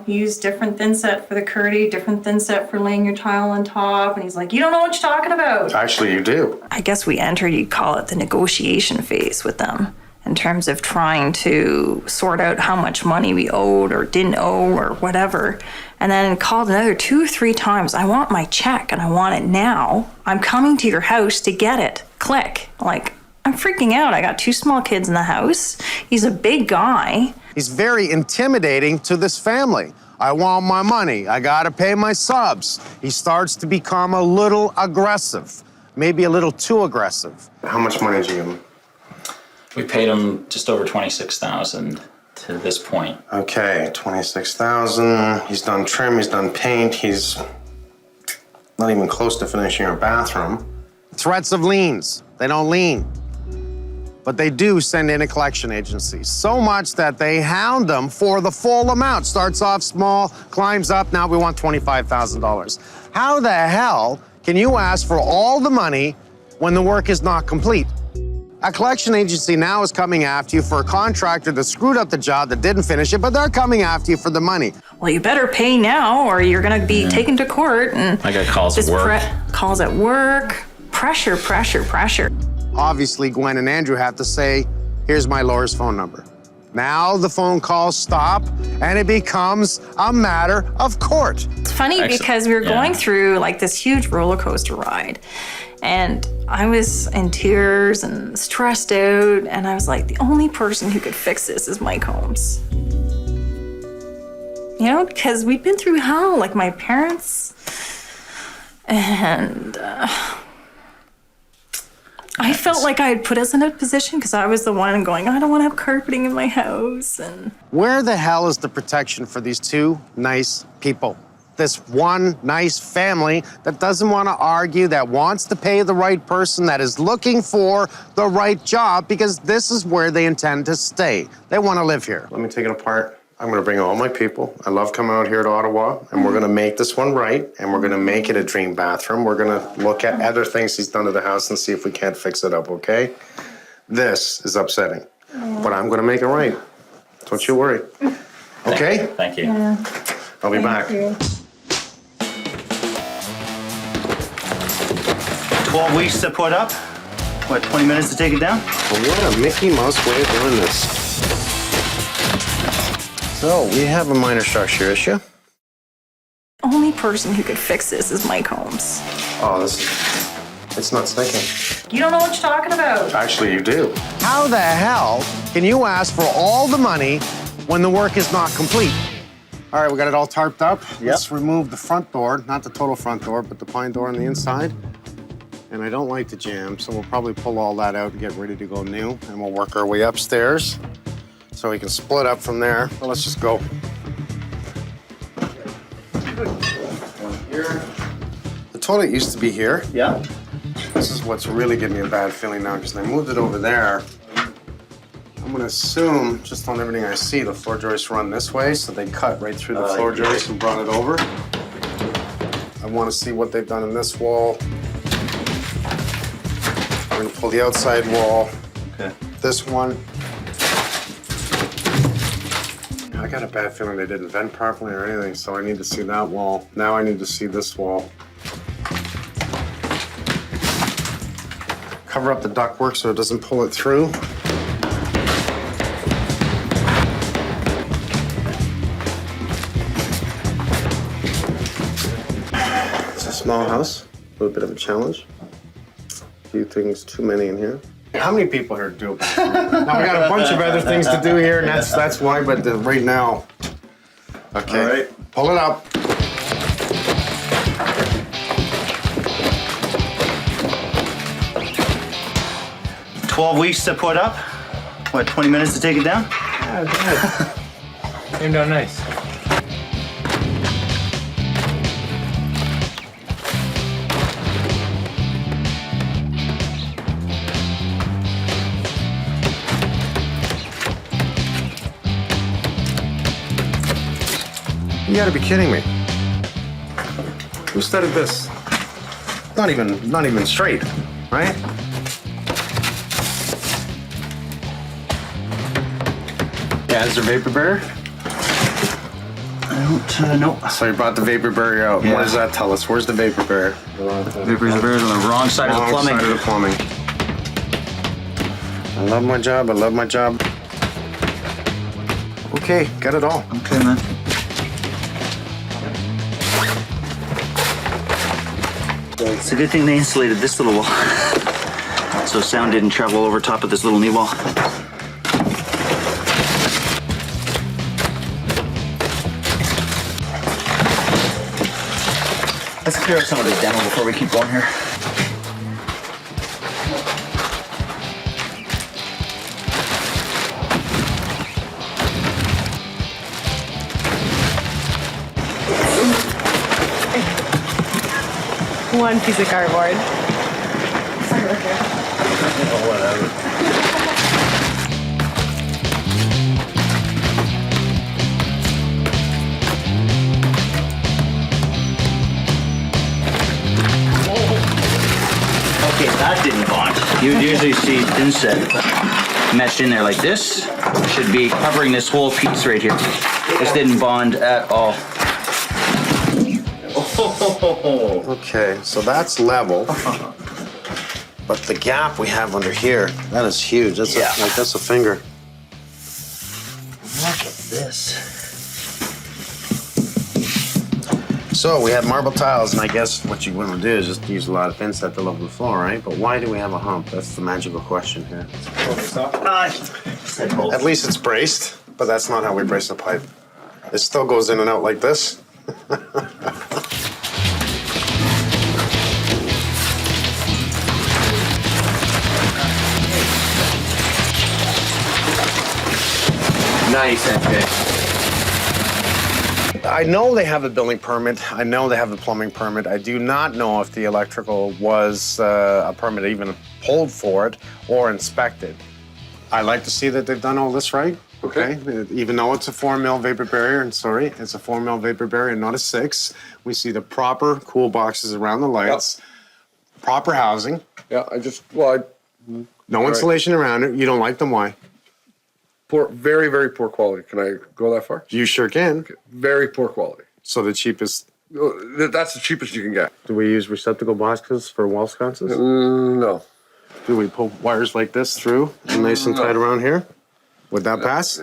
use different thin set for the curdy, different thin set for laying your tile on top. And he's like, you don't know what you're talking about. Actually, you do. I guess we entered, you'd call it the negotiation phase with them in terms of trying to sort out how much money we owed or didn't owe or whatever. And then called another 2 or 3 times. I want my check and I want it now. I'm coming to your house to get it. Click. Like, I'm freaking out. I got 2 small kids in the house. He's a big guy. He's very intimidating to this family. I want my money. I gotta pay my subs. He starts to become a little aggressive, maybe a little too aggressive. How much money did you give him? We paid him just over $26,000 to this point. Okay, $26,000. He's done trim, he's done paint, he's not even close to finishing our bathroom. Threats of liens. They don't lien. But they do send in a collection agency. So much that they hound them for the full amount. Starts off small, climbs up, now we want $25,000. How the hell can you ask for all the money when the work is not complete? A collection agency now is coming after you for a contractor that screwed up the job, that didn't finish it, but they're coming after you for the money. Well, you better pay now or you're gonna be taken to court. And I got calls at just work. calls at work. Pressure, pressure, pressure. Obviously, Gwen and Andrew have to say, here's my lawyer's phone number. Now the phone calls stop and it becomes a matter of court. It's funny because we were going through like this huge roller coaster ride. And I was in tears and stressed out. And I was like, the only person who could fix this is Mike Holmes. You know, because we'd been through hell, like my parents. And I felt like I had put us in a position because I was the one going, I don't want to have carpeting in my house. And where the hell is the protection for these two nice people? This one nice family that doesn't want to argue, that wants to pay the right person, that is looking for the right job because this is where they intend to stay. They want to live here. Let me take it apart. I'm going to bring all my people. I love coming out here to Ottawa, and we're going to make this one right, and we're going to make it a dream bathroom. We're going to look at other things he's done to the house and see if we can't fix it up, okay? This is upsetting, but I'm going to make it right. Don't you worry. Okay? Thank you. yeah. I'll be back. 12 weeks to put up. What, 20 minutes to take it down? Well, what a Mickey Mouse way of doing this. So, we have a minor structure issue. Only person who could fix this is Mike Holmes. Oh, it's not sticking. You don't know what you're talking about. Actually, you do. How the hell can you ask for all the money when the work is not complete? All right, we got it all tarped up. Let's remove the front door, not the total front door, but the pine door on the inside. And I don't like to jam, so we'll probably pull all that out and get ready to go new, and we'll work our way upstairs so we can split up from there. Well, let's just go. Here. The toilet used to be here. Yeah. This is what's really giving me a bad feeling now because they moved it over there. I'm gonna assume, just on everything I see, the floor joists run this way, so they cut right through the floor joist and brought it over. I wanna see what they've done in this wall. I'm gonna pull the outside wall. Okay. This one. I got a bad feeling they didn't vent properly or anything, so I need to see that wall. Now I need to see this wall. Cover up the ductwork so it doesn't pull it through. It's a small house, a little bit of a challenge. A few things too many in here. How many people here do it? Now we got a bunch of other things to do here, and that's why, but right now. Okay, all right. Pull it up. Yeah. 12 weeks to put up. What, 20 minutes to take it down? Yeah, good. Came down nice. You gotta be kidding me. Who started this? Not even straight, right? Yeah, is there vapor barrier? I don't know. So you brought the vapor barrier out. Yeah. What does that tell us? Where's the vapor barrier? Vapor barrier's on the wrong side of the plumbing. Wrong side of the plumbing. I love my job. I love my job. Okay, got it all. Okay, man. It's a good thing they insulated this little wall, so sound didn't travel over top of this little knee wall. Let's clear up some of this demo before we keep going here. One piece of cardboard. Oh, whatever. You would usually see inset meshed in there like this. Should be covering this whole piece right here. This didn't bond at all. Okay, so that's level. But the gap we have under here, that is huge. That's that's a finger. Look at this. So we have marble tiles, and I guess what you want to do is just use a lot of inset to level the floor, right? But why do we have a hump? That's the magical question here. At least it's braced, but that's not how we brace a pipe. It still goes in and out like this. Nice, MJ. I know they have the building permit. I know they have the plumbing permit. I do not know if the electrical was a permit even pulled for it or inspected. I like to see that they've done all this right. Okay. Even though it's a 4 mil vapor barrier, and sorry, it's a 4 mil vapor barrier, not a 6. We see the proper cool boxes around the lights, proper housing. Yeah, No insulation around it. You don't like them, why? Poor, very, very poor quality. Can I go that far? You sure can. Okay. Very poor quality. So the cheapest. That's the cheapest you can get. Do we use receptacle boxes for wall sconces? No. Do we pull wires like this through and nice and tight around here? Would that pass?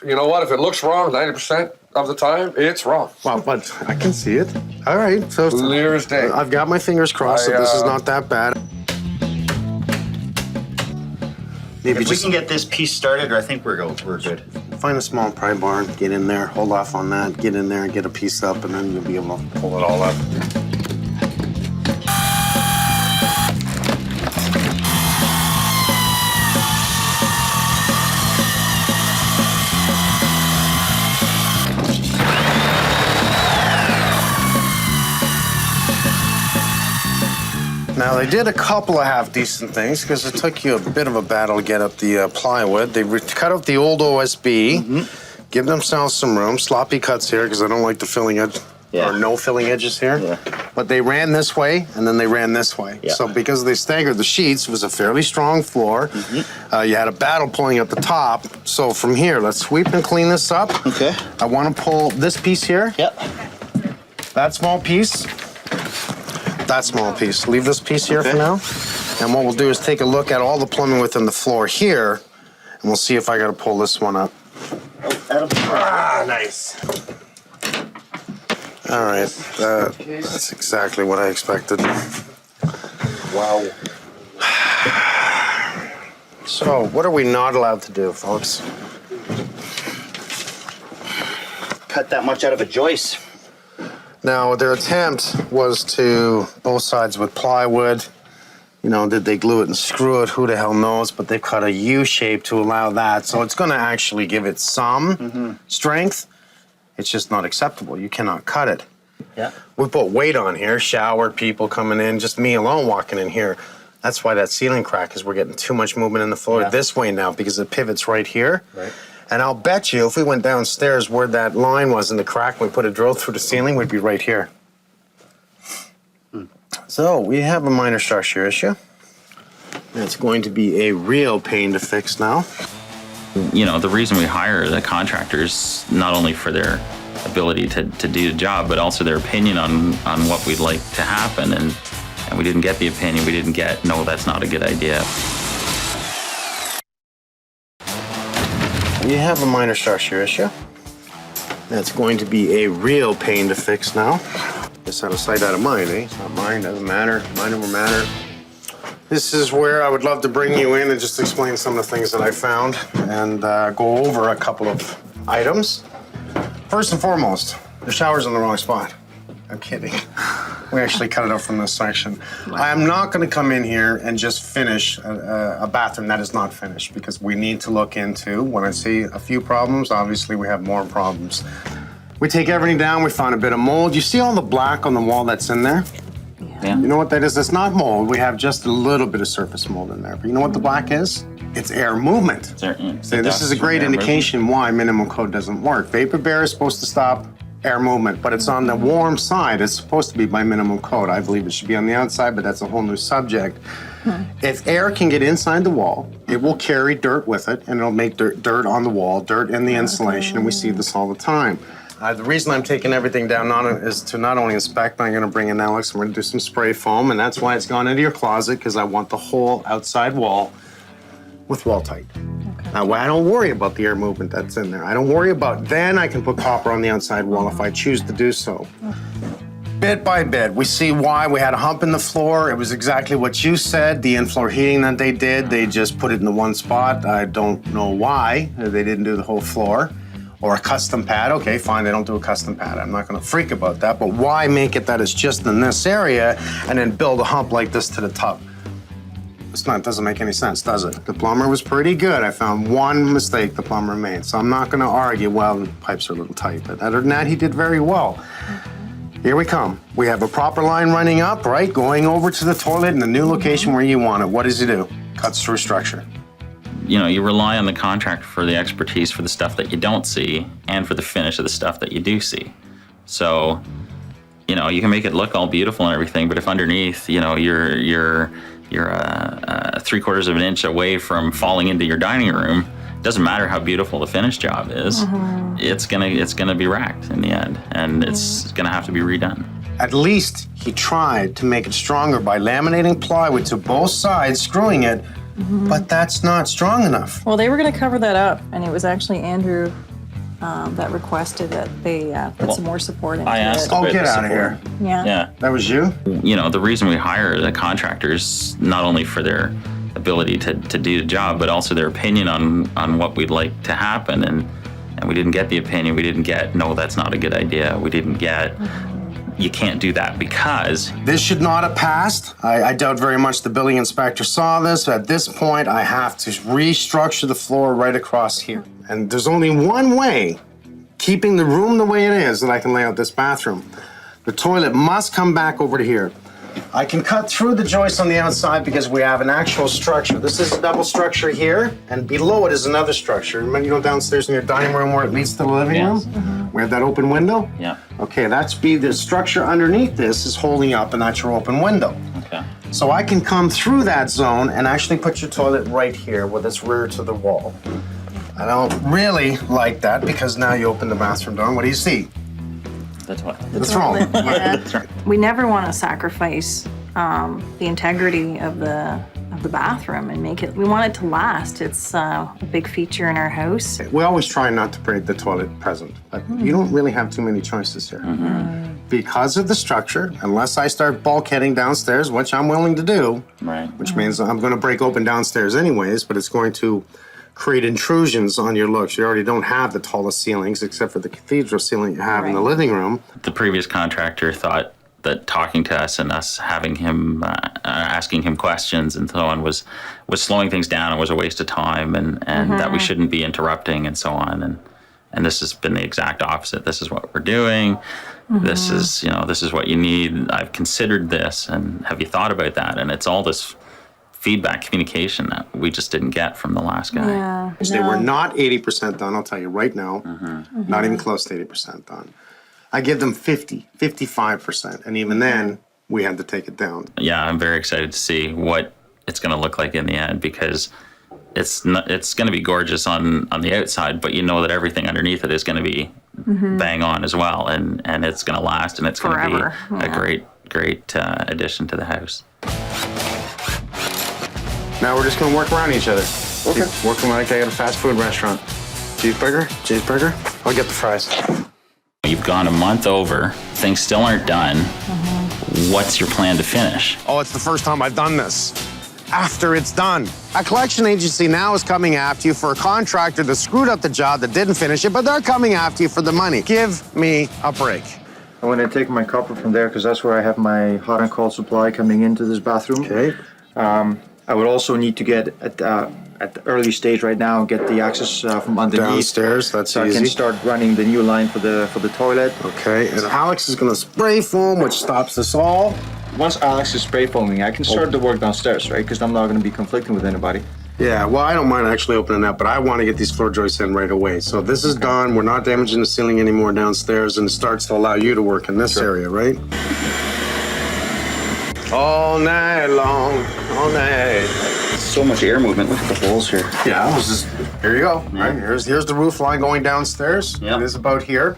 You know what? If it looks wrong 90% of the time, it's wrong. Well, but I can see it. All right. So clear as day. I've got my fingers crossed that this is not that bad. Maybe if we can get this piece started, I think we're good. Find a small pry bar, get in there, hold off on that, get in there and get a piece up, and then you'll be able to pull it all up. Now, they did a couple of half-decent things because it took you a bit of a battle to get up the plywood. They cut out the old OSB, give themselves some room. Sloppy cuts here because I don't like the filling edge, or no filling edges here. But they ran this way, and then they ran this way. So because they staggered the sheets, it was a fairly strong floor. You had a battle pulling up the top. So from here, let's sweep and clean this up. Okay. I want to pull this piece here. That small piece. That small piece. Leave this piece here for now. And what we'll do is take a look at all the plumbing within the floor here, and we'll see if I gotta pull this one up. Nice. All right, that's exactly what I expected. Wow. So, what are we not allowed to do, folks? Cut that much out of a joist. Now, their attempt was to both sides with plywood. You know, did they glue it and screw it? Who the hell knows? But they've cut a U shape to allow that. So it's going to actually give it some strength. It's just not acceptable. You cannot cut it. We put weight on here, shower people coming in, just me alone walking in here. That's why that ceiling crack is we're getting too much movement in the floor this way now because it pivots right here. And I'll bet you if we went downstairs where that line was in the crack, we put a drill through the ceiling, we'd be right here. So we have a minor structure issue. It's going to be a real pain to fix now. You know, the reason we hire the contractors, not only for their ability to do the job, but also their opinion on what we'd like to happen. And we didn't get the opinion, we didn't get, no, that's not a good idea. We have a minor structure issue. That's going to be a real pain to fix now. It's out of sight, out of mind, eh? It's not mine, doesn't matter. Mine will matter. This is where I would love to bring you in and just explain some of the things that I found and go over a couple of items. First and foremost, the shower's in the wrong spot. I'm kidding. We actually cut it out from this section. I am not going to come in here and just finish a bathroom that is not finished because we need to look into, when I see a few problems, obviously we have more problems. We take everything down, we found a bit of mold. You see all the black on the wall that's in there? You know what that is? It's not mold. We have just a little bit of surface mold in there. But you know what the black is? It's air movement. So this is a great indication why minimum code doesn't work. Vapor barrier is supposed to stop air movement, but it's on the warm side. It's supposed to be by minimum code. I believe it should be on the outside, but that's a whole new subject. If air can get inside the wall, it will carry dirt with it, and it'll make dirt on the wall, dirt in the insulation, and we see this all the time. The reason I'm taking everything down is to not only inspect, but I'm going to bring in Alex, and we're going to do some spray foam, and that's why it's gone into your closet, because I want the whole outside wall with wall tight. Now, I don't worry about the air movement that's in there. I don't worry about, then I can put copper on the outside wall if I choose to do so. Bit by bit, we see why we had a hump in the floor. It was exactly what you said, the in-floor heating that they did. They just put it in the one spot. I don't know why they didn't do the whole floor. Or a custom pad, okay, fine, they don't do a custom pad. I'm not gonna freak about that, but why make it that it's just in this area and then build a hump like this to the top? It doesn't make any sense, does it? The plumber was pretty good. I found one mistake the plumber made, so I'm not gonna argue, well, the pipes are a little tight, but other than that, he did very well. Here we come. We have a proper line running up, right? Going over to the toilet in the new location where you want it. What does he do? Cuts through structure. You know, you rely on the contractor for the expertise for the stuff that you don't see and for the finish of the stuff that you do see. So, you know, you can make it look all beautiful and everything, but if underneath, you know, you're 3/4 of an inch away from falling into your dining room, it doesn't matter how beautiful the finish job is, it's gonna be wrecked in the end, and it's gonna have to be redone. At least he tried to make it stronger by laminating plywood to both sides, screwing it, but that's not strong enough. Well, they were going to cover that up, and it was actually Andrew that requested that they put some more support into I asked it. about Oh, get the out of support. here. Yeah. That was you? You know, the reason we hire the contractors, not only for their ability to do the job, but also their opinion on what we'd like to happen. And we didn't get the opinion. We didn't get, no, that's not a good idea. We didn't get, you can't do that because. This should not have passed. I doubt very much the building inspector saw this. At this point, I have to restructure the floor right across here. And there's only one way, keeping the room the way it is, that I can lay out this bathroom. The toilet must come back over to here. I can cut through the joists on the outside because we have an actual structure. This is a double structure here, and below it is another structure. Remember, you know, downstairs in your dining room where it leads to the living room? We have that open window? Yeah. Okay, the structure underneath this is holding up, and that's your open window. Okay. So I can come through that zone and actually put your toilet right here with its rear to the wall. I don't really like that because now you open the bathroom door, and what do you see? That's what. What's wrong? Yeah. We never want to sacrifice the integrity of the bathroom and make it. We want it to last. It's a big feature in our house. We always try not to break the toilet present, but you don't really have too many choices here. Because of the structure, unless I start bulkheading downstairs, which I'm willing to do, which means I'm going to break open downstairs anyways, but it's going to create intrusions on your looks. You already don't have the tallest ceilings except for the cathedral ceiling you have in the living room. The previous contractor thought that talking to us and us having him, asking him questions and so on was slowing things down and was a waste of time and that we shouldn't be interrupting and so on. And this has been the exact opposite. This is what we're doing. This is, you know, this is what you need. I've considered this, and have you thought about that? And it's all this feedback, communication that we just didn't get from the last guy. Yeah, They were not 80% done, I'll tell you right now. Not even close to 80% done. I give them 50, 55%, and even then, we had to take it down. Yeah, I'm very excited to see what it's going to look like in the end because it's going to be gorgeous on the outside, but you know that everything underneath it is going to be bang on as well, and it's going to last, and it's going to be a great addition to the house. Now we're just gonna work around each other. Okay. Working like I got a fast food restaurant. Cheeseburger? I'll get the fries. You've gone a month over, things still aren't done. What's your plan to finish? Oh, it's the first time I've done this. After it's done. A collection agency now is coming after you for a contractor that screwed up the job, that didn't finish it, but they're coming after you for the money. Give me a break. I want to take my copper from there because that's where I have my hot and cold supply coming into this bathroom. Okay. I would also need to get at the early stage right now, get the access from underneath. Downstairs, that's so easy. I can start running the new line for the toilet. Okay, and Alex is gonna spray foam, which stops this all. Once Alex is spray foaming, I can start the work downstairs, right? Because I'm not gonna be conflicting with anybody. Yeah, well, I don't mind actually opening that, but I want to get these floor joists in right away. So this is done. We're not damaging the ceiling anymore downstairs, and it starts to allow you to work in this area, right? All night long, all night. So much air movement. Look at the holes here. Yeah, I was just, here you go. Right, here's the roof line going downstairs. Yep. It is about here.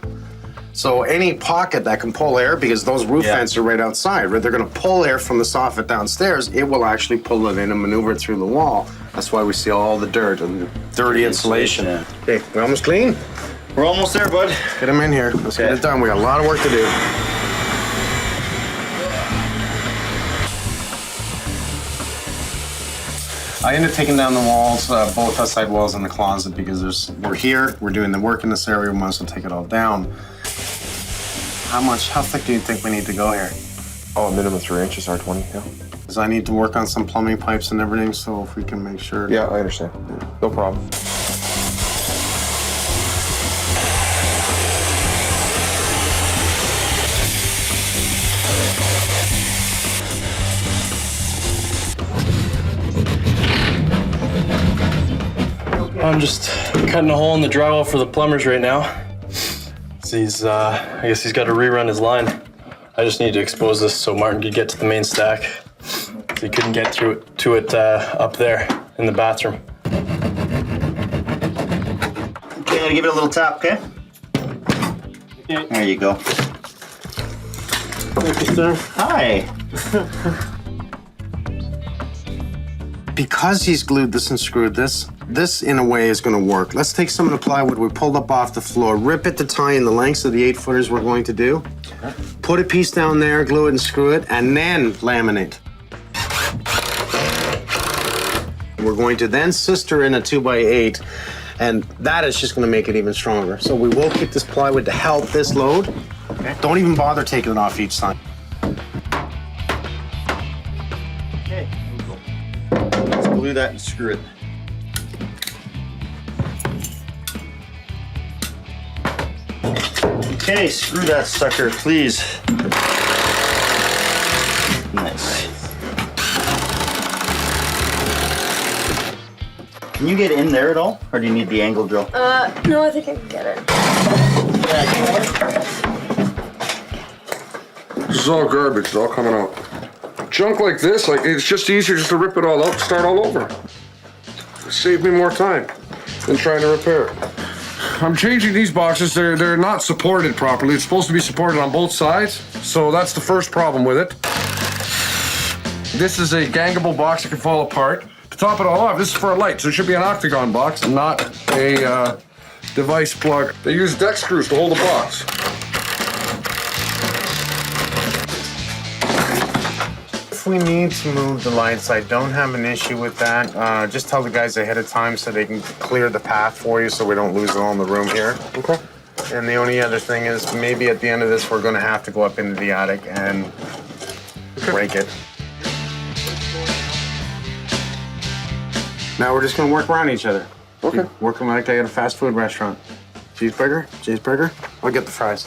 So any pocket that can pull air, because those roof vents are right outside, right? They're gonna pull air from the soffit downstairs. It will actually pull it in and maneuver it through the wall. That's why we see all the dirt and the dirty insulation. Okay, we're almost clean? We're almost there, bud. Get them in here. Let's get it done. We got a lot of work to do. I ended up taking down the walls, both outside walls and the closet, because we're here, we're doing the work in this area, we might as well take it all down. How thick do you think we need to go here? Oh, a minimum 3 inches, R20, yeah. Because I need to work on some plumbing pipes and everything, so if we can make sure. Yeah, I understand. No problem. I'm just cutting a hole in the drywall for the plumbers right now. I guess he's got to rerun his line. I just need to expose this so Martin could get to the main stack. So he couldn't get to it up there in the bathroom. Okay, I'm gonna give it a little tap, okay? There you go. Thank you, sir. Hi. Because he's glued this and screwed this in a way is gonna work. Let's take some of the plywood we pulled up off the floor, rip it to tie in the lengths of the 8-footers we're going to do. Put a piece down there, glue it and screw it, and then laminate. We're going to then sister in a 2x8, and that is just gonna make it even stronger. So we will keep this plywood to help this load. Okay. Don't even bother taking it off each side. Okay. Let's glue that and screw it. Okay, screw that sucker, please. Nice. Can you get in there at all, or do you need the angle drill? No, I think I can get it. This is all garbage. It's all coming out. Junk like this, it's just easier just to rip it all out and start all over. Save me more time than trying to repair it. I'm changing these boxes. They're not supported properly. It's supposed to be supported on both sides, so that's the first problem with it. This is a gangable box that can fall apart. To top it all off, this is for a light, so it should be an octagon box, not a device plug. They use deck screws to hold the box. If we need to move the lights, I don't have an issue with that. Just tell the guys ahead of time so they can clear the path for you so we don't lose it all in the room here. Okay. And the only other thing is maybe at the end of this, we're gonna have to go up into the attic and break it. Now we're just gonna work around each other. Okay. Working like I got a fast food restaurant. Cheeseburger? I'll get the fries.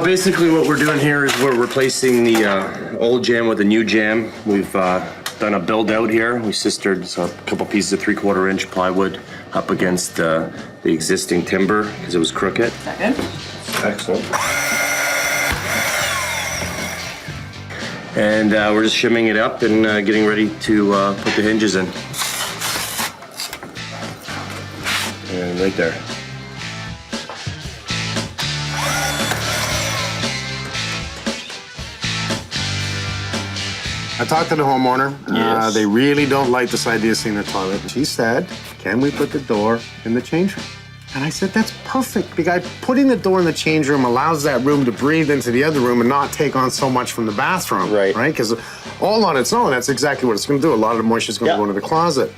Basically what we're doing here is we're replacing the old jam with a new jam. We've done a build out here. We sistered a couple pieces of 3/4 inch plywood up against the existing timber because it was crooked. Excellent. And we're just shimming it up and getting ready to put the hinges in. And right there. I talked to the homeowner. Yes. They really don't like this idea of seeing the toilet. She said, can we put the door in the change room? And I said, that's perfect, because putting the door in the change room allows that room to breathe into the other room and not take on so much from the bathroom. Right? Because all on its own, that's exactly what it's going to do. A lot of the moisture is going to go into the closet.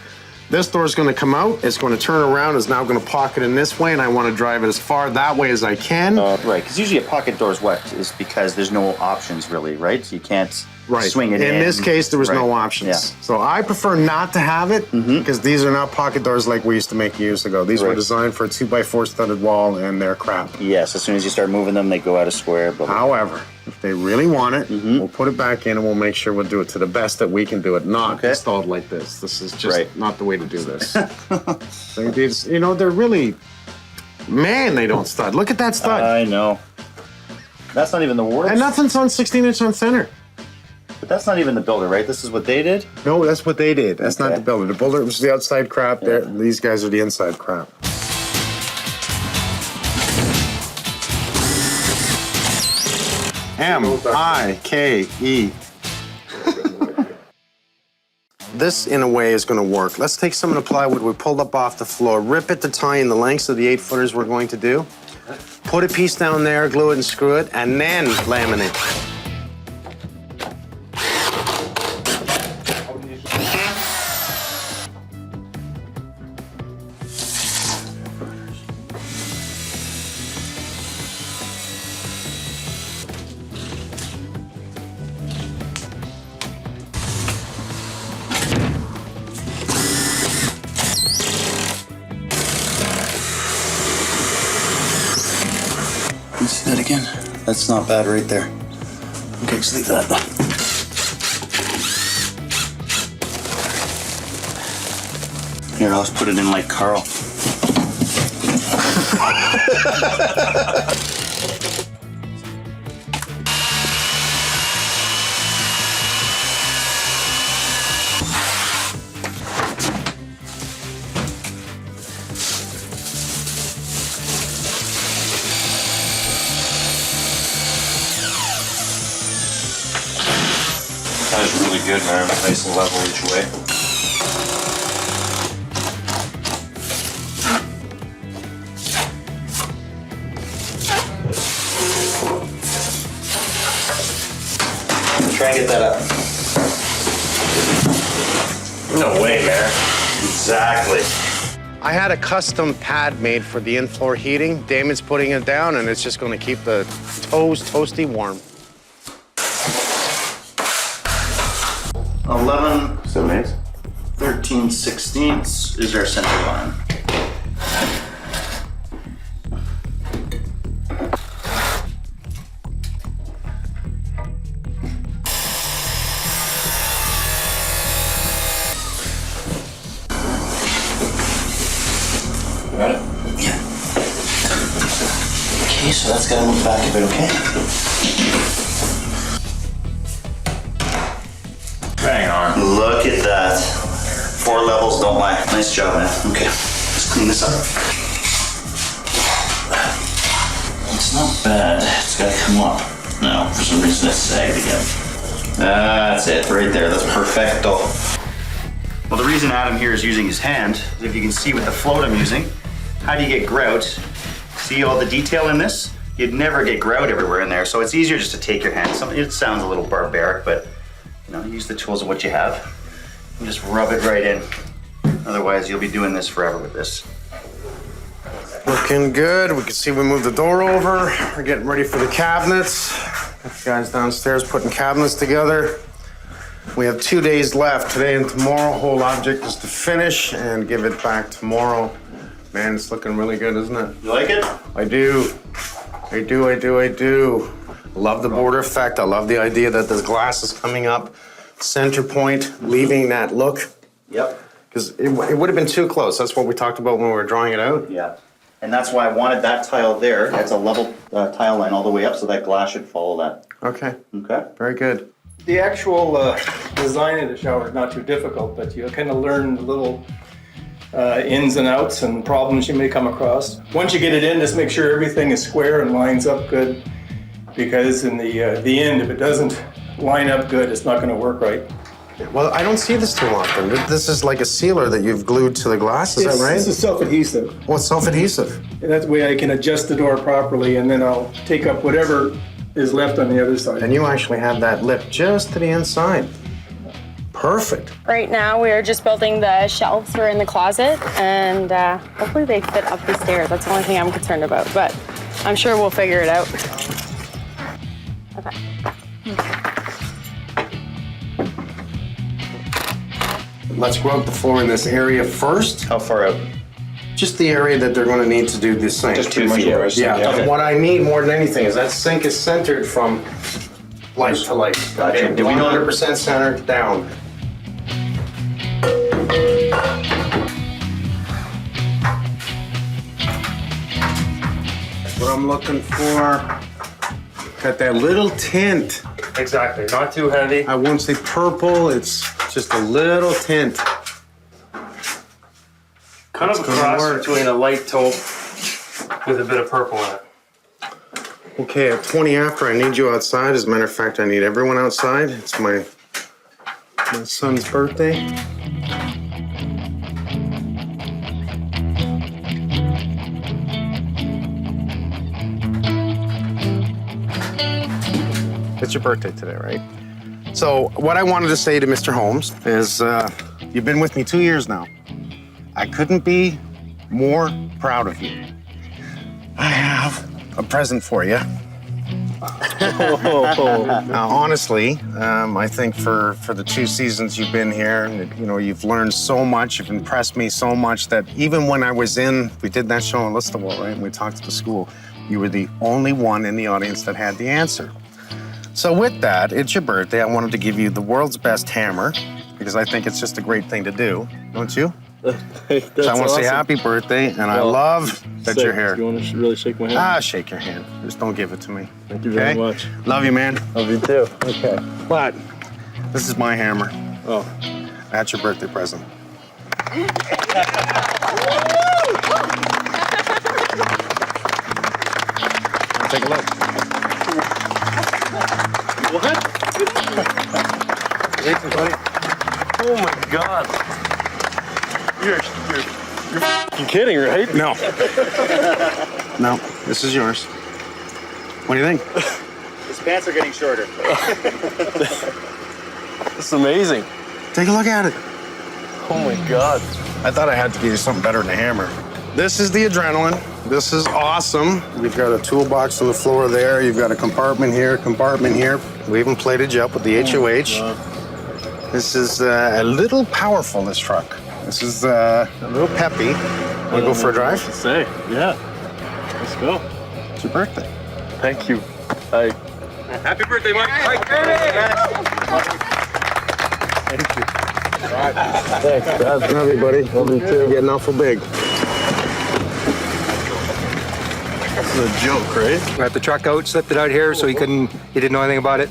This door is going to come out, it's going to turn around, it's now going to pocket in this way, and I want to drive it as far that way as I can. Right, because usually a pocket door is what? Is because there's no options really, right? So you can't Right. swing it in. In this case, there was no Right. options. Yeah. So I prefer not to have it because these are not pocket doors like we used to make years ago. These were Right. designed for a 2x4 studded wall, and they're crap. Yes, as soon as you start moving them, they go out of square. But However, if they really want it, we'll put it back in and we'll make sure we'll do it to the best that we can do it, not installed like this. This is just not the way to do this. You know, they're really, man, they don't stud. Look at that stud. I know. That's not even the worst. And nothing's on 16-inch on center. But that's not even the builder, right? This is what they did? No, that's what they did. That's not the builder. The builder was the outside crap. Yeah. These guys are the inside crap. M-I-K-E. This, in a way, is going to work. Let's take some of the plywood we pulled up off the floor, rip it to tie in the lengths of the 8-footers we're going to do, put a piece down there, glue it and screw it, and then laminate. Can you see that again? That's not bad right there. Okay, just leave that. Here, I'll just put it in like Carl. That is really good, man. Nice and level each way. Try and get that up. No way, man. Exactly. I had a custom pad made for the in-floor heating. Damon's putting it down, and it's just going to keep the toes toasty warm. 11 13/16 is our center line. Got it? Yeah. Okay, so that's got to move back a bit, okay? Hang on. Look at that. 4 levels, don't lie. Nice job, man. Okay, let's clean this up. It's not bad. It's got to come up. No, for some reason it's sagged again. That's it, right there. That's perfecto. Well, the reason Adam here is using his hand is if you can see with the float I'm using, how do you get grout? See all the detail in this? You'd never get grout everywhere in there, so it's easier just to take your hand. It sounds a little barbaric, but you know, use the tools of what you have and just rub it right in. Otherwise, you'll be doing this forever with this. Looking good. We can see we moved the door over. We're getting ready for the cabinets. Got the guys downstairs putting cabinets together. We have 2 days left, today and tomorrow. Whole object is to finish and give it back tomorrow. Man, it's looking really good, isn't it? You like it? I do. I do. Love the border effect. I love the idea that the glass is coming up, center point, leaving that look. Yep. Because it would have been too close. That's what we talked about when we were drawing it out. Yeah. And that's why I wanted that tile there. That's a level tile line all the way up, so that glass should follow that. Okay. Okay. Very good. The actual design of the shower is not too difficult, but you kind of learn the little ins and outs and problems you may come across. Once you get it in, just make sure everything is square and lines up good, because in the end, if it doesn't line up good, it's not going to work right. Well, I don't see this too often. This is like a sealer that you've glued to the glass, is that right? This is self-adhesive. Oh, it's self-adhesive. And that way I can adjust the door properly, and then I'll take up whatever is left on the other side. And you actually have that lip just to the inside. Perfect. Right now, we are just building the shelves for in the closet, and hopefully they fit up the stairs. That's the only thing I'm concerned about, but I'm sure we'll figure it out. Okay. let's go out the floor in this area first. How far out? Just the area that they're gonna need to do this sink. Just 2 feet. Yeah, Okay. and what I need more than anything is that sink is centered from light to light. Gotcha. Okay? Do we know- 100% centered down. What I'm looking for, got that little tint. Exactly, not too heavy. I won't say purple, it's just a little tint. Kind of a cross between a light taupe with a bit of purple in it. Okay, at 20 after, I need you outside. As a matter of fact, I need everyone outside. It's my son's birthday. It's your birthday today, right? So what I wanted to say to Mr. Holmes is, you've been with me 2 years now. I couldn't be more proud of you. I have a present for you. Now, honestly, I think for the 2 seasons you've been here, you know, you've learned so much, you've impressed me so much that even when I was we did that show in Listowel, right? And we talked to the school, you were the only one in the audience that had the answer. So with that, it's your birthday. I wanted to give you the world's best hammer because I think it's just a great thing to do, don't you? So I want to say happy birthday, and I love that you're here. You want to really shake my hand? Ah, shake your hand. Just don't give it to me. Thank you very much. Love you, man. Love you too. Okay. But this is my hammer. Oh. That's your birthday present. Take a look. What? Oh my God. You're f***ing kidding, right? No. No, this is yours. What do you think? His pants are getting shorter. This is amazing. Take a look at it. Oh my God. I thought I had to give you something better than a hammer. This is the adrenaline. This is awesome. We've got a toolbox on the floor there. You've got a compartment here, compartment here. We even plated you up with the HOH. This is a little powerful, this truck. This is a little peppy. Want to go for a drive? Say, yeah. Let's go. It's your birthday. Thank you. Happy birthday, Mike. Thank you. Thanks, Dad. Love you, buddy. Love you too. Getting awful big. This is a joke, right? Got the truck out, slipped it out here, so he didn't know anything about it.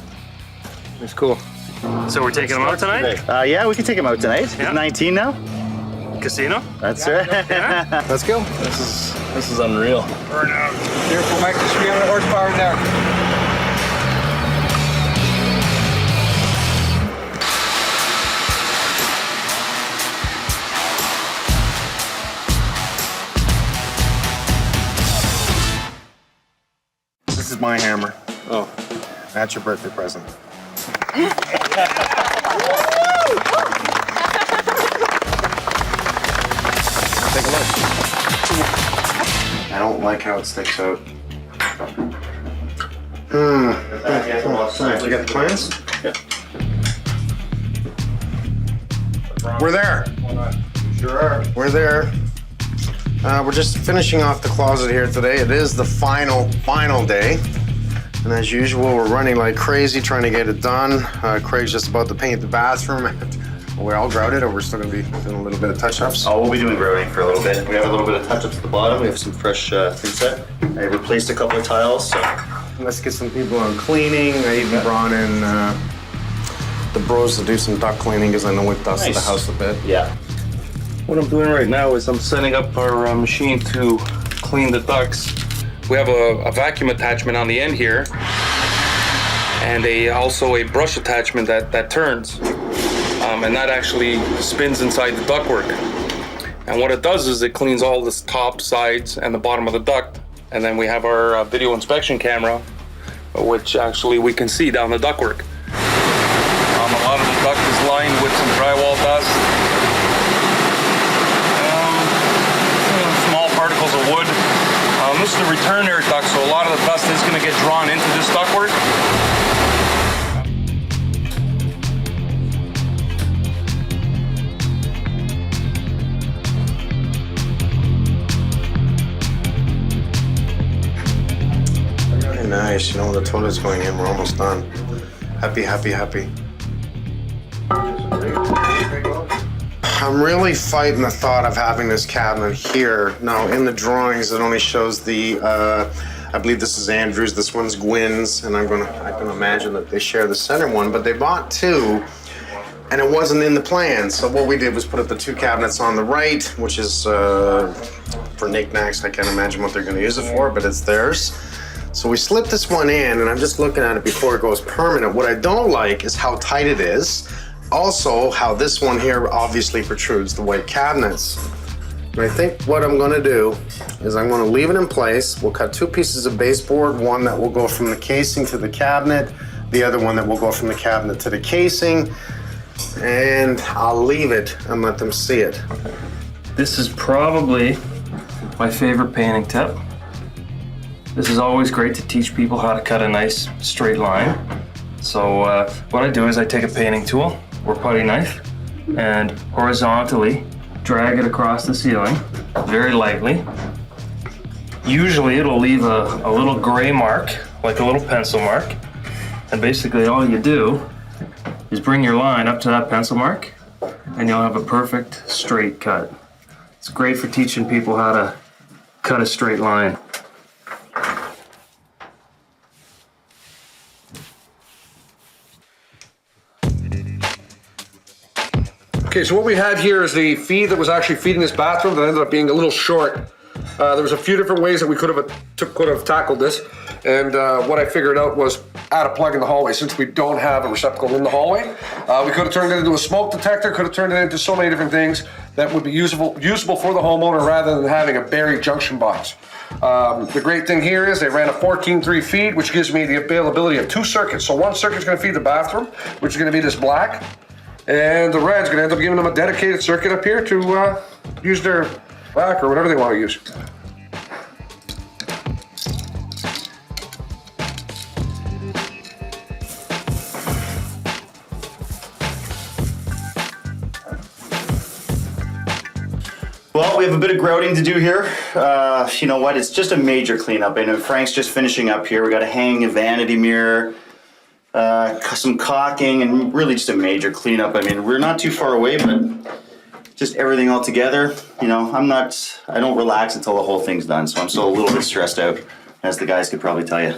It's cool. So we're taking him out tonight? Yeah, we can take him out tonight. He's 19 now. Casino? That's right. Let's go. This is unreal. Careful, Mike. There's 300 horsepower in there. This is my hammer. Oh. That's your birthday present. Take a look. I don't like how it sticks out. You got the plans? Yeah. We're there. Sure are. We're there. We're just finishing off the closet here today. It is the final day. And as usual, we're running like crazy trying to get it done. Craig's just about to paint the bathroom. We're all grouted, or we're still gonna be doing a little bit of touch-ups? Oh, we'll be doing grouting for a little bit. We have a little bit of touch-ups at the bottom. We have some fresh thinset. I replaced a couple of tiles, so. Let's get some people on cleaning. I even brought in the bros to do some duct cleaning because I know we've dusted the house a bit. Yeah. What I'm doing right now is I'm setting up our machine to clean the ducts. We have a vacuum attachment on the end here, and also a brush attachment that turns, and that actually spins inside the ductwork. And what it does is it cleans all the top, sides, and the bottom of the duct. And then we have our video inspection camera, which actually we can see down the ductwork. A lot of the duct is lined with some drywall dust. Small particles of wood. This is the return air duct, so a lot of the dust is going to get drawn into this ductwork. nice. You know, the toilet's going in. We're almost done. Happy, happy, happy. I'm really fighting the thought of having this cabinet here. Now, in the drawings, it only shows the, I believe this is Andrew's, this one's Gwynn's, and I can imagine that they share the center one, but they bought two, and it wasn't in the plan. So what we did was put up the two cabinets on the right, which is for knickknacks. I can't imagine what they're gonna use it for, but it's theirs. So we slipped this one in, and I'm just looking at it before it goes permanent. What I don't like is how tight it is. Also, how this one here obviously protrudes the white cabinets. And I think what I'm gonna do is I'm gonna leave it in place. We'll cut two pieces of baseboard, one that will go from the casing to the cabinet, the other one that will go from the cabinet to the casing, and I'll leave it and let them see it. This is probably my favorite painting tip. This is always great to teach people how to cut a nice straight line. So what I do is I take a painting tool or putty knife and horizontally drag it across the ceiling very lightly. Usually it'll leave a little gray mark, like a little pencil mark. And basically all you do is bring your line up to that pencil mark and you'll have a perfect straight cut. It's great for teaching people how to cut a straight line. Okay, so what we had here is the feed that was actually feeding this bathroom that ended up being a little short. There was a few different ways that we could have tackled this, and what I figured out was add a plug in the hallway. Since we don't have a receptacle in the hallway, we could have turned it into a smoke detector, could have turned it into so many different things that would be usable for the homeowner rather than having a buried junction box. The great thing here is they ran a 14-3 feed, which gives me the availability of two circuits. So one circuit's gonna feed the bathroom, which is gonna be this black, and the red's gonna end up giving them a dedicated circuit up here to use their rack or whatever they want to use. Well, we have a bit of grouting to do here. You know what? It's just a major cleanup. I know Frank's just finishing up here. We got to hang a vanity mirror, some caulking, and really just a major cleanup. I mean, we're not too far away, but just everything all together. You know, I don't relax until the whole thing's done, so I'm still a little bit stressed out, as the guys could probably tell you.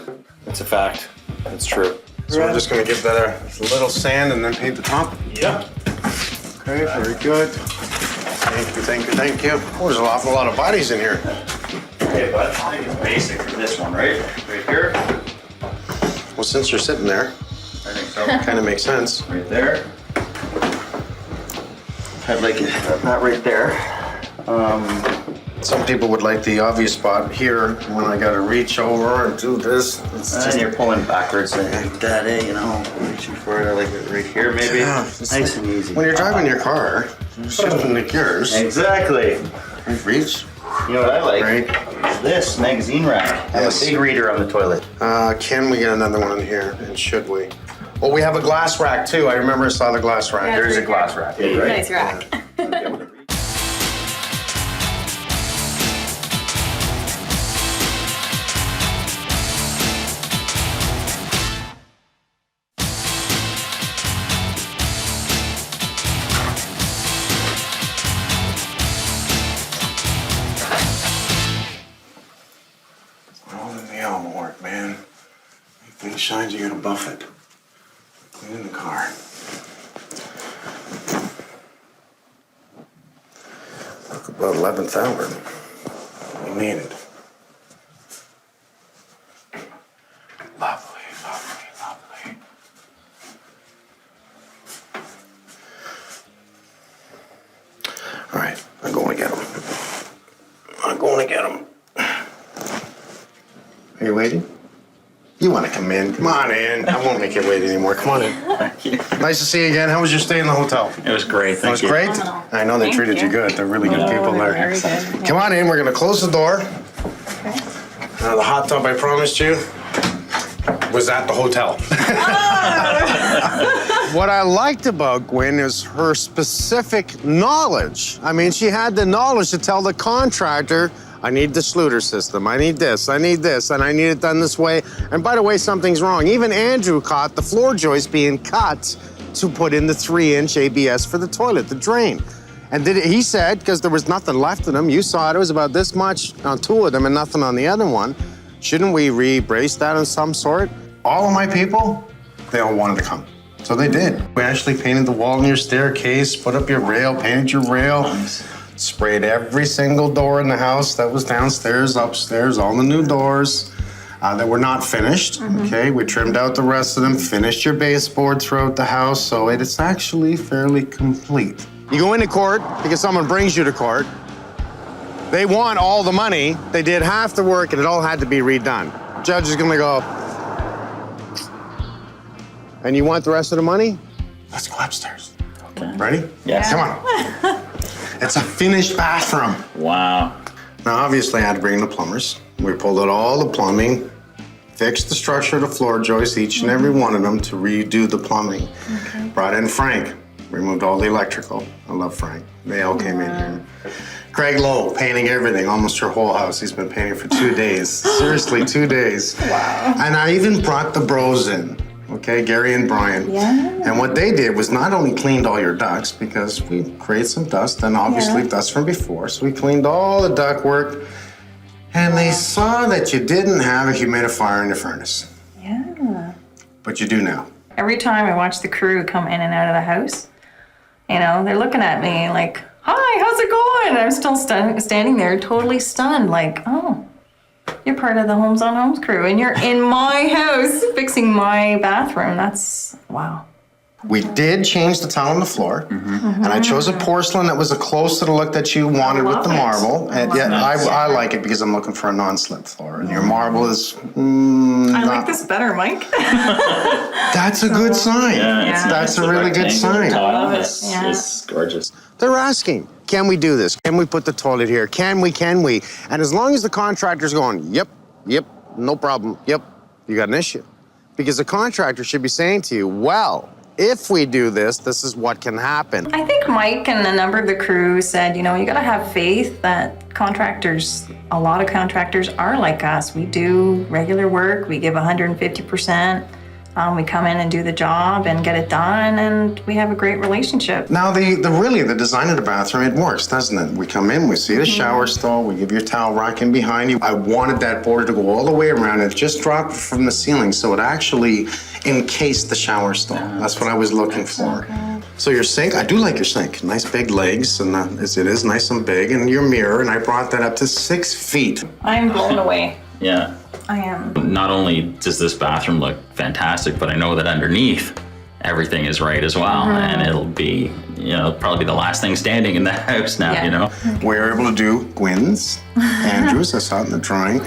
It's a fact. It's true. So we're just gonna give that a little sand and then paint the top? Yep. Okay, very good. Thank you, thank you, thank you. Oh, there's an awful lot of bodies in here. Okay, but I think it's basic for this one, right? Right here. Well, since you're sitting there, I think so. Kind of makes sense. Right there. I'd like that right there. Some people would like the obvious spot here when I gotta reach over and do this. And you're pulling backwards like that, you know, reaching for it. I like it right here, maybe. Yeah, nice and easy. When you're driving your car, something like yours. Exactly. Reach. You know what I like? Right. This magazine rack. I have a big reader on the toilet. Can we get another one in here? And should we? Well, we have a glass rack too. I remember I saw the glass rack. Yeah, there's a glass rack. Right? Nice rack. Things shines, you gotta buff it. Clean the car. Look, about 11th hour. We need it. Lovely, lovely, lovely. All right, I'm going to get him. I'm going to get him. Are you waiting? You want to come in? Come on in. I won't make you wait anymore. Come on in. Thank you. Nice to see you again. How was your stay in the hotel? It was great. Thank you. It was great? I know they treated you good. They're really good people there. Very good. Come on in. We're going to close the door. Okay. The hot tub I promised you was at the hotel. What I liked about Gwynn is her specific knowledge. I mean, she had the knowledge to tell the contractor I need the Schluter system. I need this, and I need it done this way. And by the way, something's wrong. Even Andrew caught the floor joist being cut to put in the 3-inch ABS for the toilet, the drain. And he said, because there was nothing left in them, you saw it was about this much on 2 of them and nothing on the other one. Shouldn't we re-brace that of some sort? All of my people, they all wanted to come. So they did. We actually painted the wall in your staircase, put up your rail, painted your rail, sprayed every single door in the house that was downstairs, upstairs, all the new doors that were not finished, okay? We trimmed out the rest of them, finished your baseboard throughout the house, so it's actually fairly complete. You go into court because someone brings you to court. They want all the money. They did half the work and it all had to be redone. Judge is gonna go, and you want the rest of the money? Let's go upstairs. Okay. Ready? Yes. Come on. It's a finished bathroom. Wow. Now, obviously, I had to bring in the plumbers. We pulled out all the plumbing, fixed the structure of the floor joists, each and every one of them, to redo the plumbing. Okay. Brought in Frank, removed all the electrical. I love Frank. They all came in here. Craig Lowe, painting everything, almost her whole house. He's been painting for 2 days. Seriously, 2 days. Wow. And I even brought the bros in. Okay, Gary and Brian. Yeah. And what they did was not only cleaned all your ducts, because we created some dust, and obviously dust from before, so we cleaned all the duct work, and they saw that you didn't have a humidifier in your furnace. Yeah. But you do now. Every time I watch the crew come in and out of the house, you know, they're looking at me like, hi, how's it going? And I'm still standing there totally stunned, like, oh. You're part of the Homes on Homes crew, and you're in my house fixing my bathroom. That's, wow. We did change the tile on the floor, and I chose a porcelain that was close to the look that you wanted with the marble. And yeah, I like it because I'm looking for a non-slip floor, and your marble is. I like this better, Mike. That's a good sign. Yeah, that's a really good sign. It's gorgeous. They're asking, can we do this? Can we put the toilet here? Can we? And as long as the contractor's going, yep, no problem, yep, you got an issue. Because the contractor should be saying to you, well, if we do this, this is what can happen. I think Mike and a number of the crew said, you know, you gotta have faith that contractors, a lot of contractors are like us. We do regular work, we give 150%. We come in and do the job and get it done, and we have a great relationship. Now, the design of the bathroom, it works, doesn't it? We come in, we see the shower stall, we give you a towel rack in behind you. I wanted that border to go all the way around. It just dropped from the ceiling, so it actually encased the shower stall. That's what I was looking for. So your sink, I do like your sink. Nice big legs, and it is nice and big. And your mirror, and I brought that up to 6 feet. I'm blown away. Yeah. I am. Not only does this bathroom look fantastic, but I know that underneath everything is right as well. And it'll be, you know, probably the last thing standing in the house now, you know. We were able to do Gwen's, Andrew's, I saw it in the drawing.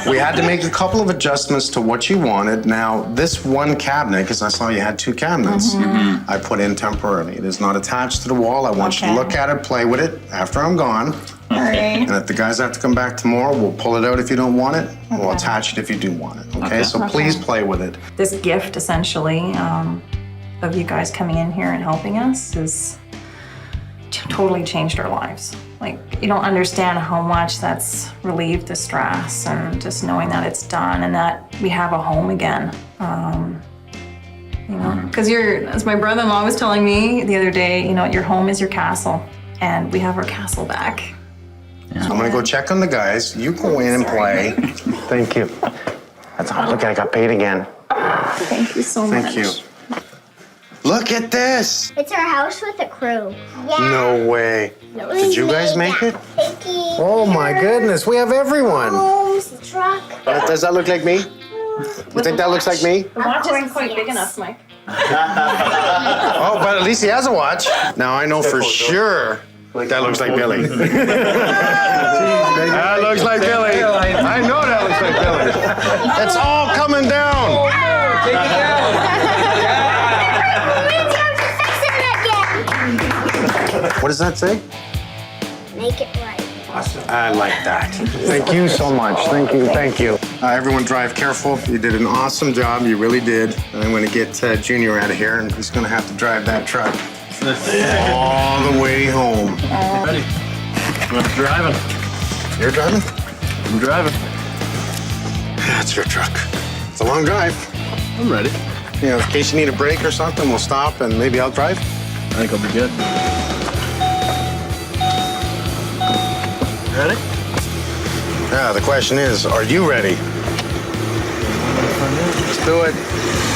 We had to make a couple of adjustments to what you wanted. Now, this one cabinet, because I saw you had 2 cabinets, I put in temporarily. It is not attached to the wall. I want you to look at it, play with it after I'm gone. And if the guys have to come back tomorrow, we'll pull it out if you don't want it. We'll attach it if you do want it, okay? So please play with it. This gift, essentially, of you guys coming in here and helping us is totally changed our lives. Like, you don't understand how much that's relieved the stress, and just knowing that it's done and that we have a home again. You know, because as my brother-in-law was telling me the other day, you know, your home is your castle, and we have our castle back. So I'm gonna go check on the guys. You go in and play. Thank you. That's all. Look, I got paid again. Thank you so much. Thank you. Look at this. It's our house with a crew. Yeah. No way. Did you guys make it? Thank you. Oh my goodness, we have everyone. Homes, the truck. Does that look like me? You think that looks like me? The watch isn't quite big enough, Mike. Oh, but at least he has a watch. Now I know for sure that looks like Billy. That looks like Billy. I know that looks like Billy. It's all coming down. Take it down. What does that say? Make it right. I like that. Thank you so much. Thank you. Thank you. Everyone drive careful. You did an awesome job. You really did. I'm going to get Junior out of here, and he's going to have to drive that truck all the way home. Ready? I'm driving. You're driving? I'm driving. That's your truck. It's a long drive. I'm ready. You know, in case you need a break or something, we'll stop and maybe I'll drive. I think I'll be good. Ready? Yeah, the question is, are you ready? Let's do it.